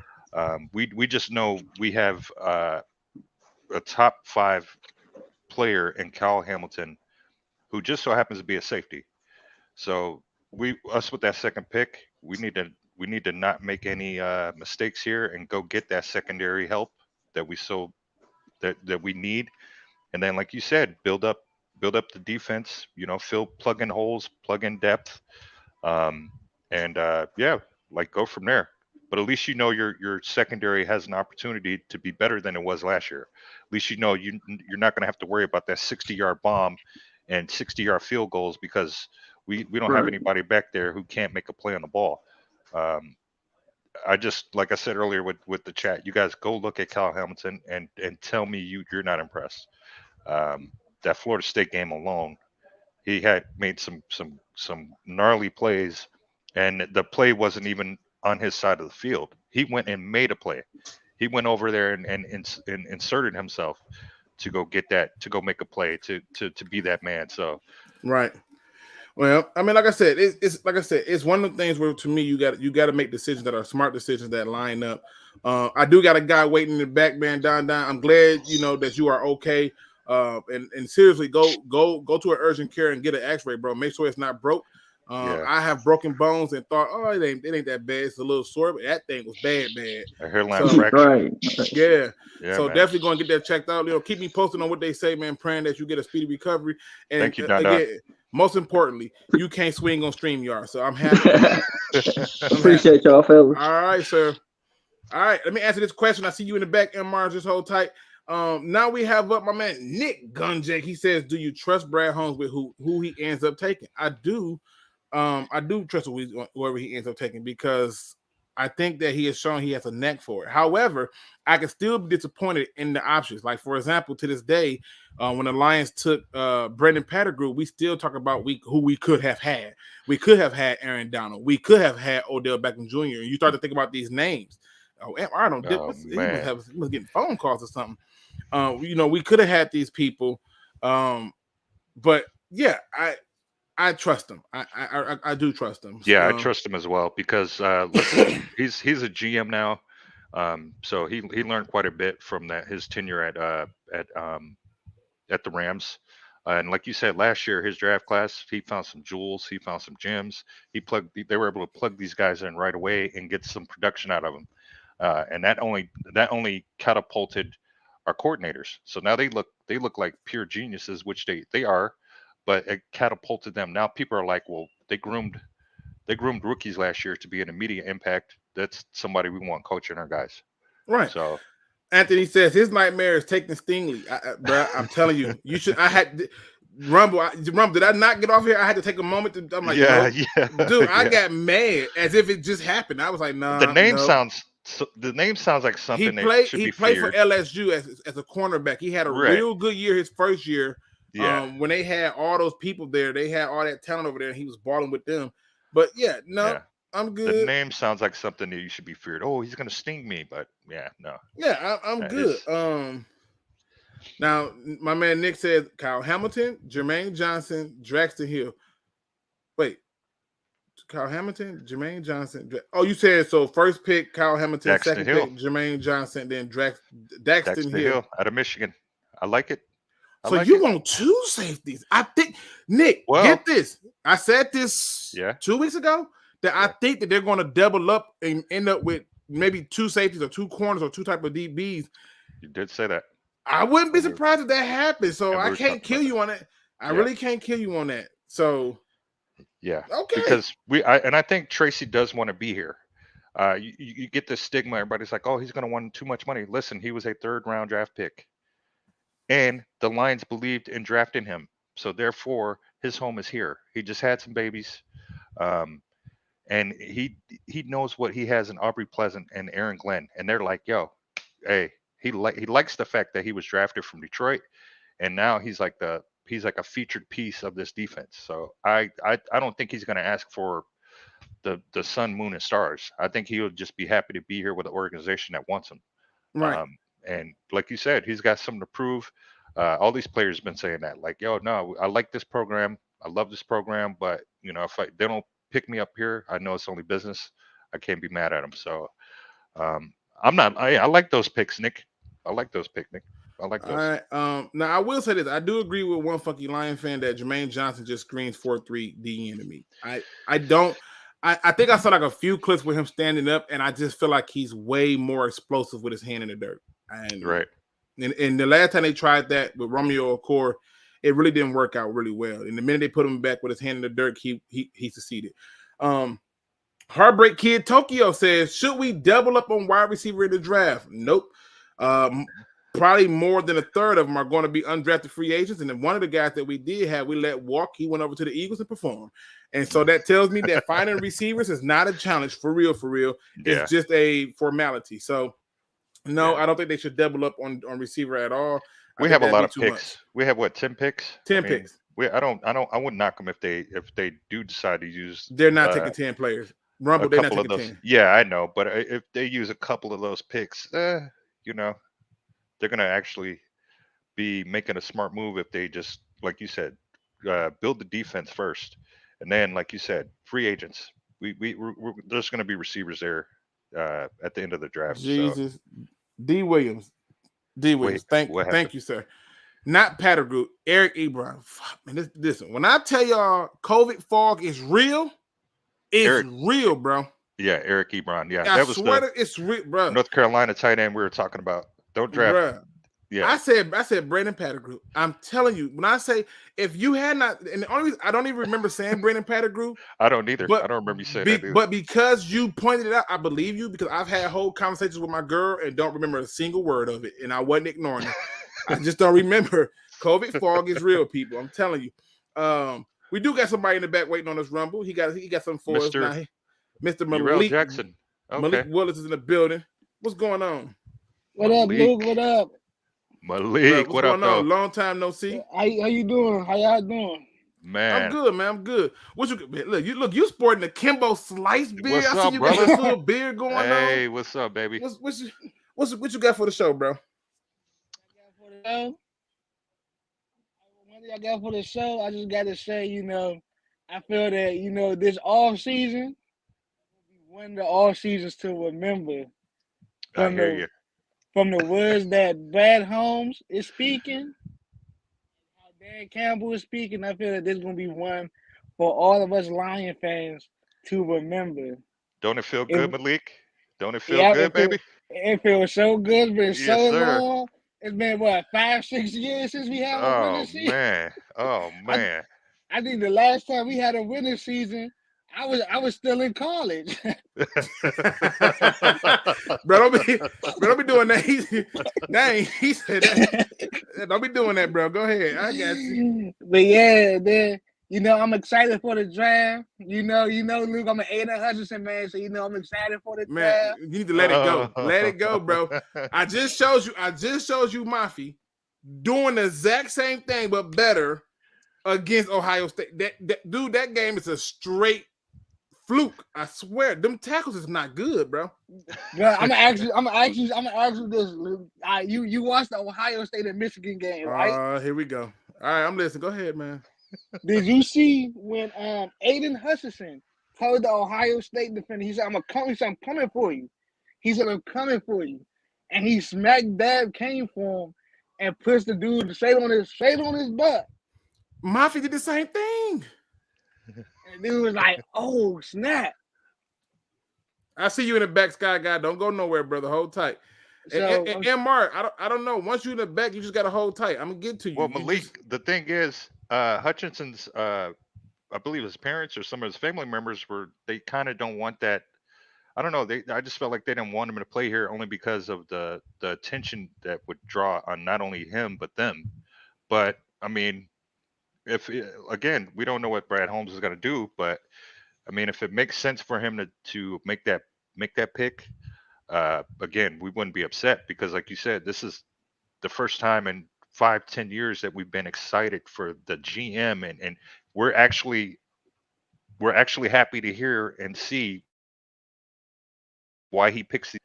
we just know we have a top 5 player in Kyle Hamilton, who just so happens to be a safety. So us with that second pick, we need to not make any mistakes here and go get that secondary help that we need. And then, like you said, build up the defense, plug in holes, plug in depth. Go from there. But at least your secondary has an opportunity to be better than it was last year. At least you're not going to have to worry about that 60-yard bomb and 60-yard field goals because we don't have anybody back there who can't make a play on the ball. I just, like I said earlier with the chat, you guys go look at Kyle Hamilton and tell me you're not impressed. That Florida State game alone, he had made some gnarly plays, and the play wasn't even on his side of the field. He went and made a play. He went over there and inserted himself to go get that, to go make a play, to be that man. So, right. Well, I mean, like I said, it's one of the things where to me you got to make decisions that are smart decisions that line up. I do got a guy waiting in the back, man. Don. I'm glad that you are okay. And seriously, go to an urgent care and get an X-ray, bro. Make sure it's not broke. Yeah. I have broken bones and thought, oh, it ain't that bad. It's a little sore, but that thing was bad. A hairline So, fracture. Right. Yeah. Yeah, So man. definitely going to get that checked out. Keep me posted on what they say, man. Praying that you get a speedy recovery. And Thank you, Don. again, most importantly, you can't swing on StreamYard. So I'm happy. Appreciate y'all, fellas. All right, sir. All right, let me answer this question. I see you in the back, and Mars, just hold tight. Now we have up my man Nick Gunjake. He says, "Do you trust Brad Holmes with who he ends up taking?" I do. I do trust whoever he ends up taking because I think that he has shown he has a neck for it. However, I can still be disappointed in the options. Like, for example, to this day, when the Lions took Brendan Pettigrew, we still talk about who we could have had. We could have had Aaron Donald. We could have had Odell Beckham Jr. And you start to think about these names. Oh, Arnold, he was getting phone calls or something. We could have had these people. But yeah, I trust him. I do trust him. Yeah, I trust him as well because listen, he's a GM now, so he learned quite a bit from his tenure at the Rams, and like you said, last year his draft class, he found some jewels, he found some gems. They were able to plug these guys in right away and get some production out of them, and that only catapulted our coordinators. So now they look like pure geniuses, which they are. But it catapulted them. Now people are like, well, they groomed rookies last year to be an immediate impact. That's somebody we want coaching our guys. Right. So Anthony says his nightmare is taking Stingley. Bro, I'm telling you, you should. I had Rumble. Did I not get off here? I had to take a moment to. I'm like, yeah, dude, I got mad as if it just happened. I was like, nah. The name sounds like something he played for LSU as a cornerback. He had a real good year his first year. Yeah. When they had all those people there, they had all that talent over there, and he was balling with them. But I'm good. The name sounds like something that you should be feared. Oh, he's gonna sting me, but no. Yeah, I'm good. Now my man Nick said Kyle Hamilton, Jermaine Johnson, Braxton Hill. Wait, Kyle Hamilton, Jermaine Johnson. Oh, you said so. First pick Kyle Hamilton, second pick Jermaine Johnson, then Daxton Hill out of Michigan. I like it. So you want two safeties? I think, Nick, get this. I said this 2 weeks ago that I think that they're going to double up and end up with maybe two safeties or two corners or two type of DBs. You did say that. I wouldn't be surprised if that happens. So I can't kill you on it. I really can't kill you on that. So yeah, okay. Because I think Tracy does want to be here. You get this stigma. Everybody's like, oh, he's going to want too much money. Listen, he was a 3rd round draft pick. And the Lions believed in drafting him. So therefore, his home is here. He just had some babies. And he knows what he has in Aubrey Pleasant and Aaron Glenn. And they're like, yo, hey, he likes the fact that he was drafted from Detroit. And now he's like a featured piece of this defense. So I don't think he's going to ask for the sun, moon, and stars. I think he'll just be happy to be here with an organization that wants him. Right. And like you said, he's got something to prove. All these players have been saying that, like, yo, no, I like this program. I love this program. But, if they don't pick me up here, I know it's only business. I can't be mad at them. So I like those picks, Nick. I like those picks, Nick. I like those. All right. Now, I will say this. I do agree with one funky Lion fan that Jermaine Johnson just screams 4-3 DN to me. I think I saw like a few clips with him standing up, and I just feel like he's way more explosive with his hand in the dirt. And right. And the last time they tried that with Romeo Ocore, it really didn't work out really well. And the minute they put him back with his hand in the dirt, he succeeded. Heartbreak Kid Tokyo says, should we double up on wide receiver in the draft? Nope. Probably more than a third of them are going to be undrafted free agents. And then one of the guys that we did have, we let walk. He went over to the Eagles and performed. And so that tells me that finding receivers is not a challenge for real. It's just a formality. So no, I don't think they should double up on receiver at all. We have a lot of picks. We have 10 picks? 10 picks. I wouldn't knock them if they do decide to use. They're not taking 10 players. Rumble, they're not taking 10. Yeah, I know, but if they use a couple of those picks, they're gonna actually be making a smart move if they just, like you said, build the defense first, and then, like you said, free agents. There's gonna be receivers there at the end of the draft. Jesus, so. D. Williams. Thank you, sir. Not Pettigrew, Eric Ebron. Fuck, man, listen. When I tell y'all COVID fog is real, it's real, bro. Yeah, Eric Ebron. Yeah, I that was swear the it's real, bro. North Carolina tight end we were talking about. Don't draft. Bruh. Yeah, I said Brandon Pettigrew. I'm telling you, when I say if you had not, and the only reason I don't even remember saying Brandon Pettigrew, I don't either. but I don't remember you saying that either. but because you pointed it out, I believe you because I've had whole conversations with my girl and don't remember a single word of it, and I wasn't ignoring it. I just don't remember. COVID fog is real, people. I'm telling you. We do got somebody in the back waiting on us. Rumble. He got something for us now. Mr. Malik Jackson. Okay. Malik Willis is in the building. What's going on? What up, Luke? What up? Malik, Bro, what up, though? Long time no see. How you doing? How y'all doing? Man, I'm good, man. I'm good. What you sporting the Kimbo Slice beer? What's I up, see you brother? got this little beer going on. Hey, what's up, baby? What you got for the show, bro? One thing I got for the show, I just got to say, I feel that, this off season, one of the off seasons to remember. I hear you. From the words that Brad Holmes is speaking, how Dan Campbell is speaking, I feel that this is going to be one for all of us Lion fans to remember. Don't it feel good, Malik? Don't it feel good, baby? It feels so good, but it's Yes, so sir. long. It's been, 5-6 years since we had a winning season? Oh, man. I think the last time we had a winning season, I was still in college. Bro, don't be doing that. He said that. Don't be doing that, bro. Go ahead. I got you. But yeah, then I'm excited for the draft. Luke, I'm an Aiden Hutchinson man, so I'm excited for the draft. Man, you need to let it go. Let it go, bro. I just showed you Mafi doing the exact same thing but better against Ohio State. That game is a straight fluke. I swear, them tackles is not good, bro. Bro, I'm gonna ask you this, Luke. You watched the Ohio State and Michigan game, right? Here we go. All right, I'm listening. Go ahead, man. Did you see when Aiden Hutchinson told the Ohio State defender, he said, I'm coming for you. He said, I'm coming for you. And he smack dab came for him and pushed the dude straight on his butt. Mafi did the same thing. And dude was like, oh, snap. I see you in the back, Sky Guy. Don't go nowhere, brother. Hold tight. And Mark, I don't know. Once you're in the back, you just got to hold tight. I'm going to get to you. Well, Malik, the thing is, Hutchinson's, I believe his parents or some of his family members they kind of don't want that. I don't know. I just felt like they didn't want him to play here only because of the attention that would draw on not only him, but them. But, I mean, again, we don't know what Brad Holmes is going to do, but I mean, if it makes sense for him to make that pick, again, we wouldn't be upset because, like you said, this is the first time in 5-10 years that we've been excited for the GM, and we're actually happy to hear and see why he picks.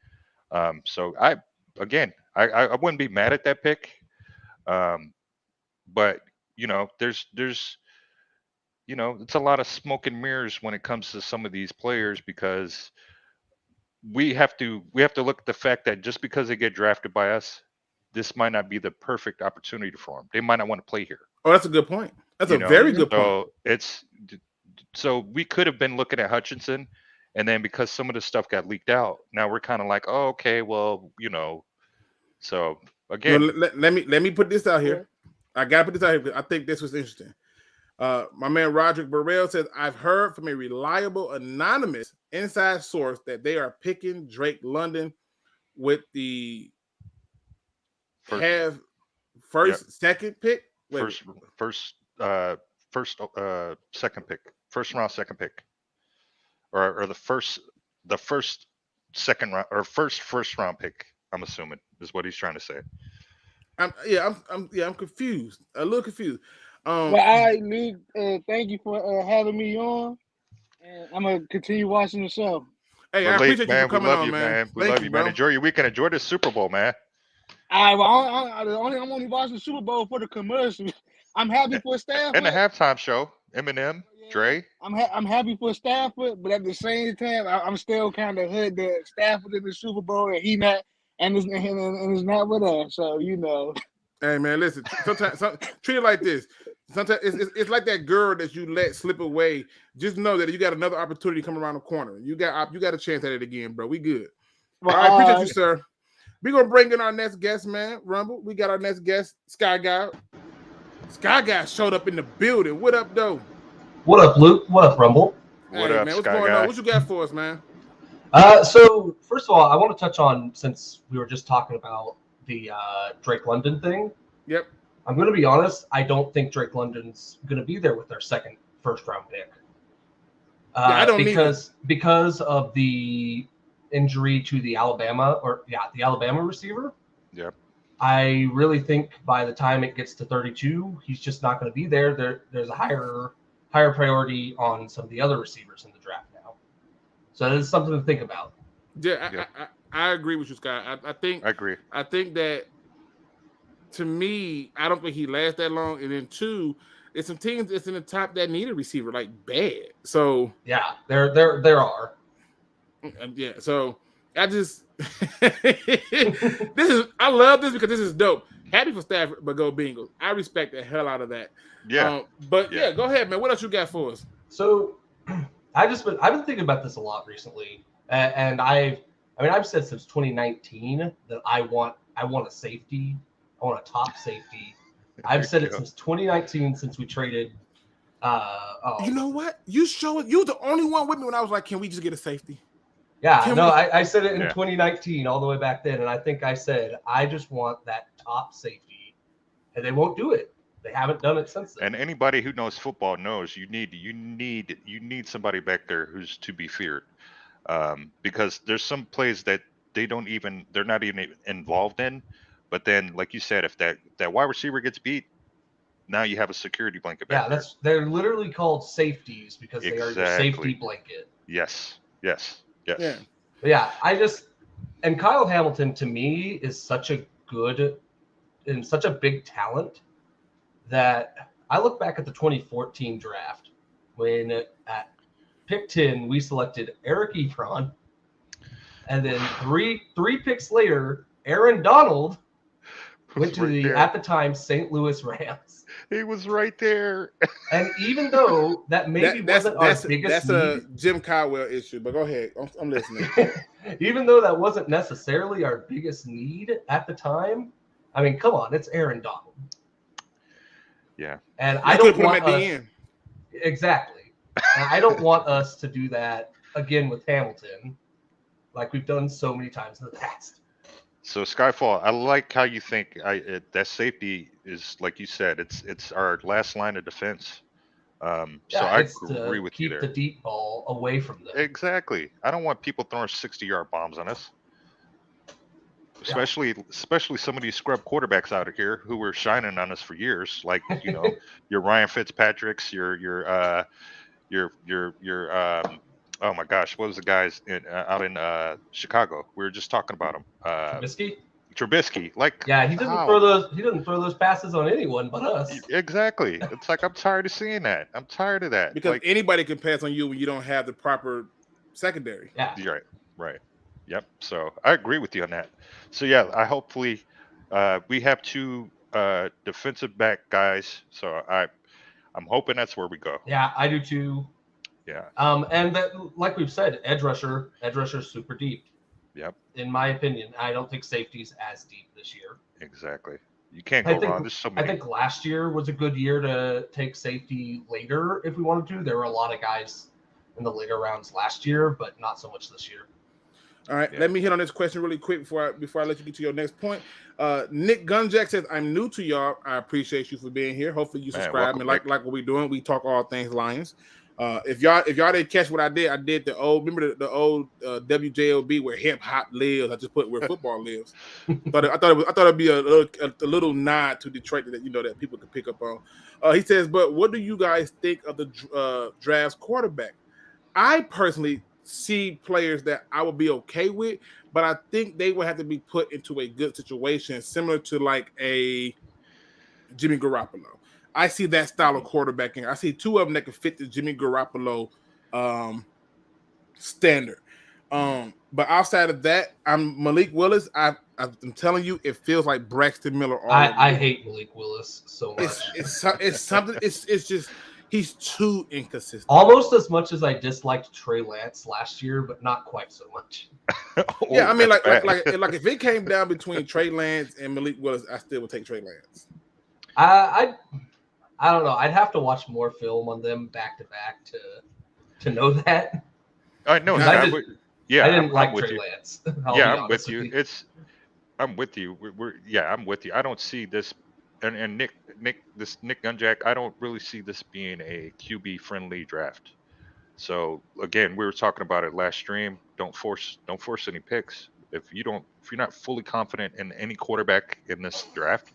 So I wouldn't be mad at that pick, but there's it's a lot of smoke and mirrors when it comes to some of these players because we have to look at the fact that just because they get drafted by us, this might not be the perfect opportunity for them. They might not want to play here. Oh, that's a good point. That's a very good point. So we could have been looking at Hutchinson, and then because some of the stuff got leaked out, now we're kind of like, oh, okay, well, So again, let me put this out here. I gotta put this out here because I think this was interesting. My man Roderick Burrell says, I've heard from a reliable anonymous inside source that they are picking Drake London with the second pick. Second pick, first round, second pick, or the first second round or first round pick. I'm assuming is what he's trying to say. I'm confused, a little confused. Well, all right, Luke, thank you for having me on, and I'm gonna continue watching the show. Hey, I appreciate you for coming on, man. We love you, man. Enjoy your weekend. Enjoy the Super Bowl, man. All right, well, I'm only watching the Super Bowl for the commercials. I'm happy for Stafford. And the halftime show, Eminem, Dre. I'm happy for Stafford, but at the same time, I'm still kind of hood that Stafford in the Super Bowl and he not, and it's not with us. So Hey man, listen. Sometimes treat it like this. Sometimes it's like that girl that you let slip away. Just know that you got another opportunity coming around the corner. You got a chance at it again, bro. We good. Well, All right, appreciate you, sir. We're gonna bring in our next guest, man. Rumble. We got our next guest, Sky Guy. Sky Guy showed up in the building. What up, though? What up, Luke? What up, Rumble? What Hey, up, man? What's Sky going Guy? on? What you got for us, man? So first of all, I want to touch on, since we were just talking about the Drake London thing. Yep. I'm going to be honest. I don't think Drake London's going to be there with their second first-round pick. I don't because of the injury to the Alabama receiver. Yep. I really think by the time it gets to 32, he's just not going to be there. There's a higher priority on some of the other receivers in the draft now. So that is something to think about. Yeah, I agree with you, Scott. I agree. I think that, to me, I don't think he lasts that long. And then two, it's some teams that's in the top that need a receiver like bad. So yeah, there are. Yeah. So I just I love this because this is dope. Happy for Stafford, but go Bengals. I respect the hell out of that. Yeah. Yeah, go ahead, man. What else you got for us? So I've been thinking about this a lot recently, and I've said since 2019 that I want a safety. I want a top safety. I've said it since 2019, since we traded. You know what? You were the only one with me when I was like, "Can we just get a safety?" Yeah, I said it in 2019, all the way back then, and I think I said I just want that top safety, and they won't do it. They haven't done it since then. And anybody who knows football knows you need somebody back there who's to be feared, because there's some plays that they're not even involved in, but then like you said, if that wide receiver gets beat, now you have a security blanket back there. They're literally called safeties because they are your safety blanket. Yes. Yeah. But yeah, and Kyle Hamilton to me is such a good and such a big talent that I look back at the 2014 draft when at pick 10 we selected Eric Ebron, and then three picks later Aaron Donald went to the at the time St. Louis Rams. He was right there. And even though that wasn't our biggest that's a Jim Caldwell issue, but go ahead. I'm listening. Even though that wasn't necessarily our biggest need at the time, I mean, come on, it's Aaron Donald. Yeah. And I don't want him at the end. Exactly. And I don't want us to do that again with Hamilton, like we've done so many times in the past. So Skyfall, I like how you think that safety is, like you said, it's our last line of defense. So I agree with you there. Keep the deep ball away from them. Exactly. I don't want people throwing 60-yard bombs on us. Especially some of these scrub quarterbacks out of here who were shining on us for years, like your Ryan Fitzpatrick's, your oh my gosh, what was the guys out in Chicago? We were just talking about him. Trubisky, like he didn't throw those passes on anyone but us. Exactly. It's like I'm tired of seeing that. I'm tired of that because anybody can pass on you when you don't have the proper secondary. Yeah. Right. Yep. So I agree with you on that. So yeah, hopefully we have two defensive back guys. So I'm hoping that's where we go. Yeah, I do too. Yeah. And that, like we've said, edge rusher is super deep. Yep. In my opinion, I don't think safety's as deep this year. Exactly. You can't go wrong. There's so many. I think last year was a good year to take safety later if we wanted to. There were a lot of guys in the later rounds last year, but not so much this year. All right, Let me hit on this question really quick before I let you get to your next point. Nick Gunjack says, "I'm new to y'all. I appreciate you for being here. Hopefully you subscribe and like what we're doing. We talk all things Lions. If y'all didn't catch what I did the old WJLB where hip hop lives. I just put where football lives. I thought it'd be a little nod to Detroit that people could pick up on. He says, but what do you guys think of the draft's quarterback? I personally see players that I would be okay with, but I think they would have to be put into a good situation, similar to like a Jimmy Garoppolo. I see that style of quarterbacking. I see two of them that can fit the Jimmy Garoppolo standard. But outside of that, I'm Malik Willis. I'm telling you, it feels like Braxton Miller. I hate Malik Willis so much. It's something. It's just he's too inconsistent. Almost as much as I disliked Trey Lance last year, but not quite so much. Yeah, I mean, that's like bad. if it came down between Trey Lance and Malik Willis, I still would take Trey Lance. I don't know. I'd have to watch more film on them back to back to know that. I know. I I didn't like with Trey you. Lance. Yeah, I'm with you. I'm with you. I'm with you. I don't see this, and Nick Gunjack. I don't really see this being a QB friendly draft. So again, we were talking about it last stream. Don't force any picks. If you're not fully confident in any quarterback in this draft,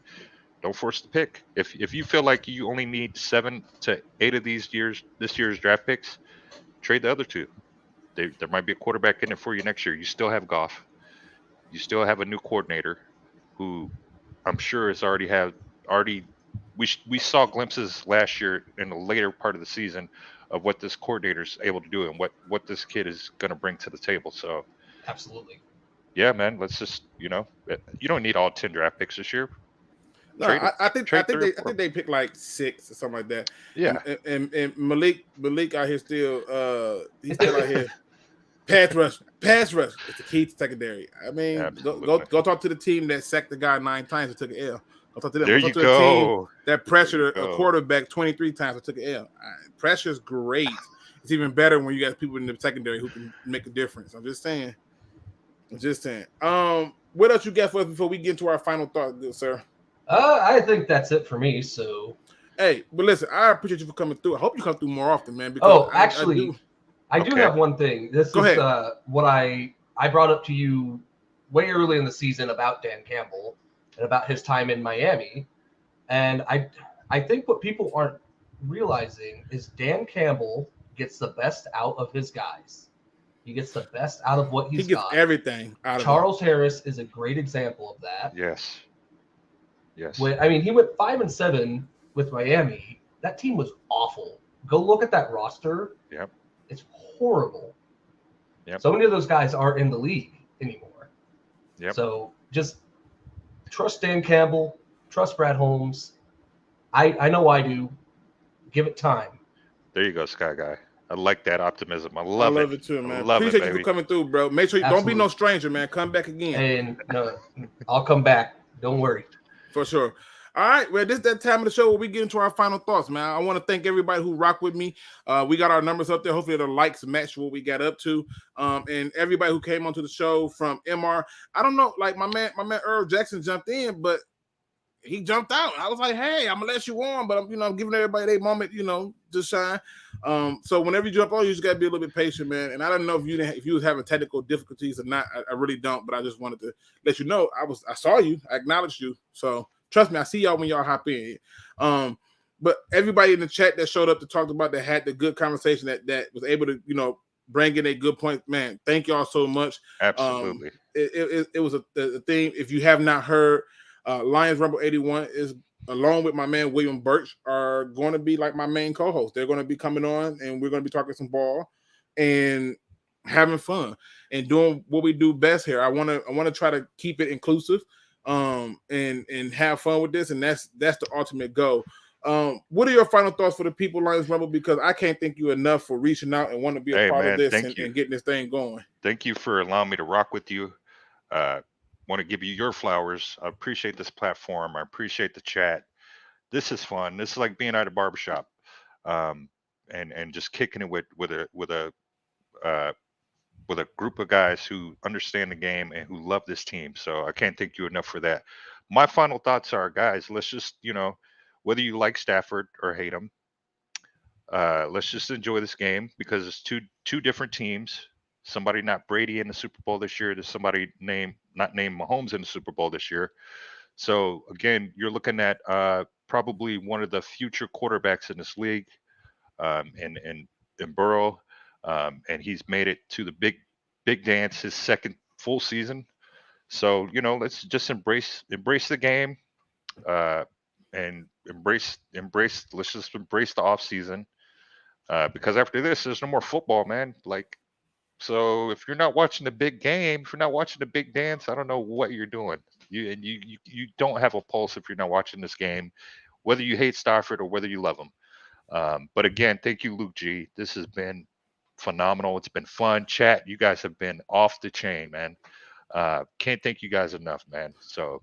don't force the pick. If you feel like you only need 7 to 8 of this year's draft picks, trade the other 2. There might be a quarterback in it for you next year. You still have Goff. You still have a new coordinator, who I'm sure has already. We saw glimpses last year in the later part of the season of what this coordinator's able to do and what this kid is going to bring to the table. So Absolutely. yeah, man, let's just you don't need all 10 draft picks this year. No, I think they picked like 6 or something like that. Yeah, and Malik out here still he's still out here. Pass rush. It's the key to secondary. I mean, go talk to the team that sacked the guy 9 times and took an L. Go talk to them. there Go you talk to the team go. that pressured There you a go. quarterback 23 times and took an L. Pressure's great. It's even better when you got people in the secondary who can make a difference. I'm just saying. What else you got for us before we get into our final thought, good sir? I think that's it for me. So, Hey, but listen, I appreciate you for coming through. I hope you come through more often, man. Because I do have one thing. This Go is ahead. what I brought up to you way early in the season about Dan Campbell and about his time in Miami. And I think what people aren't realizing is Dan Campbell gets the best out of his guys. He gets the best out of what he's got. He gets everything out of him. Charles Harris is a great example of that. Yes. He went 5-7 with Miami. That team was awful. Go look at that roster. Yep. It's horrible. Yep. So many of those guys aren't in the league anymore. Yep. So just trust Dan Campbell, trust Brad Holmes. I know I do. Give it time. There you go, Sky Guy. I like that optimism. I love it too, man. Love Appreciate it, you baby. for coming through, bro. Make sure you don't be no stranger, man. Come back again. And no, I'll come back. Don't worry. For sure. All right, well, this is that time of the show where we get into our final thoughts, man. I want to thank everybody who rocked with me. We got our numbers up there. Hopefully the likes match what we got up to. And everybody who came onto the show from MR. I don't know, like my man Earl Jackson jumped in, but he jumped out. I was like, hey, I'm gonna let you on, but I'm giving everybody their moment, to shine. So whenever you jump on, you just gotta be a little bit patient, man. And I don't know if you was having technical difficulties or not. I really don't, but I just wanted to let you know I saw you, I acknowledged you. So trust me, I see y'all when y'all hop in. But everybody in the chat that showed up to talk about that had the good conversation that was able to, bring in a good point, man. Thank y'all so much. Absolutely. It was a thing. If you have not heard, Lions Rumble 81 is, along with my man William Birch, are going to be like my main co-host. They're going to be coming on, and we're going to be talking some ball and having fun and doing what we do best here. I want to try to keep it inclusive, and have fun with this, and that's the ultimate goal. What are your final thoughts for the people, Lions Rumble? Because I can't thank you enough for reaching out and want to be a part of this and getting this thing going. Thank you for allowing me to rock with you. Want to give you your flowers. I appreciate this platform. I appreciate the chat. This is fun. This is like being at a barbershop, and just kicking it with a group of guys who understand the game and who love this team. So I can't thank you enough for that. My final thoughts are, guys, let's just, whether you like Stafford or hate him, let's just enjoy this game, because it's two different teams. Somebody not Brady in the Super Bowl this year. There's somebody not named Mahomes in the Super Bowl this year. So again, you're looking at probably one of the future quarterbacks in this league, and Burrow, and he's made it to the big dance, his second full season. So let's just embrace the game, and embrace. Let's just embrace the off season, because after this, there's no more football, man. Like, So if you're not watching the big game, if you're not watching the big dance, I don't know what you're doing. You don't have a pulse if you're not watching this game, whether you hate Stafford or whether you love him. But again, thank you, Luke G. This has been phenomenal. It's been fun. Chat, you guys have been off the chain, man. Can't thank you guys enough, man. So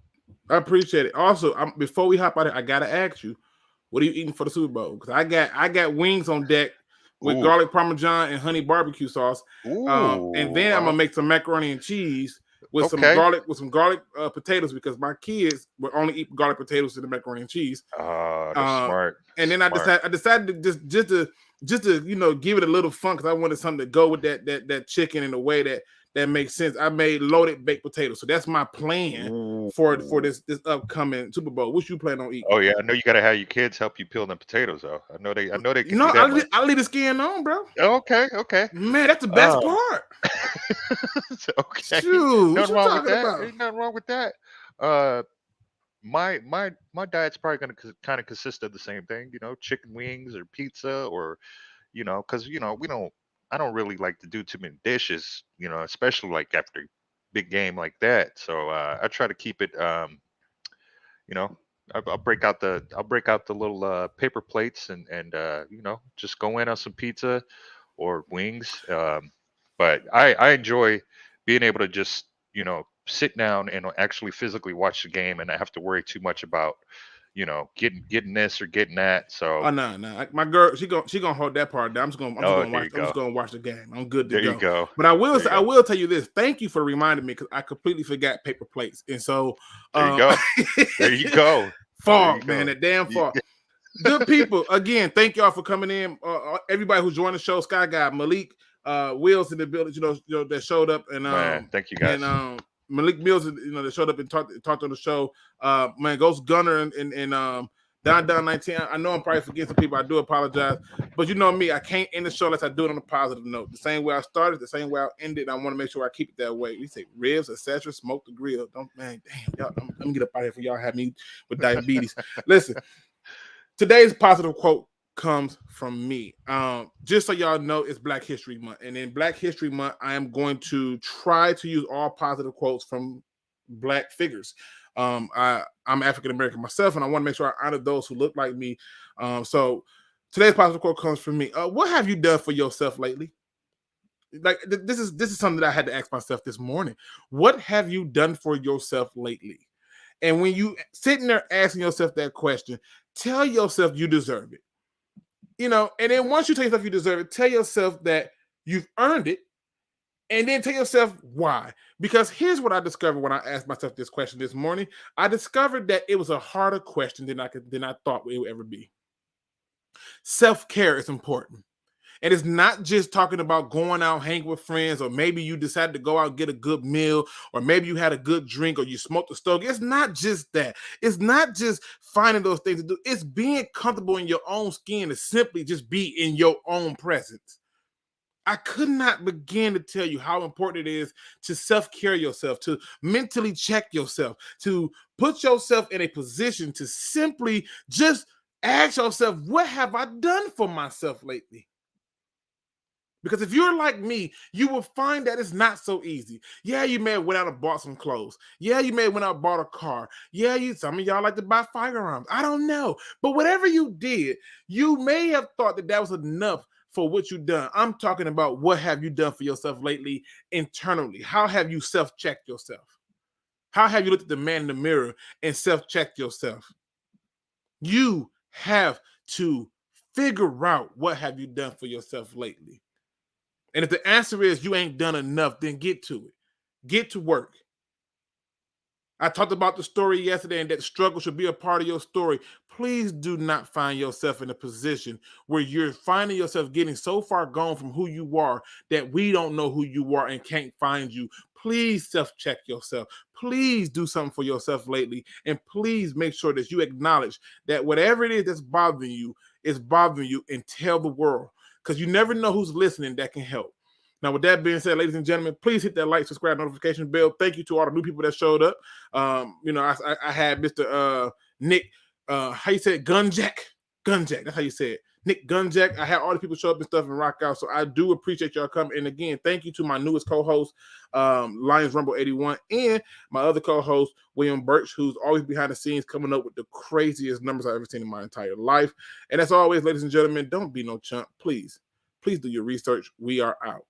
I appreciate it. Also, before we hop out of here, I gotta ask you, what are you eating for the Super Bowl? Because I got wings on deck with Ooh. garlic parmesan and honey barbecue sauce. And then I'm gonna make some macaroni and cheese with some garlic potatoes, because my kids will only eat garlic potatoes and the macaroni and cheese. That's smart. And then I decided to just to give it a little fun, because I wanted something to go with that chicken in a way that makes sense. I made loaded baked potatoes, so that's my plan for this upcoming Super Bowl. What you plan on eating? Oh yeah, I know you gotta have your kids help you peel them potatoes though. I know they can do No, that. I'll leave the skin on, bro. Okay. Man, that's the best part. Okay. Shoot, Nothing what you wrong with talking that. about? Ain't nothing wrong with that. My diet's probably gonna kind of consist of the same thing, chicken wings or pizza, or because I don't really like to do too many dishes, especially like after big game like that. So I try to keep it, I'll break out the little paper plates and just go in on some pizza or wings. But I enjoy being able to just sit down and actually physically watch the game and not have to worry too much about getting this or getting that. So no, my girl, she gonna hold that part down. I'm just gonna watch the game. I'm good to there go. you go. But I will tell you this. Thank you for reminding me, because I completely forgot paper plates. And so There you go. There you go. Fog, There you man, go. that damn fog. Good people. Again, thank y'all for coming in. Everybody who's joined the show, Sky Guy, Malik, Wills in the building, that showed up, and Man, thank you guys. and Malik Mills, that showed up and talked on the show. Man, Ghost Gunner and Don 19. I know I'm probably forgetting some people. I do apologize, but you know me, I can't end the show unless I do it on a positive note. The same way I started, the same way I'll end it. I want to make sure I keep it that way. We say ribs, etc. Smoke the grill. Damn, y'all. Let me get up out of here for y'all have me with diabetes. Listen, today's positive quote comes from me. Just so y'all know, it's Black History Month, and in Black History Month, I am going to try to use all positive quotes from Black figures. I'm African American myself, and I want to make sure I honor those who look like me. So today's positive quote comes from me. What have you done for yourself lately? Like this is something that I had to ask myself this morning. What have you done for yourself lately? And when you sitting there asking yourself that question, tell yourself you deserve it. And then once you tell yourself you deserve it, tell yourself that you've earned it, and then tell yourself why. Because here's what I discovered when I asked myself this question this morning. I discovered that it was a harder question than I thought it would ever be. Self-care is important. And it's not just talking about going out, hang with friends, or maybe you decided to go out and get a good meal, or maybe you had a good drink, or you smoked a stogie. It's not just that. It's not just finding those things to do. It's being comfortable in your own skin to simply just be in your own presence. I could not begin to tell you how important it is to self-care yourself, to mentally check yourself, to put yourself in a position to simply just ask yourself, what have I done for myself lately? Because if you're like me, you will find that it's not so easy. Yeah, you may have went out and bought some clothes. Yeah, you may have went out and bought a car. Yeah, some of y'all like to buy firearms. I don't know. But whatever you did, you may have thought that was enough for what you've done. I'm talking about what have you done for yourself lately internally? How have you self-checked yourself? How have you looked at the man in the mirror and self-checked yourself? You have to figure out what have you done for yourself lately. And if the answer is you ain't done enough, then get to it. Get to work. I talked about the story yesterday, and that struggle should be a part of your story. Please do not find yourself in a position where you're finding yourself getting so far gone from who you are that we don't know who you are and can't find you. Please self-check yourself. Please do something for yourself lately. And please make sure that you acknowledge that whatever it is that's bothering you is bothering you, and tell the world. Because you never know who's listening that can help. Now, with that being said, ladies and gentlemen, please hit that like, subscribe, notification bell. Thank you to all the new people that showed up. I had Mr. Nick, how you say it? Gunjack. That's how you say it. Nick Gunjack. I had all the people show up and stuff and rock out. So I do appreciate y'all coming. And again, thank you to my newest co-host, Lions Rumble 81, and my other co-host, William Birch, who's always behind the scenes coming up with the craziest numbers I've ever seen in my entire life. And as always, ladies and gentlemen, don't be no chump. Please do your research. We are out.